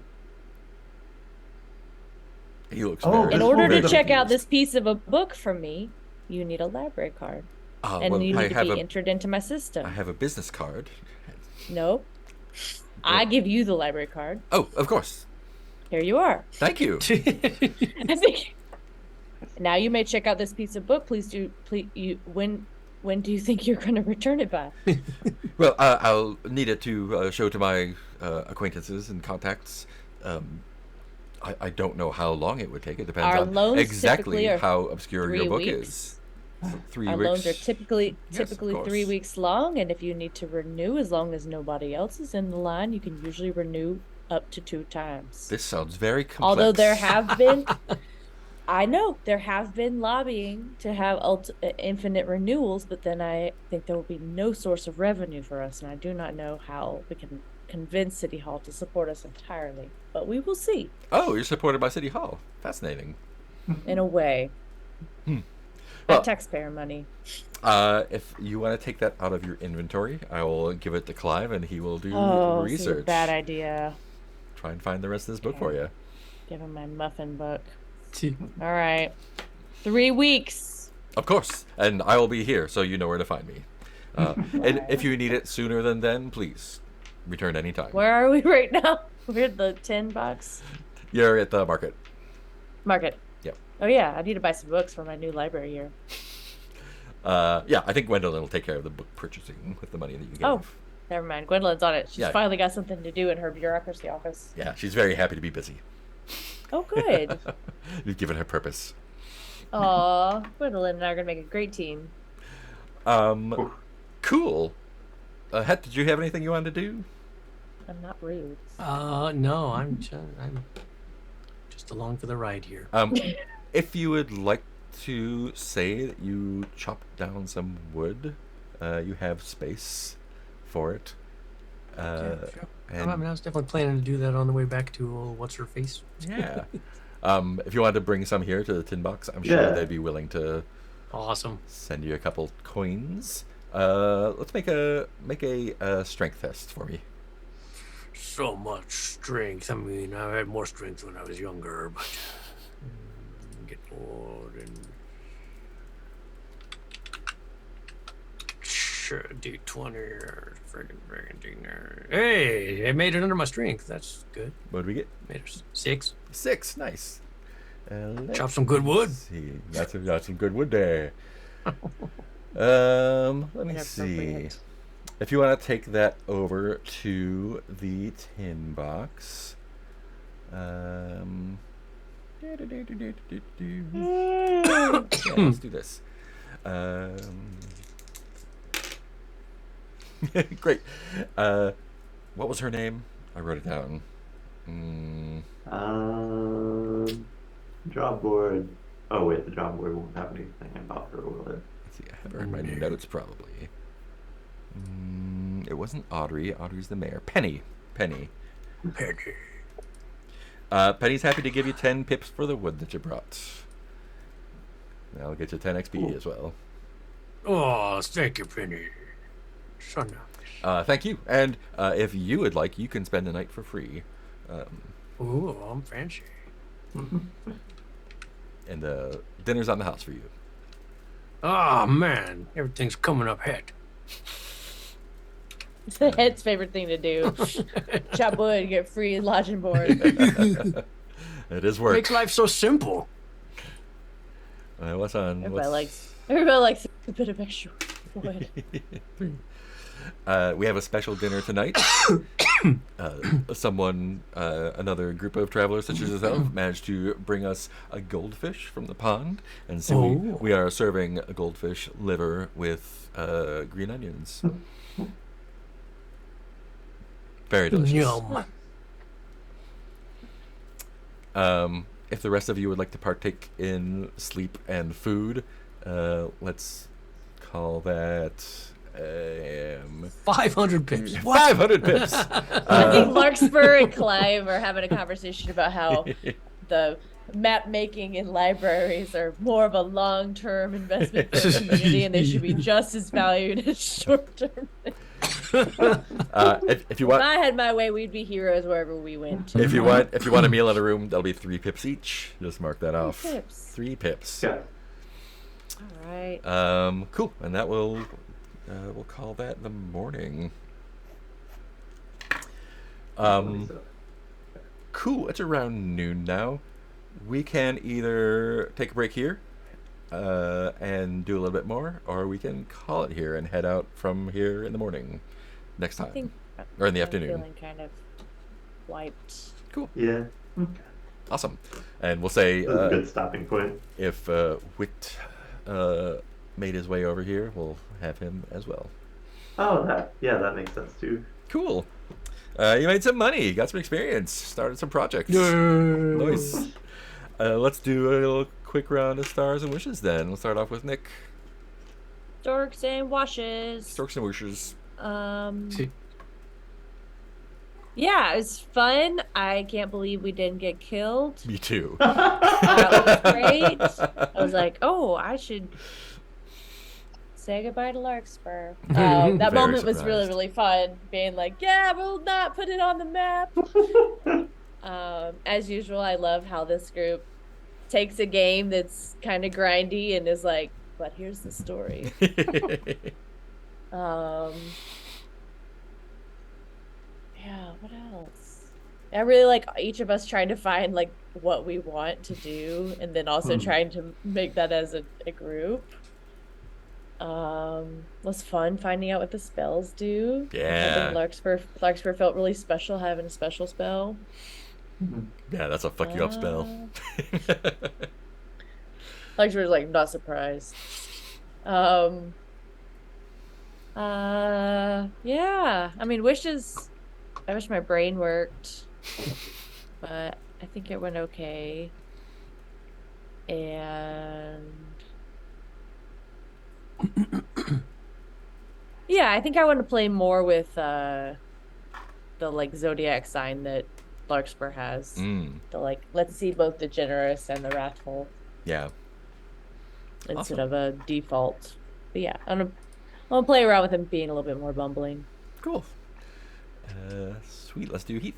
He looks Oh, very. In This order will be to the check out confused. this piece of a book from me, you need a library card. And Well, you I need to have be entered into my system. I have a business card. No. I give you the library card. Oh, of course. Here you are. Thank you. I think. Now you may check out this piece of book. Please do. Please, when do you think you're going to return it by? Well, I'll need it to show to my acquaintances and contacts. I don't know how long it would take. It depends Our on loans exactly typically are how obscure 3 your book weeks. is. 3 Our weeks. loans are typically Yes, of 3 course. weeks long, and if you need to renew, as long as nobody else is in the line, you can usually renew up to 2 times. This sounds very complex. Although there have been, I know there have been lobbying to have infinite renewals, but then I think there will be no source of revenue for us, and I do not know how we can convince City Hall to support us entirely. But we will see. Oh, you're supported by City Hall. Fascinating. In a way. Well- Taxpayer money. If you want to take that out of your inventory, I will give it to Clive, and he will do Oh, this is a research. bad idea. Try and find the rest of this book for you. Give him my muffin book. All right. 3 weeks. Of course, and I will be here, so you know where to find me. And if you need it sooner than then, please return anytime. Where are we right now? We're at the 10 box You're at the market. market. Yep. Oh yeah, I need to buy some books for my new library here. Yeah, I think Gwendolyn will take care of the book purchasing with the money that you give. Oh, never mind. Gwendolyn's on it. She's Yeah. finally got something to do in her bureaucracy office. Yeah, she's very happy to be busy. Oh, good. You've given her purpose. Aw, Gwendolyn and I are gonna make a great team. Cool. Het, did you have anything you wanted to do? I'm not rude. No, I'm just along for the ride here. If you would like to say that you chopped down some wood, you have space for it. Sure. And I was definitely planning to do that on the way back to what's her face. yeah. If you wanted to bring some here to the tin box, I'm sure Yeah. they'd be willing to Awesome. send you a couple coins. Let's make a strength test for me. So much strength. I mean, I had more strength when I was younger, but get bored and sure, D20 or friggin' D9. Hey, it made it under my strength. That's good. What did we get? Made it 6. 6. Nice. Chop some good wood. See, that's some good wood there. Let me see. Inappropriate. If you want to take that over to the tin box. Yeah, let's do this. Great. What was her name? I wrote it down. Job board. Oh wait, the job board won't have anything about her, will it? Let's see. I have her in my notes probably. It wasn't Audrey. Audrey's the mayor. Penny. Penny. Penny's happy to give you 10 pips for the wood that you brought. I'll get you 10 XP as well. Oh, thank you, Penny. So nice. Thank you. And if you would like, you can spend the night for free. Ooh, I'm fancy. And dinner's on the house for you. Oh, man. Everything's coming up head. It's the head's favorite thing to do. Chop wood, get free lodge and board. It is work. Makes life so simple. What's on? Everybody likes a bit of extra wood. We have a special dinner tonight. Another group of travelers such as yourself, managed to bring us a goldfish from the pond, and so we are serving a goldfish liver with green onions. Very delicious. Yum. If the rest of you would like to partake in sleep and food, let's call that 500 pips. 500 pips. I think Larkspur and Clive are having a conversation about how the map making in libraries are more of a long-term investment for the community, and they should be just as valued as short-term. If you If want, I had my way, we'd be heroes wherever we went. if you want a meal in a room, that'll be 3 pips each. Just mark that off. 3 pips. 3 pips. Yeah. All right. Cool. And that will we'll call that the morning. Cool. It's around noon now. We can either take a break here and do a little bit more, or we can call it here and head out from here in the morning next time. I think Or in the I'm afternoon. feeling kind of wiped. Cool. Yeah. Awesome. And we'll say That's a good stopping point. if Wit made his way over here, we'll have him as well. Oh, that makes sense too. Cool. You made some money, got some experience, started some projects. Nice. Let's do a little quick round of stars and wishes then. We'll start off with Nick. Storks and washes. Storks and wishes. Yeah, it was fun. I can't believe we didn't get killed. Me too. That was great. I was like, oh, I should say goodbye to Larkspur. That Very moment was really, surprised. really fun. Being like, yeah, we'll not put it on the map. As usual, I love how this group takes a game that's kind of grindy and is like, but here's the story. Yeah, what else? I really like each of us trying to find like what we want to do and then also trying to make that as a group. Was fun finding out what the spells do. Yeah. I think Larkspur felt really special having a special spell. Yeah, that's a fuck you up spell. Larkspur's like not surprised. Yeah. I mean, wishes. I wish my brain worked, but I think it went okay. And yeah, I think I want to play more with the like zodiac sign that Larkspur has. The like, let's see both the generous and the wrathful Yeah. instead Awesome. of a default. But yeah, I'm gonna play around with him being a little bit more bumbling. Cool. Sweet. Let's do Heath.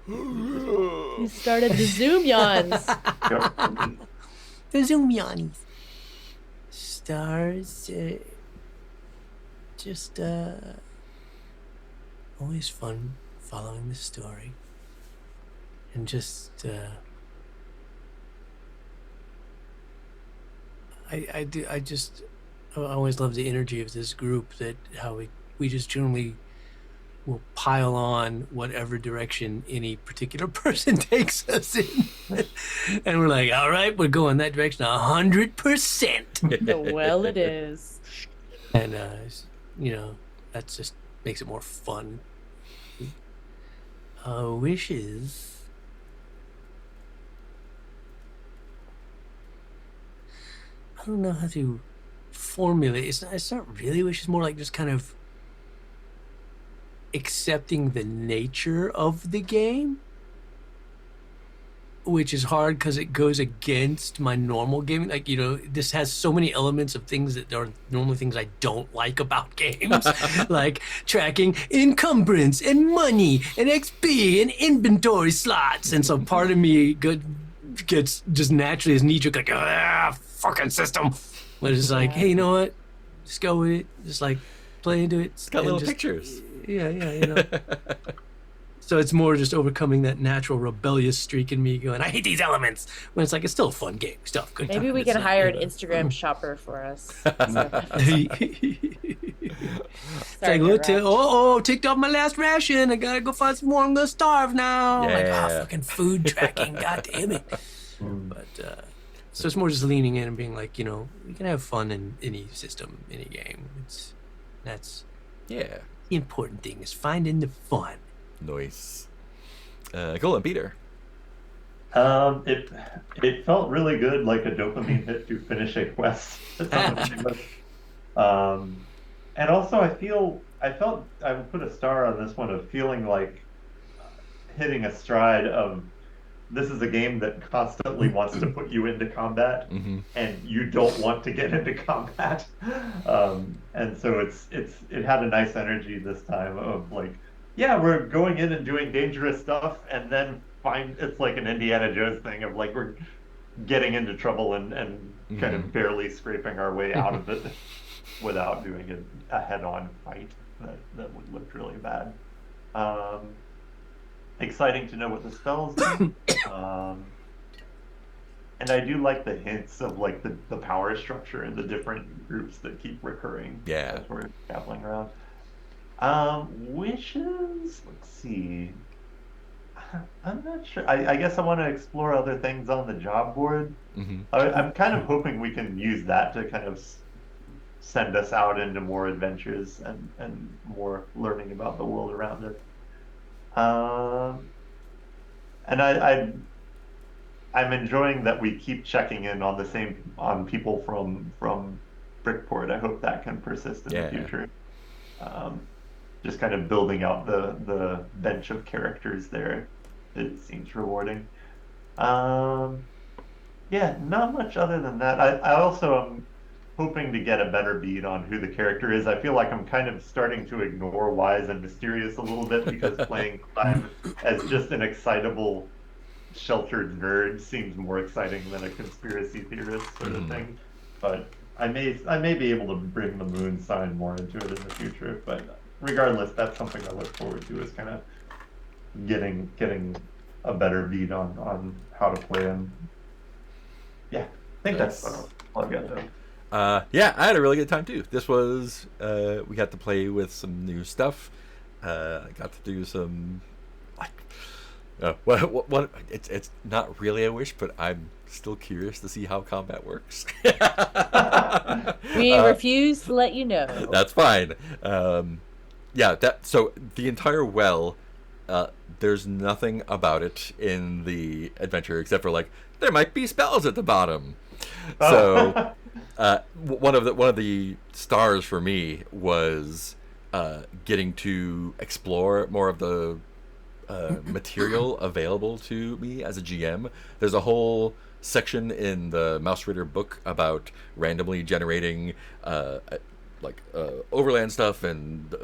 You started the Zoom yawns. Yep. The Zoom Yannies. Stars, just always fun following the story, and just I always love the energy of this group. That how we just generally will pile on whatever direction any particular person takes us in, and we're like, all right, we're going that direction 100%. Well, it is. And that just makes it more fun. Wishes. I don't know how to formulate. It's not really wishes. More like just kind of accepting the nature of the game, which is hard because it goes against my normal gaming. Like, this has so many elements of things that are normally things I don't like about games, like tracking encumbrance and money and XP and inventory slots. And so part of me gets just naturally as knee-jerk, like, fucking system. But it's like, hey, you know what? Just go with it. Just like play into it. It's got little pictures. Yeah. So it's more just overcoming that natural rebellious streak in me going, I hate these elements. When it's like, it's still a fun game. Stuff. Good Maybe time. we It's can not, hire an Instagram shopper for us. It's like, look, ticked off my last ration. I gotta go find some more. I'm gonna starve now. Like, fucking food tracking. God damn it. But so it's more just leaning in and being like, we can have fun in any system, any game. That's Yeah. the important thing is finding the fun. Nice. Cool. And Peter. It felt really good, like a dopamine hit to finish a quest. And also I felt I would put a star on this one of feeling like hitting a stride of this is a game that constantly wants to put you into combat, and you don't want to get into combat. And so it had a nice energy this time of like, yeah, we're going in and doing dangerous stuff, and then it's like an Indiana Jones thing of like we're getting into trouble and kind of barely scraping our way out of it without doing a head-on fight that would look really bad. Exciting to know what the spells do. And I do like the hints of like the power structure and the different groups that keep recurring as we're traveling around. Wishes, let's see. I'm not sure. I guess I want to explore other things on the job board. I'm kind of hoping we can use that to kind of send us out into more adventures and more learning about the world around us. And I'm enjoying that we keep checking in on people from Brickport. I hope that can persist in the future. Just kind of building out the bench of characters there. It seems rewarding. Not much other than that. I also am hoping to get a better beat on who the character is. I feel like I'm kind of starting to ignore Wise and Mysterious a little bit because playing Clive as just an excitable, sheltered nerd seems more exciting than a conspiracy theorist sort of thing. But I may be able to bring the moon sign more into it in the future. But regardless, that's something I look forward to, is kind of getting a better beat on how to play him. Yeah, I think that's all I've got though. I had a really good time too. This was we got to play with some new stuff. I got to do some what it's not really a wish, but I'm still curious to see how combat works. We refuse to let you know. That's fine. So the entire well, there's nothing about it in the adventure except for like there might be spells at the bottom. So one of the stars for me was getting to explore more of the material available to me as a GM. There's a whole section in the Mausritter book about randomly generating overland stuff and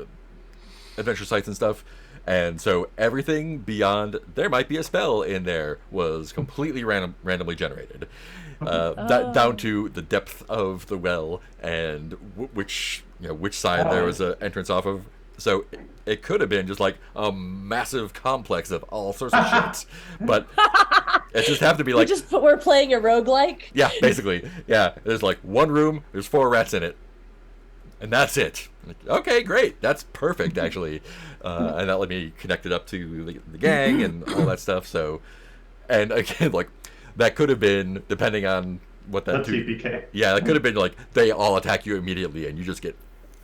adventure sites and stuff. And so everything beyond there might be a spell in there was completely randomly generated, down to the depth of the well and which side there was an entrance off of. So it could have been just like a massive complex of all sorts of shit, but it just happened to be like we're playing a roguelike. Yeah, basically. Yeah, there's like one room, there's 4 rats in it, and that's it. Like, okay, great, that's perfect actually, and that let me connect it up to the gang and all that stuff. So, and again, like that could have been depending on what that TPK. Yeah, that could have been like they all attack you immediately and you just get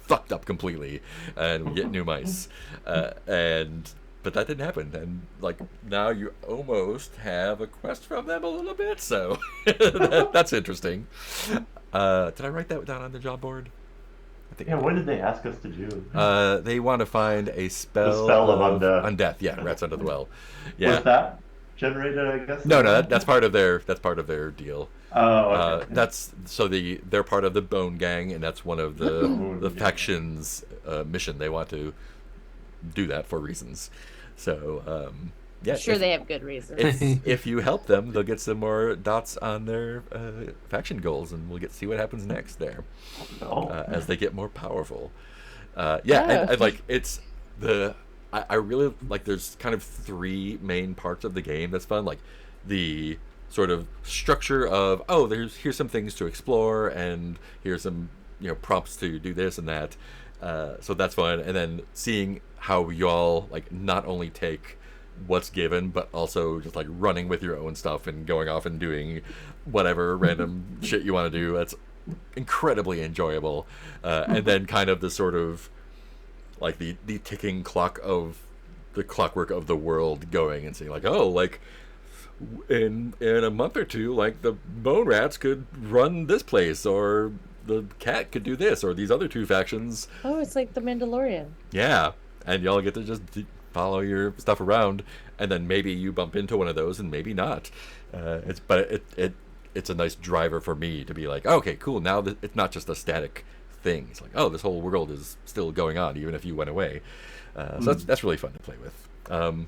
fucked up completely, and we get new mice, but that didn't happen, and like now you almost have a quest from them a little bit, so that's interesting. Did I write that down on the job board? I think. Yeah, what did they ask us to do? They want to find a spell, of undeath. Yeah, rats under the well. Yeah. Was that generated? I guess. No, that's part of their deal. Oh, okay. They're part of the Bone Gang, and that's one of the faction's mission. They want to do that for reasons. So, yeah. I'm sure they have good reasons. If you help them, they'll get some more dots on their faction goals, and we'll see what happens next there as they get more powerful. And like it's I really like. There's kind of 3 main parts of the game that's fun, like the sort of structure of here's some things to explore, and here's some prompts to do this and that, so that's fun. And then seeing how y'all like not only take what's given but also just like running with your own stuff and going off and doing whatever random shit you want to do, that's incredibly enjoyable. And then kind of the sort of like the ticking clock of the clockwork of the world going and seeing like in a month or two, like the bone rats could run this place, or the cat could do this, or these other 2 factions. Oh, it's like the Mandalorian. Yeah, and y'all get to just follow your stuff around, and then maybe you bump into one of those, and maybe not. It's a nice driver for me to be like, okay, cool. Now it's not just a static thing. It's like, this whole world is still going on, even if you went away. So that's really fun to play with. And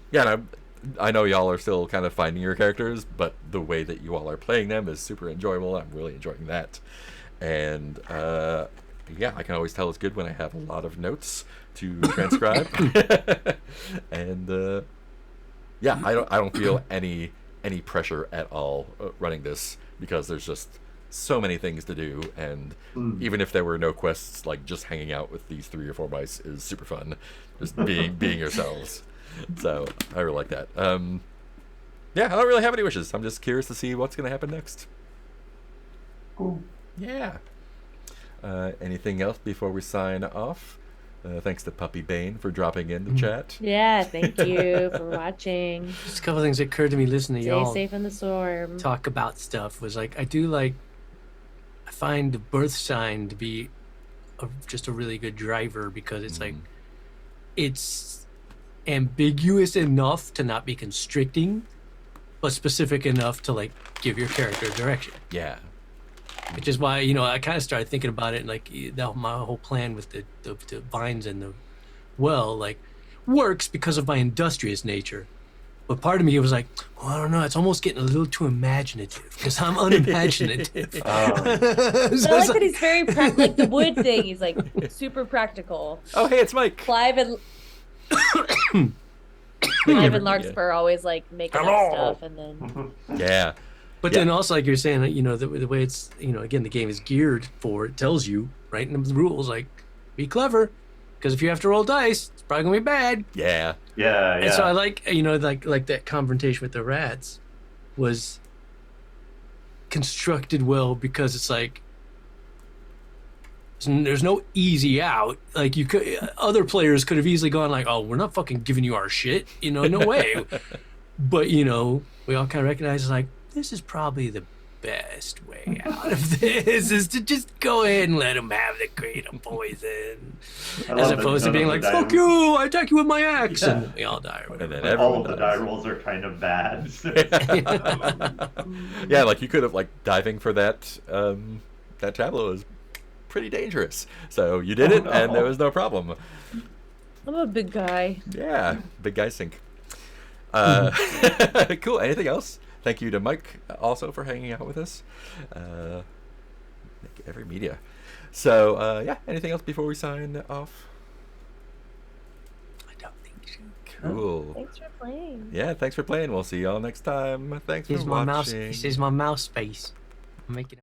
I know y'all are still kind of finding your characters, but the way that you all are playing them is super enjoyable. I'm really enjoying that. And I can always tell it's good when I have a lot of notes to transcribe. And I don't feel any pressure at all running this, because there's just so many things to do, and even if there were no quests, like just hanging out with these 3 or 4 mice is super fun. Just being yourselves. So I really like that. I don't really have any wishes. I'm just curious to see what's going to happen next. Cool. Yeah. Anything else before we sign off? Thanks to Puppy Bane for dropping in the chat. Yeah, thank you for watching. Just a couple things that occurred to me listening to Stay y'all safe in the storm. talk about stuff was like, I find the birth sign to be just a really good driver, because it's like, it's ambiguous enough to not be constricting, but specific enough to like give your character direction. Yeah. Which is why, I kind of started thinking about it, and like my whole plan with the vines and the well, like, works because of my industrious nature. But part of me was like, I don't know, it's almost getting a little too imaginative, because I'm unimaginative. But I like that he's very like the wood thing. He's like super practical. Oh, hey, it's Mike. Clive and Larkspur always like making up stuff, and then Yeah. But then also, like you're saying, the way it's, again, the game is geared for, it tells you, right in the rules, like, be clever, because if you have to roll dice, it's probably going to be bad. Yeah. Yeah. And so I like, like that confrontation with the rats was constructed well, because it's like, there's no easy out. Like, other players could have easily gone like, we're not fucking giving you our shit, no way. But, we all kind of recognize, like, this is probably the best way out of this, is to just go ahead and let them have the crate of poison, as opposed to being like, fuck you, I attack you with my axe, and we all die or whatever. And then all of the die rolls are kind of bad. Yeah, like you could have, like, diving for that tableau is pretty dangerous, so you did it, and there was no problem. I'm a big guy. Yeah, big guy sink. Cool. Anything else? Thank you to Mike also for hanging out with us. Every media. So yeah, anything else before we sign off? I don't think so. Cool. Thanks for playing. Yeah, thanks for playing. We'll see y'all next time. Thanks for Here's my mouse. watching. This is my mouse space. I'm making.